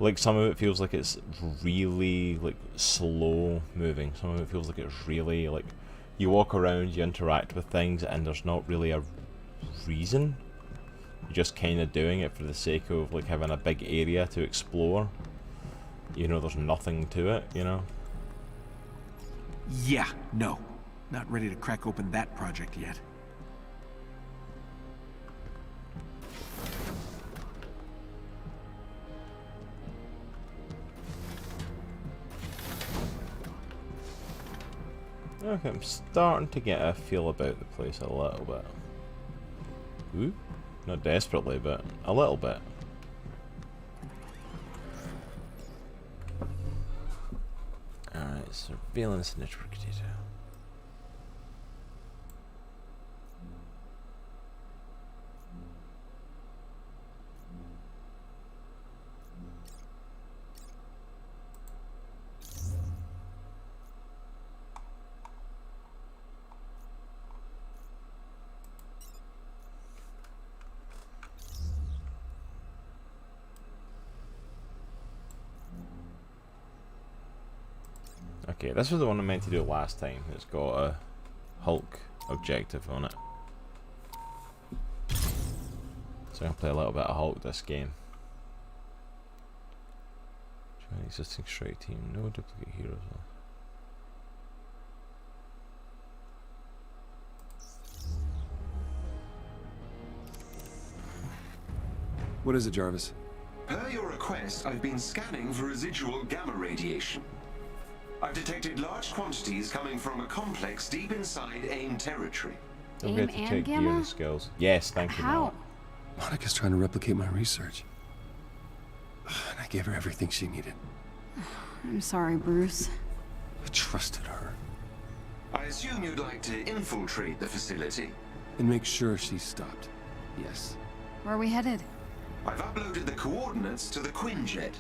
Like, some of it feels like it's really, like, slow moving. Some of it feels like it's really, like, you walk around, you interact with things, and there's not really a reason. You're just kind of doing it for the sake of, like, having a big area to explore. You know, there's nothing to it, you know? Yeah, no. Not ready to crack open that project yet. Okay, I'm starting to get a feel about the place a little bit. Ooh, not desperately, but a little bit. Alright, surveillance network data. Okay, this was the one I meant to do last time. It's got a Hulk objective on it. So I'll play a little bit of Hulk this game. Join existing strike team, no duplicate heroes. What is it, Jarvis? Per your request, I've been scanning for residual gamma radiation. I've detected large quantities coming from a complex deep inside AIM territory. Don't forget to check gear and skills. Yes, thank you. How? Monica's trying to replicate my research. And I gave her everything she needed. I'm sorry, Bruce. I trusted her. I assume you'd like to infiltrate the facility? And make sure she stopped. Yes. Where are we headed? I've uploaded the coordinates to the Quinjet.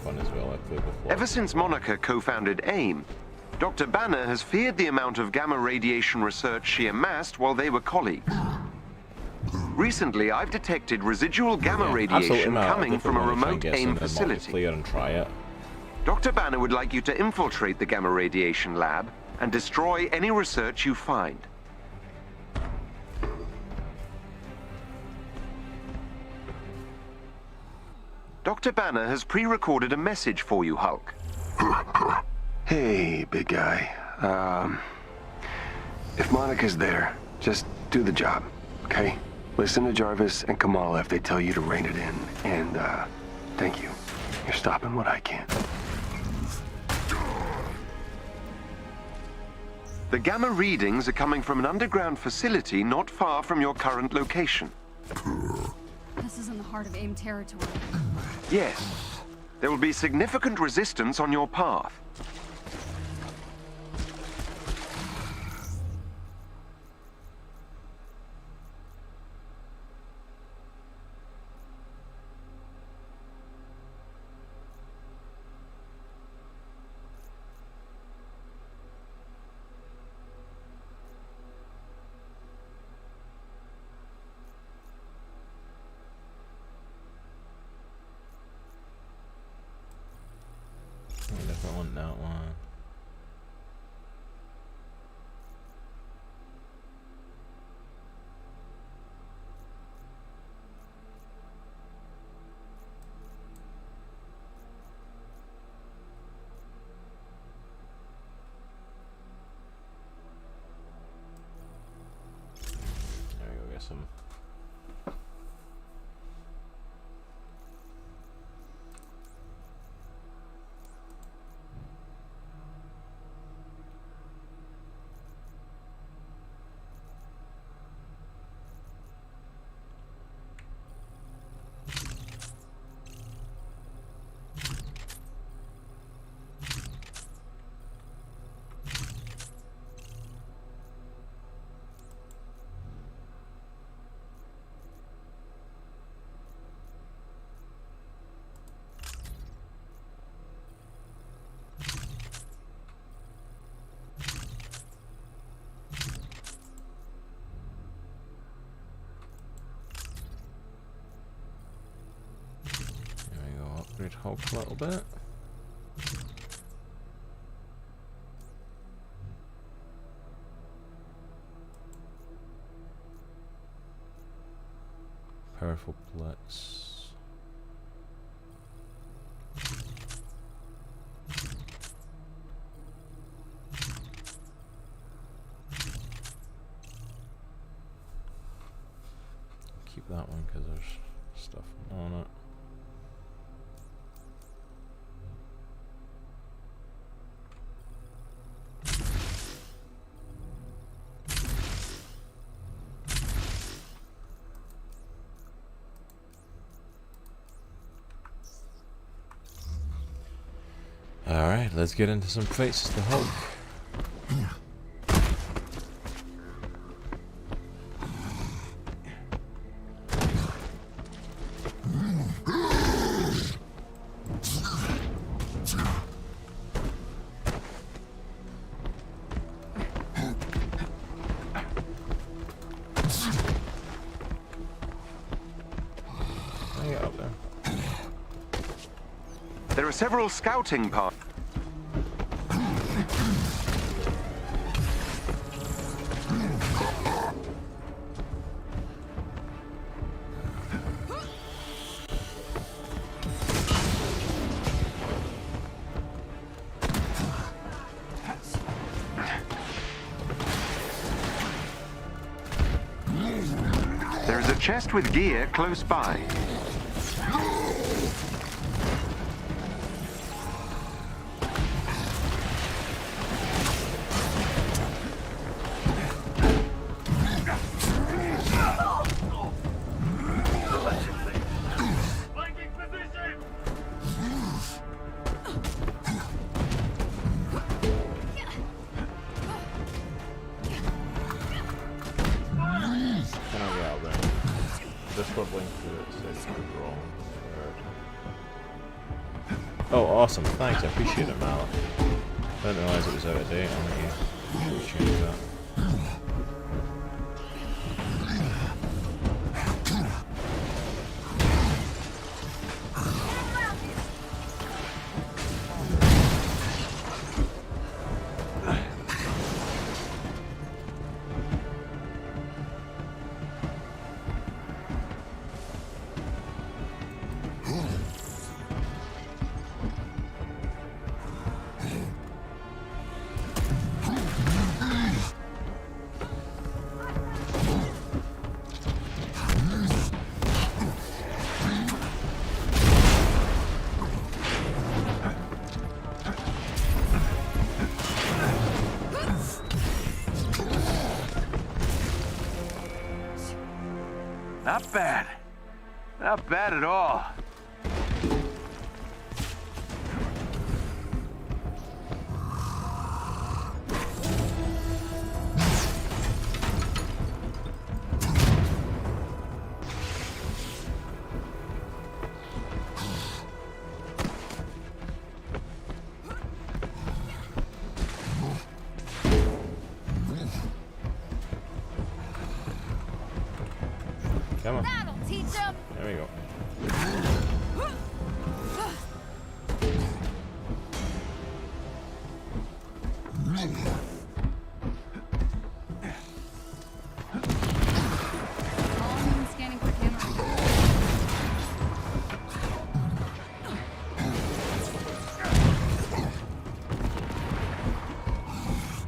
Fun as well. I played before. Ever since Monica co-founded AIM, Dr. Banner has feared the amount of gamma radiation research she amassed while they were colleagues. Recently, I've detected residual gamma radiation coming from a remote AIM facility. And try it. Dr. Banner would like you to infiltrate the gamma radiation lab and destroy any research you find. Dr. Banner has pre-recorded a message for you, Hulk. Hey, big guy. If Monica's there, just do the job, okay? Listen to Jarvis and Kamala if they tell you to rein it in. And, thank you. You're stopping what I can. The gamma readings are coming from an underground facility not far from your current location. This is in the heart of AIM territory. Yes. There will be significant resistance on your path. I want that one. There we go, get some. Upgrade Hulk a little bit. Powerful Blitz. Keep that one because there's stuff on it. Alright, let's get into some fights to Hulk. There are several scouting parts. There is a chest with gear close by. Oh, awesome. Thanks, I appreciate it, Mala. I didn't realise it was out of date. I'll let you change that. Not bad. Not bad at all. Come on. That'll teach him. There we go. Scanning for camera.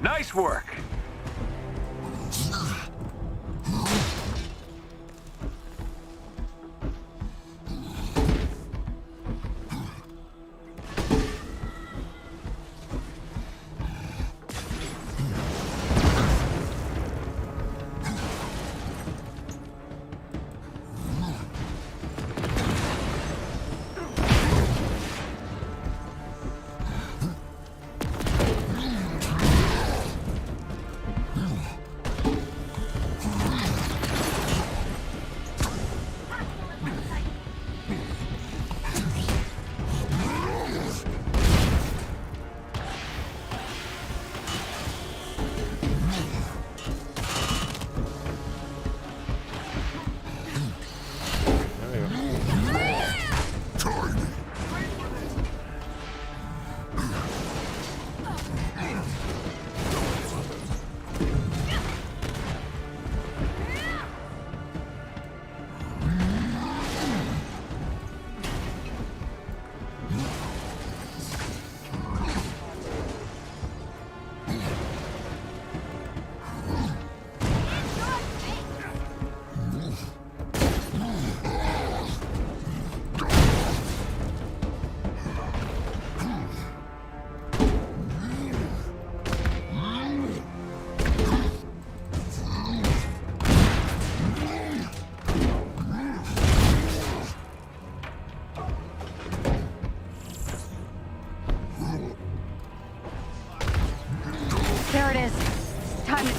Nice work.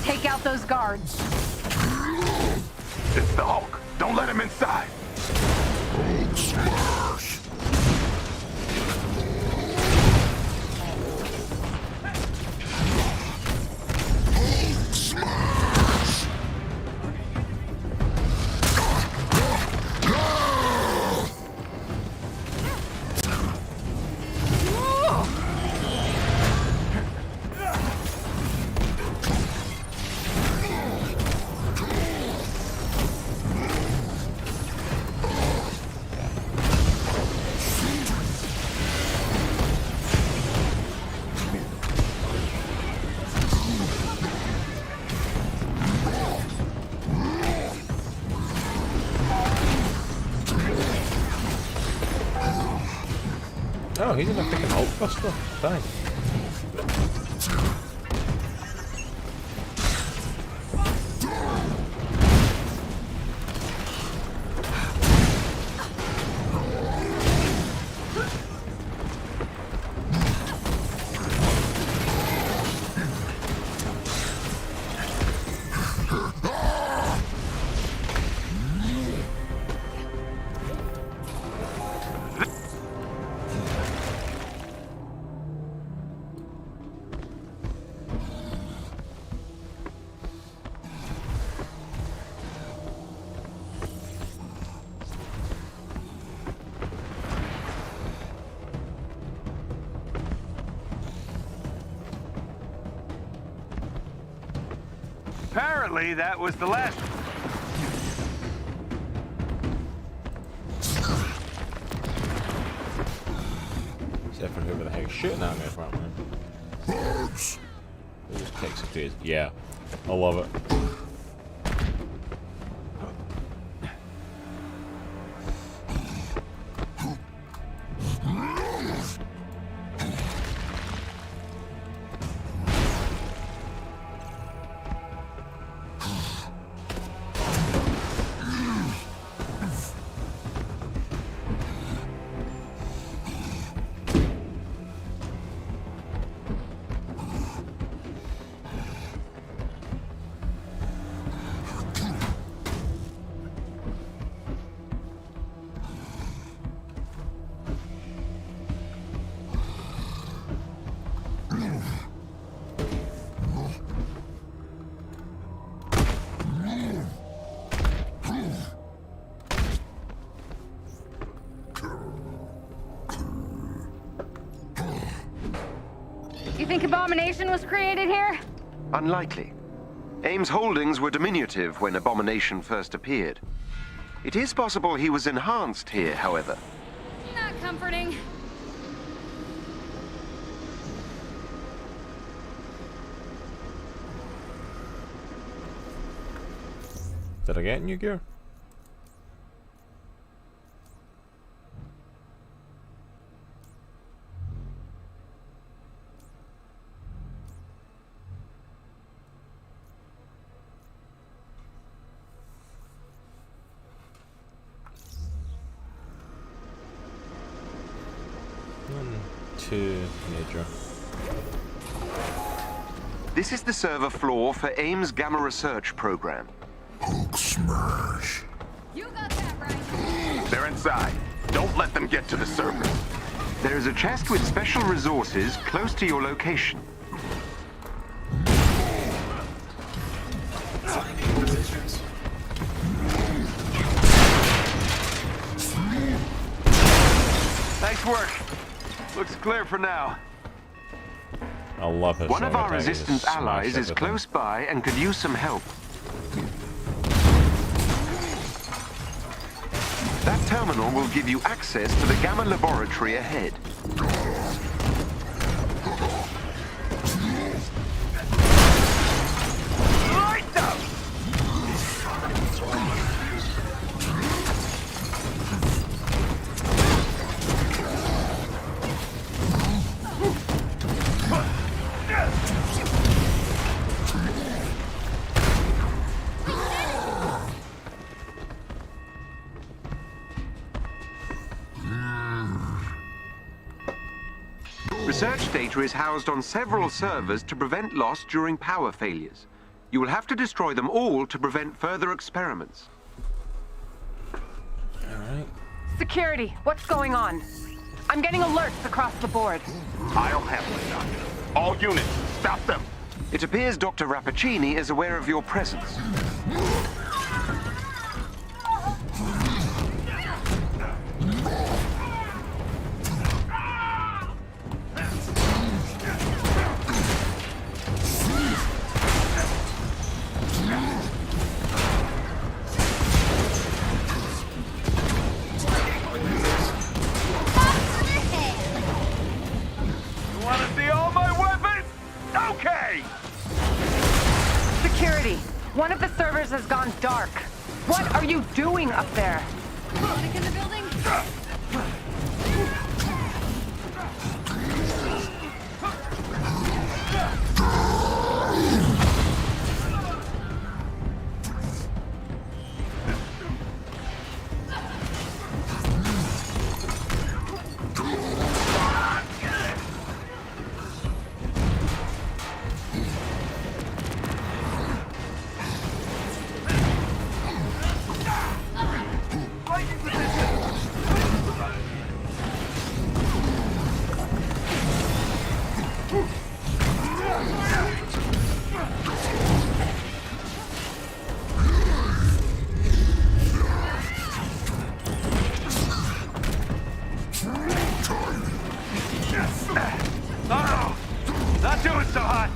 take out those guards. It's the Hulk. Don't let him inside. Hulk smash. Hulk smash. Oh, he's in a freaking Hulkbuster. Dang. Apparently, that was the last. Except for whoever the heck's shooting at me, apparently. Bugs. Those kicks are crazy. Yeah, I love it. You think Abomination was created here? Unlikely. AIM's holdings were diminutive when Abomination first appeared. It is possible he was enhanced here, however. Not comforting. Did I get new gear? Two major. This is the server floor for AIM's Gamma Research program. Hulk smash. You got that right. They're inside. Don't let them get to the server. There is a chest with special resources close to your location. Nice work. Looks clear for now. I love it. One of our resistance allies is close by and could use some help. That terminal will give you access to the Gamma laboratory ahead. Light up! Research data is housed on several servers to prevent loss during power failures. You will have to destroy them all to prevent further experiments. Alright. Security, what's going on? I'm getting alerts across the board. I'll handle it, Doctor. All units, stop them! It appears Dr. Rappaccini is aware of your presence. You want to see all my weapons? Okay! Security, one of the servers has gone dark. What are you doing up there? Monica in the building? Oh, not doing so hot.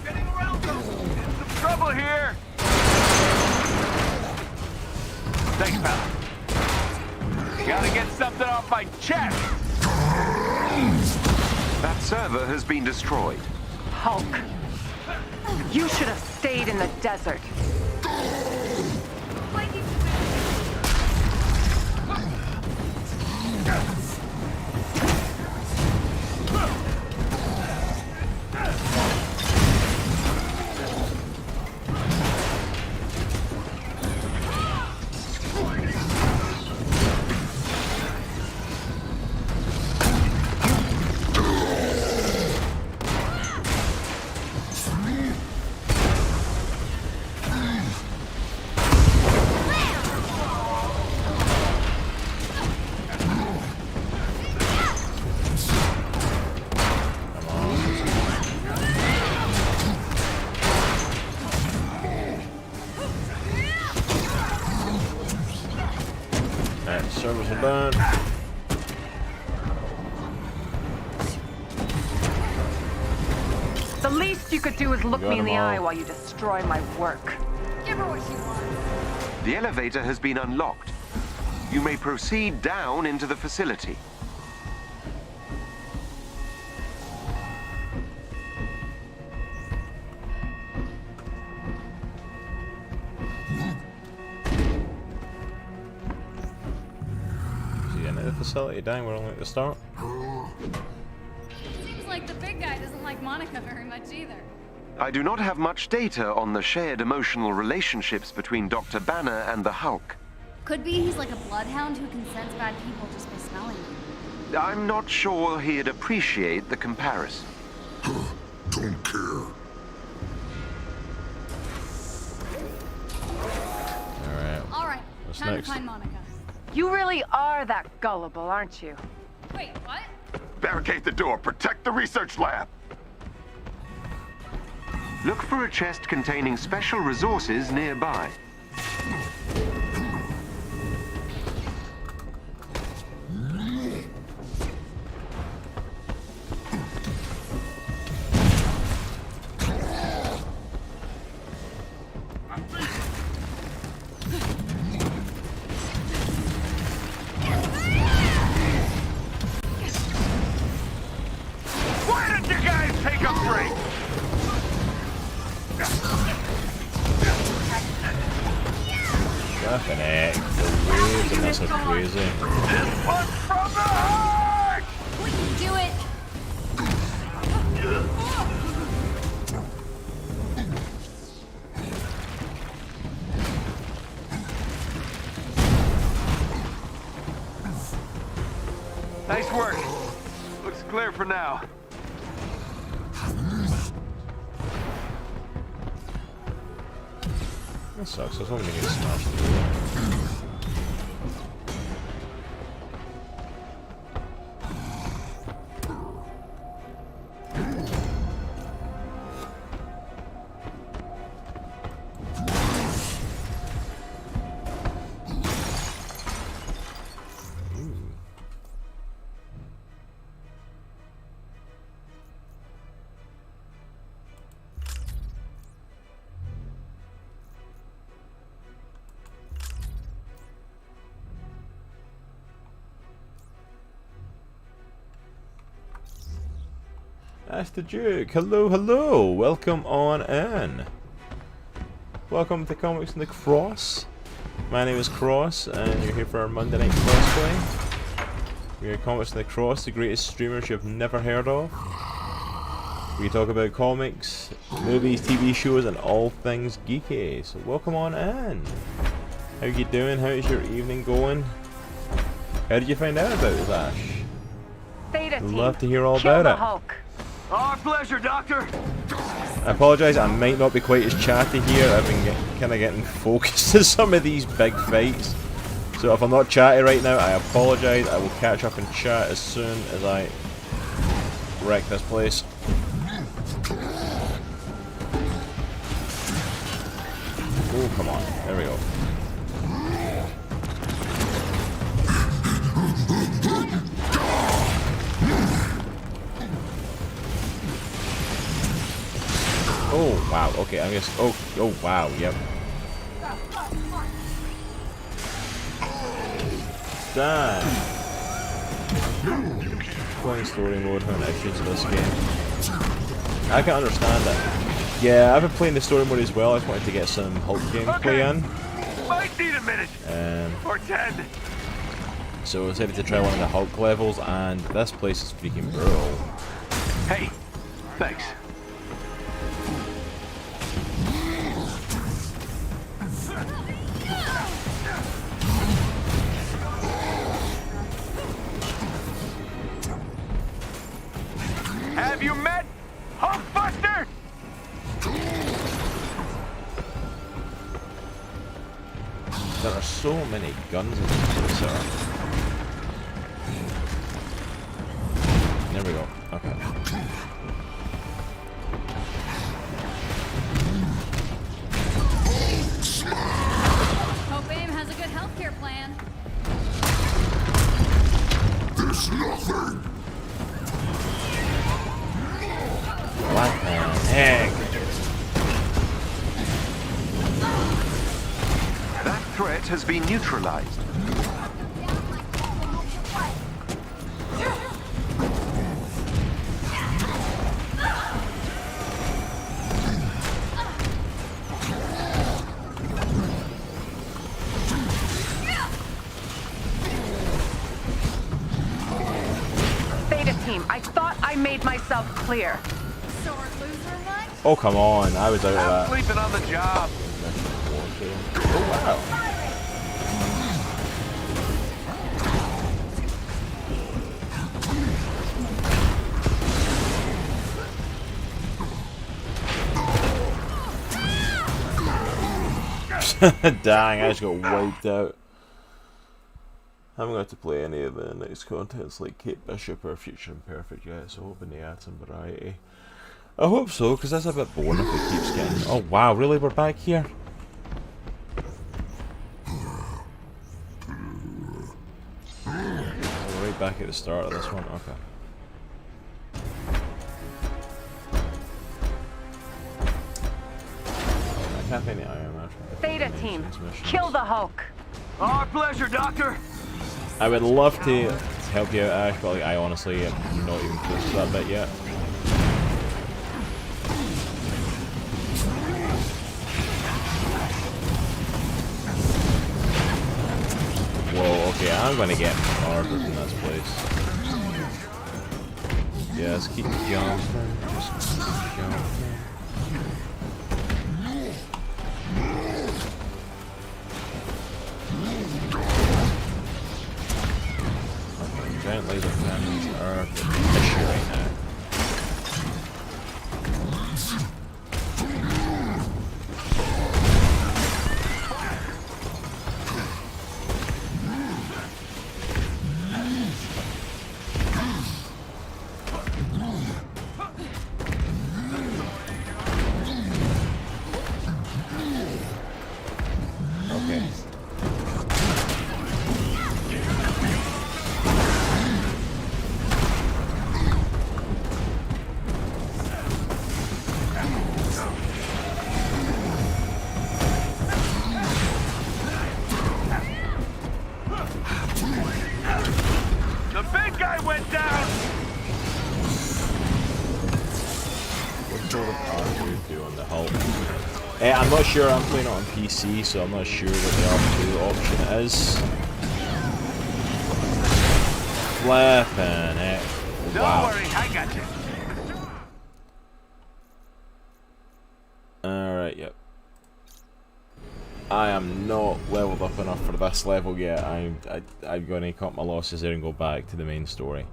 Getting around them. Some trouble here. Thanks, pal. Gotta get something off my chest! That server has been destroyed. Hulk. You should have stayed in the desert. Servers are done. The least you could do is look me in the eye while you destroy my work. Give her what she wants. The elevator has been unlocked. You may proceed down into the facility. Facility, dang, we're only at the start. Seems like the big guy doesn't like Monica very much either. I do not have much data on the shared emotional relationships between Dr. Banner and the Hulk. Could be he's like a bloodhound who can sense bad people just by smelling them. I'm not sure he'd appreciate the comparison. Don't care. Alright, time to find Monica. You really are that gullible, aren't you? Wait, what? Barricade the door. Protect the research lab. Look for a chest containing special resources nearby. Why did you guys take a break? Fucking heck, the waves in this are crazy. This one's from the heart! We can do it! Nice work. Looks clear for now. That sucks. I was hoping to get smashed through. That's the Duke. Hello, hello. Welcome on in. Welcome to Comics in the Cross. My name is Cross, and you're here for our Monday night cosplay. We're Comics in the Cross, the greatest streamers you've never heard of. We talk about comics, movies, TV shows, and all things geeky. So welcome on in. How you doing? How's your evening going? How did you find out about this, Ash? Theta I'd team, love to hear all kill about the it. Hulk. Our pleasure, Doctor. I apologise, I might not be quite as chatty here. I've been kind of getting focused in some of these big fights. So if I'm not chatty right now, I apologise. I will catch up and chat as soon as I wreck this place. Oh, come on. There we go. Oh wow, okay, I guess oh wow, yep. Damn. Playing story mode, how many issues of this game? I can understand that. Yeah, I've been playing the story mode as well. I just wanted to get some Hulk gameplay in. Might need a minute. Or 10. So I decided to try one of the Hulk levels, and this place is freaking brutal. Hey, thanks. Have you met Hulkbuster? There are so many guns in this place, sir. There we go. Okay. Hope AIM has a good healthcare plan. There's nothing. What the heck? That threat has been neutralized. Theta team, I thought I made myself clear. Oh come on, I was out of that. Sleeping on the job. Oh wow. Dang, I just got wiped out. I'm going to have to play any of the next contents like Kate Bishop or Future Imperfect yet, so hoping they add some variety. I hope so, because that's a bit boring if it keeps getting... Oh wow, really? We're back here? We're right back at the start of this one, okay. I can't find the Iron Man. Theta team, kill the Hulk. Our pleasure, Doctor. I would love to help you out, Ash, but like, I honestly am not even close to that bit yet. Whoa, okay, I'm gonna get murdered in this place. Just keep jumping. Just keep jumping. Okay, giant laser cannons are the issue right now. I'm not sure, I'm playing it on PC, so I'm not sure what the R2 option is. Flippin' heck. Wow. Don't worry, I got you. Alright, yep. I am not leveled up enough for this level yet. I'm going to cut my losses there and go back to the main story.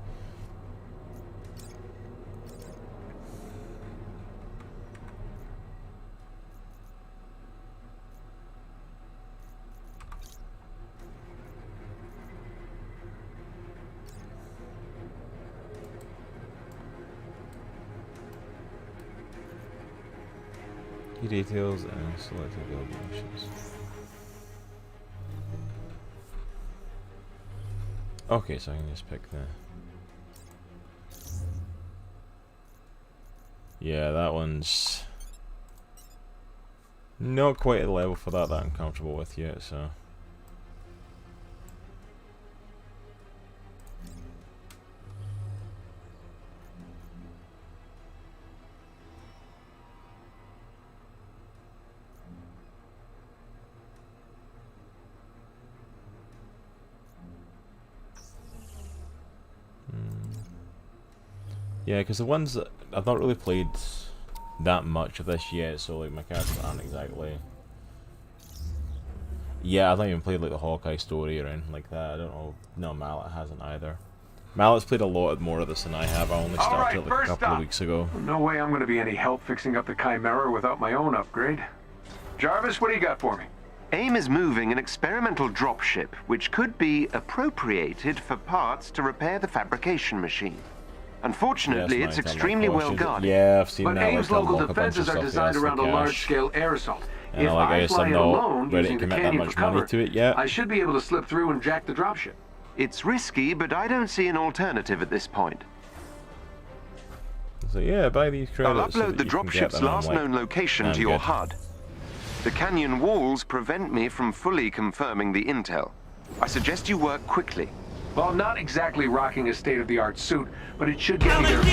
Key details and selected build missions. Okay, so I can just pick the... Yeah, that one's not quite at the level for that I'm comfortable with yet, so... Yeah, because the ones that I've not really played that much of this yet, so like my characters aren't exactly. Yeah, I've not even played like the Hawkeye story or anything like that. I don't know. No, Mallet hasn't either. Mallet's played a lot more of this than I have. I only started it like a couple of weeks ago. No way I'm going to be any help fixing up the Chimera without my own upgrade. Jarvis, what do you got for me? AIM is moving an experimental dropship, which could be appropriated for parts to repair the fabrication machine. Unfortunately, it's extremely well guarded. Yeah, I've seen but that. AIM's local defenses are designed around a large-scale air assault. And if I fly it alone using the canyon for cover, to it yet. I should be able to slip through and jack the dropship. It's risky, but I don't see an alternative at this point. So yeah, buy these credits. I'll upload the dropship's last known location to your HUD. The canyon walls prevent me from fully confirming the intel. I suggest you work quickly. Well, not exactly rocking a state-of-the-art suit, but it should get me there.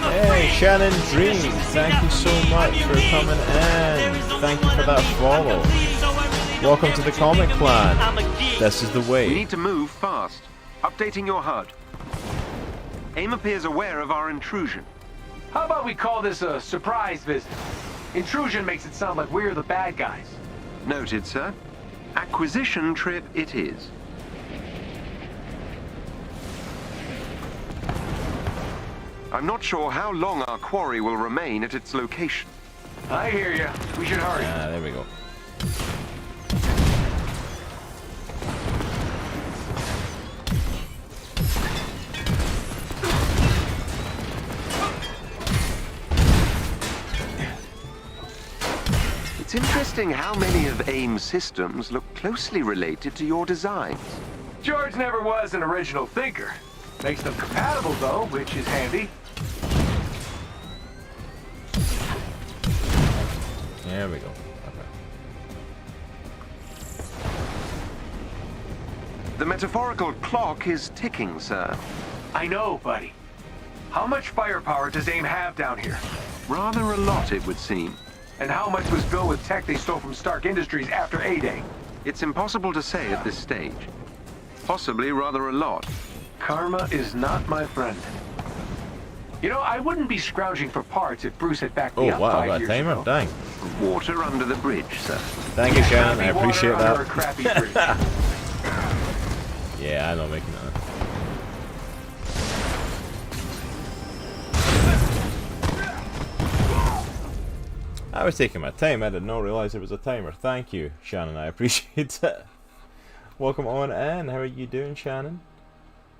Hey, Shannon Dream, thank you so much for coming in. Thank you for that follow. Welcome to the Comic Clan. This is the way. We need to move fast. Updating your HUD. AIM appears aware of our intrusion. How about we call this a surprise visit? Intrusion makes it sound like we're the bad guys. Noted, sir. Acquisition trip it is. I'm not sure how long our quarry will remain at its location. I hear you. We should hurry. There we go. It's interesting how many of AIM's systems look closely related to your designs. George never was an original thinker. Makes them compatible, though, which is handy. There we go. Okay. The metaphorical clock is ticking, sir. I know, buddy. How much firepower does AIM have down here? Rather a lot, it would seem. And how much was built with tech they stole from Stark Industries after A-Day? It's impossible to say at this stage. Possibly rather a lot. Karma is not my friend. You know, I wouldn't be scrounging for parts if Bruce had backed Oh me up wow, 5 I've got a years timer. ago. Dang. Water under the bridge, sir. Thank you, Shannon. I Crappy appreciate water under a that. crappy bridge. Yeah, I know making that. I was taking my time. I did not realize there was a timer. Thank you, Shannon. I appreciate it. Welcome on in. How are you doing, Shannon?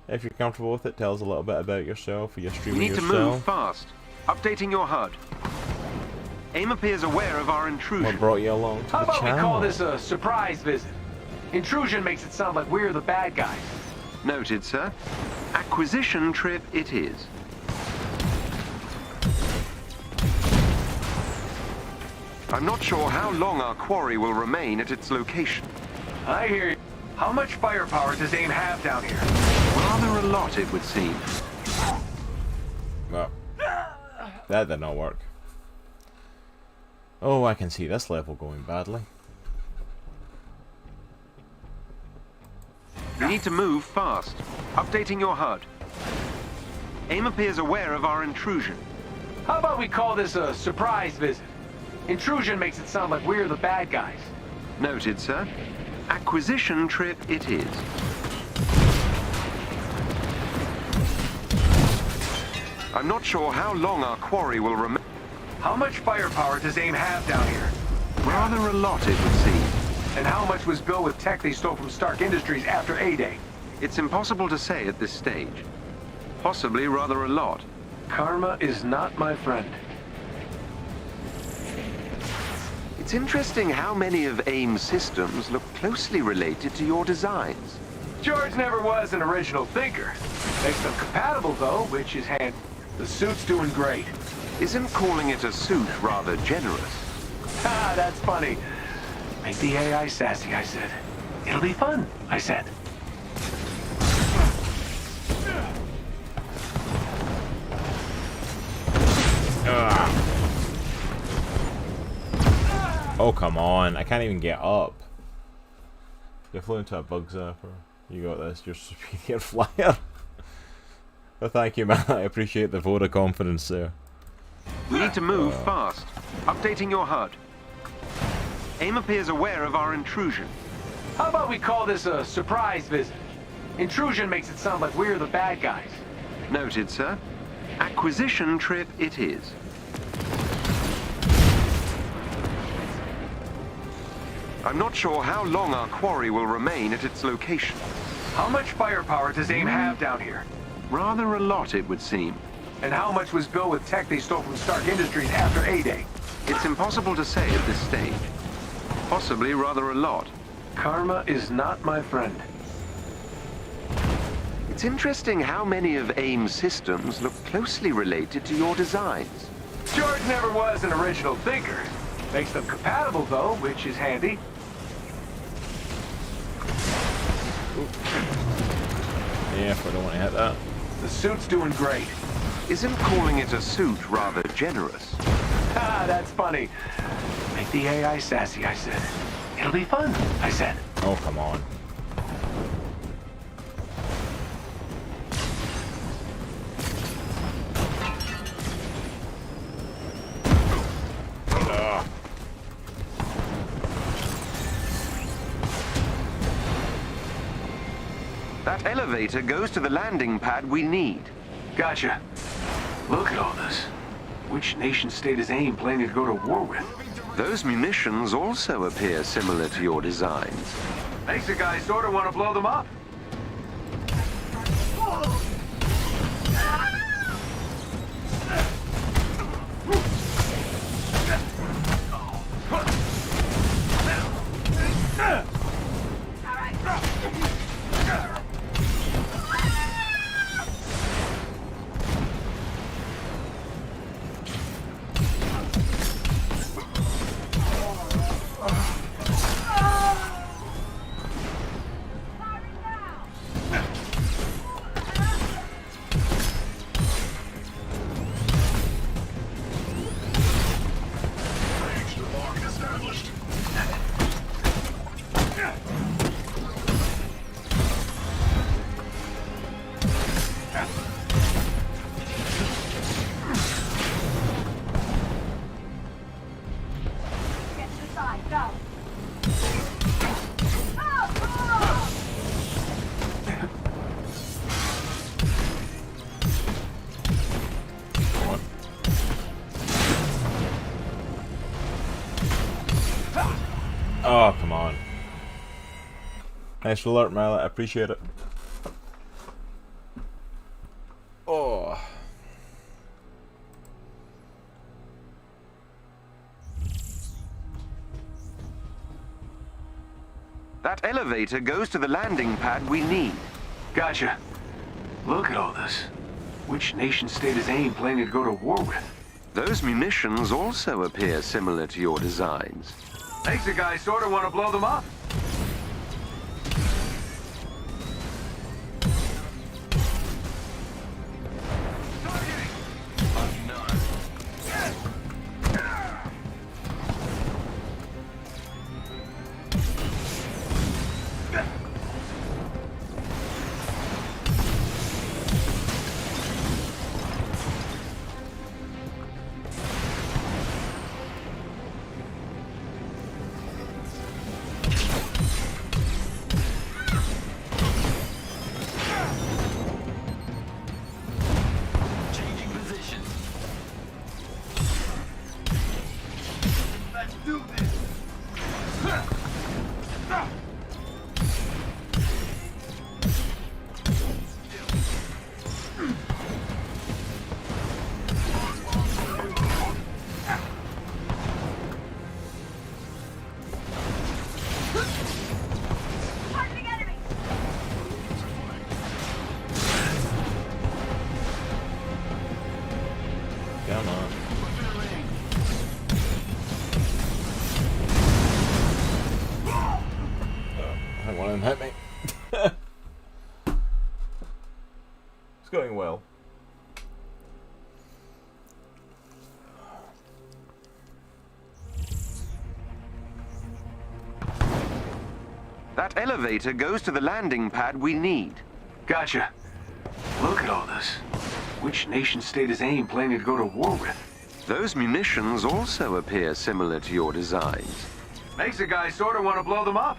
If you're comfortable with it, tell us a little bit about yourself or your You streaming need to yourself. move fast. Updating your HUD. AIM appears aware of our intrusion. What brought you along to How the about we channel? call this a surprise visit? Intrusion makes it sound like we're the bad guys. Noted, sir. Acquisition trip it is. I'm not sure how long our quarry will remain at its location. I hear you. How much firepower does AIM have down here? Rather a lot, it would seem. Well, that did not work. Oh, I can see this level going badly. You need to move fast. Updating your HUD. AIM appears aware of our intrusion. How about we call this a surprise visit? Intrusion makes it sound like we're the bad guys. Noted, sir. Acquisition trip it is. I'm not sure how long our quarry will remain. How much firepower does AIM have down here? Rather a lot, it would seem. And how much was built with tech they stole from Stark Industries after A-Day? It's impossible to say at this stage. Possibly rather a lot. Karma is not my friend. It's interesting how many of AIM's systems look closely related to your designs. George never was an original thinker. Makes them compatible, though, which is handy. The suit's doing great. Isn't calling it a suit rather generous? Ah, that's funny. Make the AI sassy, I said. It'll be fun, I said. Oh, come on. I can't even get up. You flew into a bug zapper. You got this. You're superior flyer. Well, thank you, man. I appreciate the vote of confidence there. We need to move fast. Updating your HUD. AIM appears aware of our intrusion. How about we call this a surprise visit? Intrusion makes it sound like we're the bad guys. Noted, sir. Acquisition trip it is. I'm not sure how long our quarry will remain at its location. How much firepower does AIM have down here? Rather a lot, it would seem. And how much was built with tech they stole from Stark Industries after A-Day? It's impossible to say at this stage. Possibly rather a lot. Karma is not my friend. It's interesting how many of AIM's systems look closely related to your designs. George never was an original thinker. Makes them compatible, though, which is handy. Yeah, if I don't want to hit that. The suit's doing great. Isn't calling it a suit rather generous? Ah, that's funny. Make the AI sassy, I said. It'll be fun, I said. Oh, come on. That elevator goes to the landing pad we need. Gotcha. Look at all this. Which nation-state is AIM planning to go to war with? Those munitions also appear similar to your designs. Makes a guy sort of want to blow them up. Oh, come on. Nice for alert, Marla. I appreciate it. Oh. That elevator goes to the landing pad we need. Gotcha. Look at all this. Which nation-state is AIM planning to go to war with? Those munitions also appear similar to your designs. Makes a guy sort of want to blow them up. Come on. I want him to hit me. It's going well. That elevator goes to the landing pad we need. Gotcha. Look at all this. Which nation-state is AIM planning to go to war with? Those munitions also appear similar to your designs. Makes a guy sort of want to blow them up.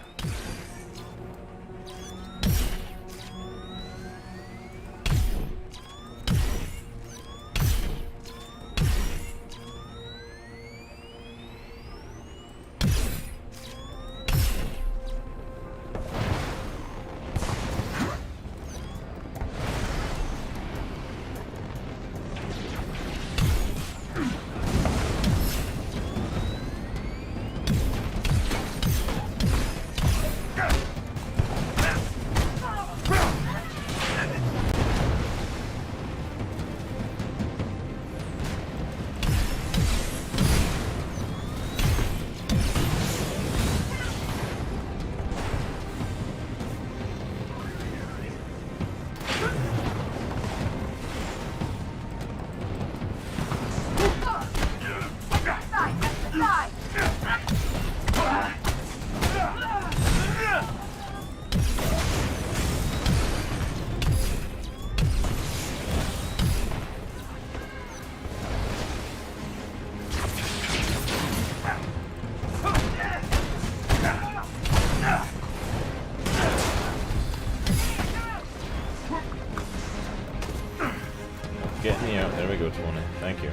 Get me out. There we go, Tony. Thank you.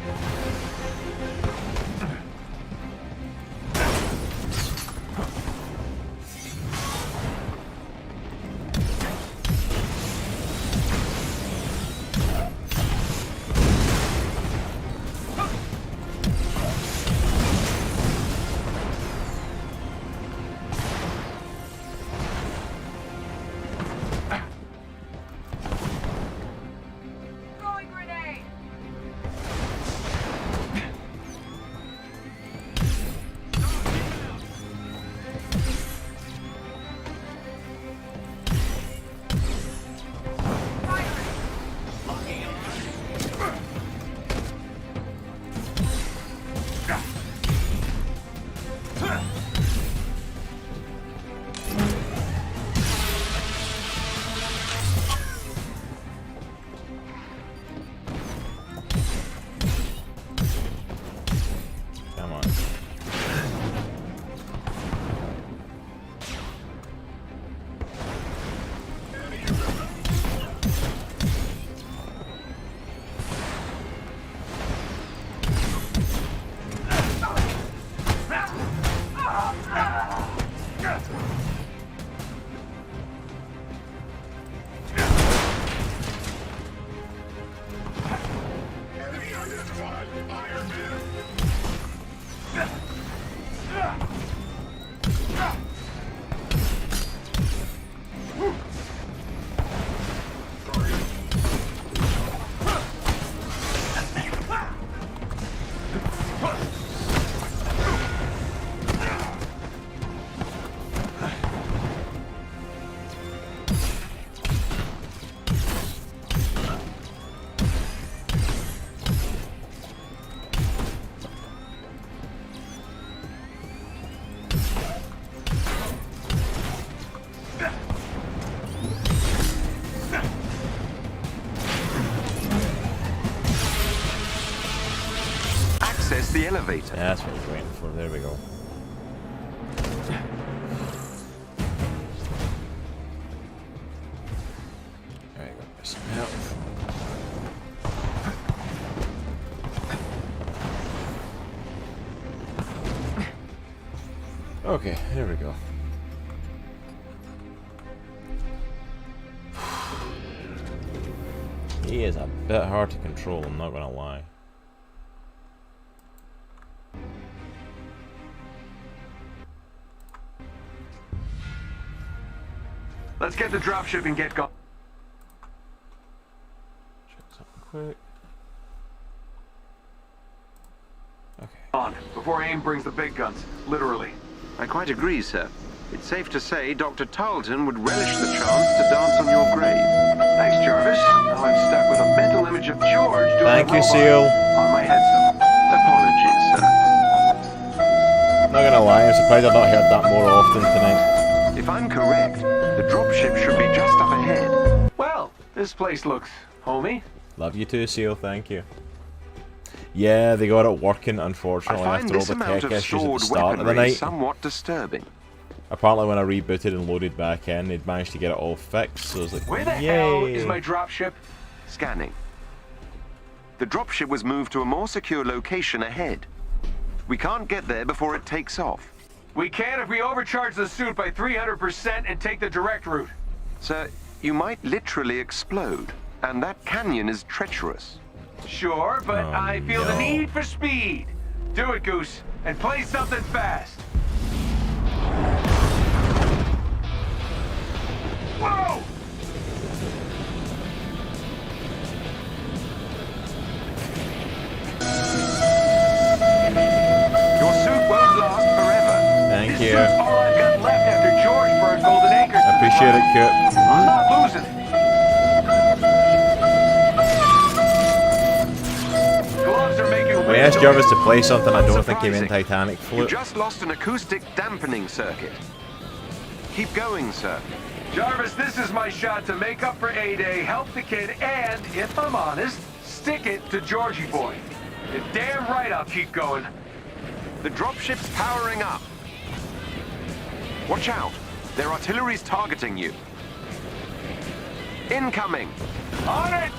The elevator. Yeah, that's what I was waiting for. There we go. There you go. There's some health. Okay, there we go. He is a bit hard to control, I'm not gonna lie. Let's get the dropship and get going. Check something quick. Okay. On, before AIM brings the big guns, literally. I quite agree, sir. It's safe to say Dr. Tarleton would relish the chance to dance on your grave. Thanks, Jarvis. Now I'm stuck with a mental image of George doing Thank a you, robot Seal. on my headset. Apologies, sir. Not gonna lie, I'm surprised I've not heard that more often tonight. If I'm correct, the dropship should be just up ahead. Well, this place looks homey. Love you too, Seal, thank you. Yeah, they got it working, unfortunately, I find after all this the amount tech of issues at the stored start of the weaponry night. somewhat disturbing. Apparently when I rebooted and loaded back in, they'd managed to get it all fixed, so I was like, Where the yay! hell is my dropship? Scanning. The dropship was moved to a more secure location ahead. We can't get there before it takes off. We can if we overcharge the suit by 300% and take the direct route. Sir, you might literally explode, and that canyon is treacherous. Sure, but I feel the need for speed. Do it, Goose, and play something fast. Whoa! Your suit won't last forever. Thank This you. suit's all I've got left after George burned Golden Acres. I appreciate it, Kurt. I'm not losing it. Gloves are making When I asked Jarvis to play something, I don't think he meant Titanic You Flute. just lost an acoustic dampening circuit. Keep going, sir. Jarvis, this is my shot to make up for A-Day, help the kid, and, if I'm honest, stick it to Georgie boy. You're damn right I'll keep going. The dropship's powering up. Watch out. Their artillery's targeting you. Incoming. On it!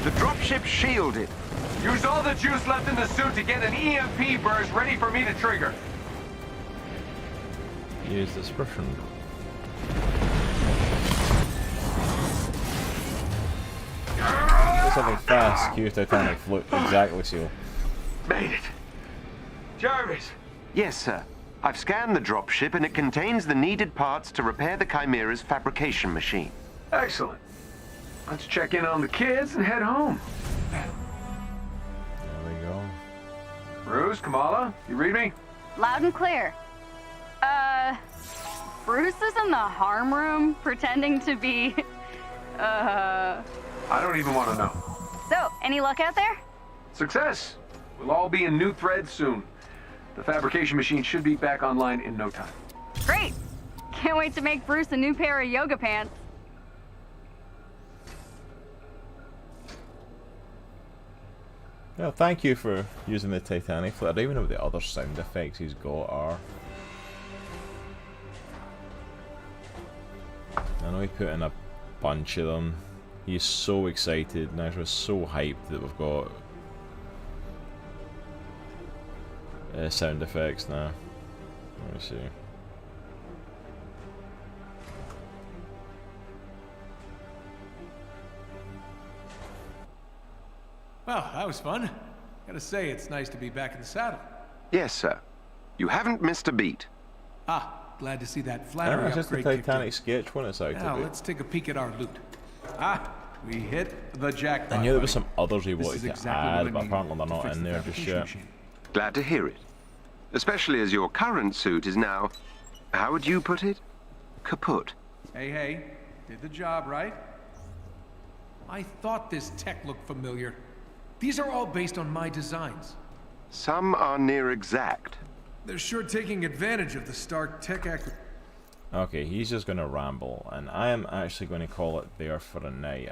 The dropship's shielded. Use all the juice left in the suit to get an EMP burst ready for me to trigger. Use dispersion. Do something fast, use Titanic Flute. Exactly, Seal. Made it. Jarvis. Yes, sir. I've scanned the dropship and it contains the needed parts to repair the Chimera's fabrication machine. Excellent. Let's check in on the kids and head home. There we go. Bruce, Kamala, you read me? Loud and clear. Bruce is in the harm room pretending to be, I don't even want to know. So, any luck out there? Success. We'll all be in new threads soon. The fabrication machine should be back online in no time. Great. Can't wait to make Bruce a new pair of yoga pants. Well, thank you for using the Titanic Flute. I don't even know what the other sound effects he's got are. I know he put in a bunch of them. He's so excited and actually so hyped that we've got sound effects now. Let me see. Well, that was fun. Gotta say, it's nice to be back in the saddle. Yes, sir. You haven't missed a beat. Ah, glad to see that I don't Flannery know, it's just the upgrade kicked in. Titanic sketch when it's out. Now, let's take a peek at our loot. Ah, we hit the jackpot. I knew there was buddy. some others he This wanted is to exactly what I add, but need apparently they're to not fix in the there just fabrication yet. machine. Glad to hear it. Especially as your current suit is now, how would you put it? Kaput. Hey, did the job, right? I thought this tech looked familiar. These are all based on my designs. Some are near exact. They're sure taking advantage of the Stark tech Okay, he's just going to ramble, and I am actually going to call it there for a night.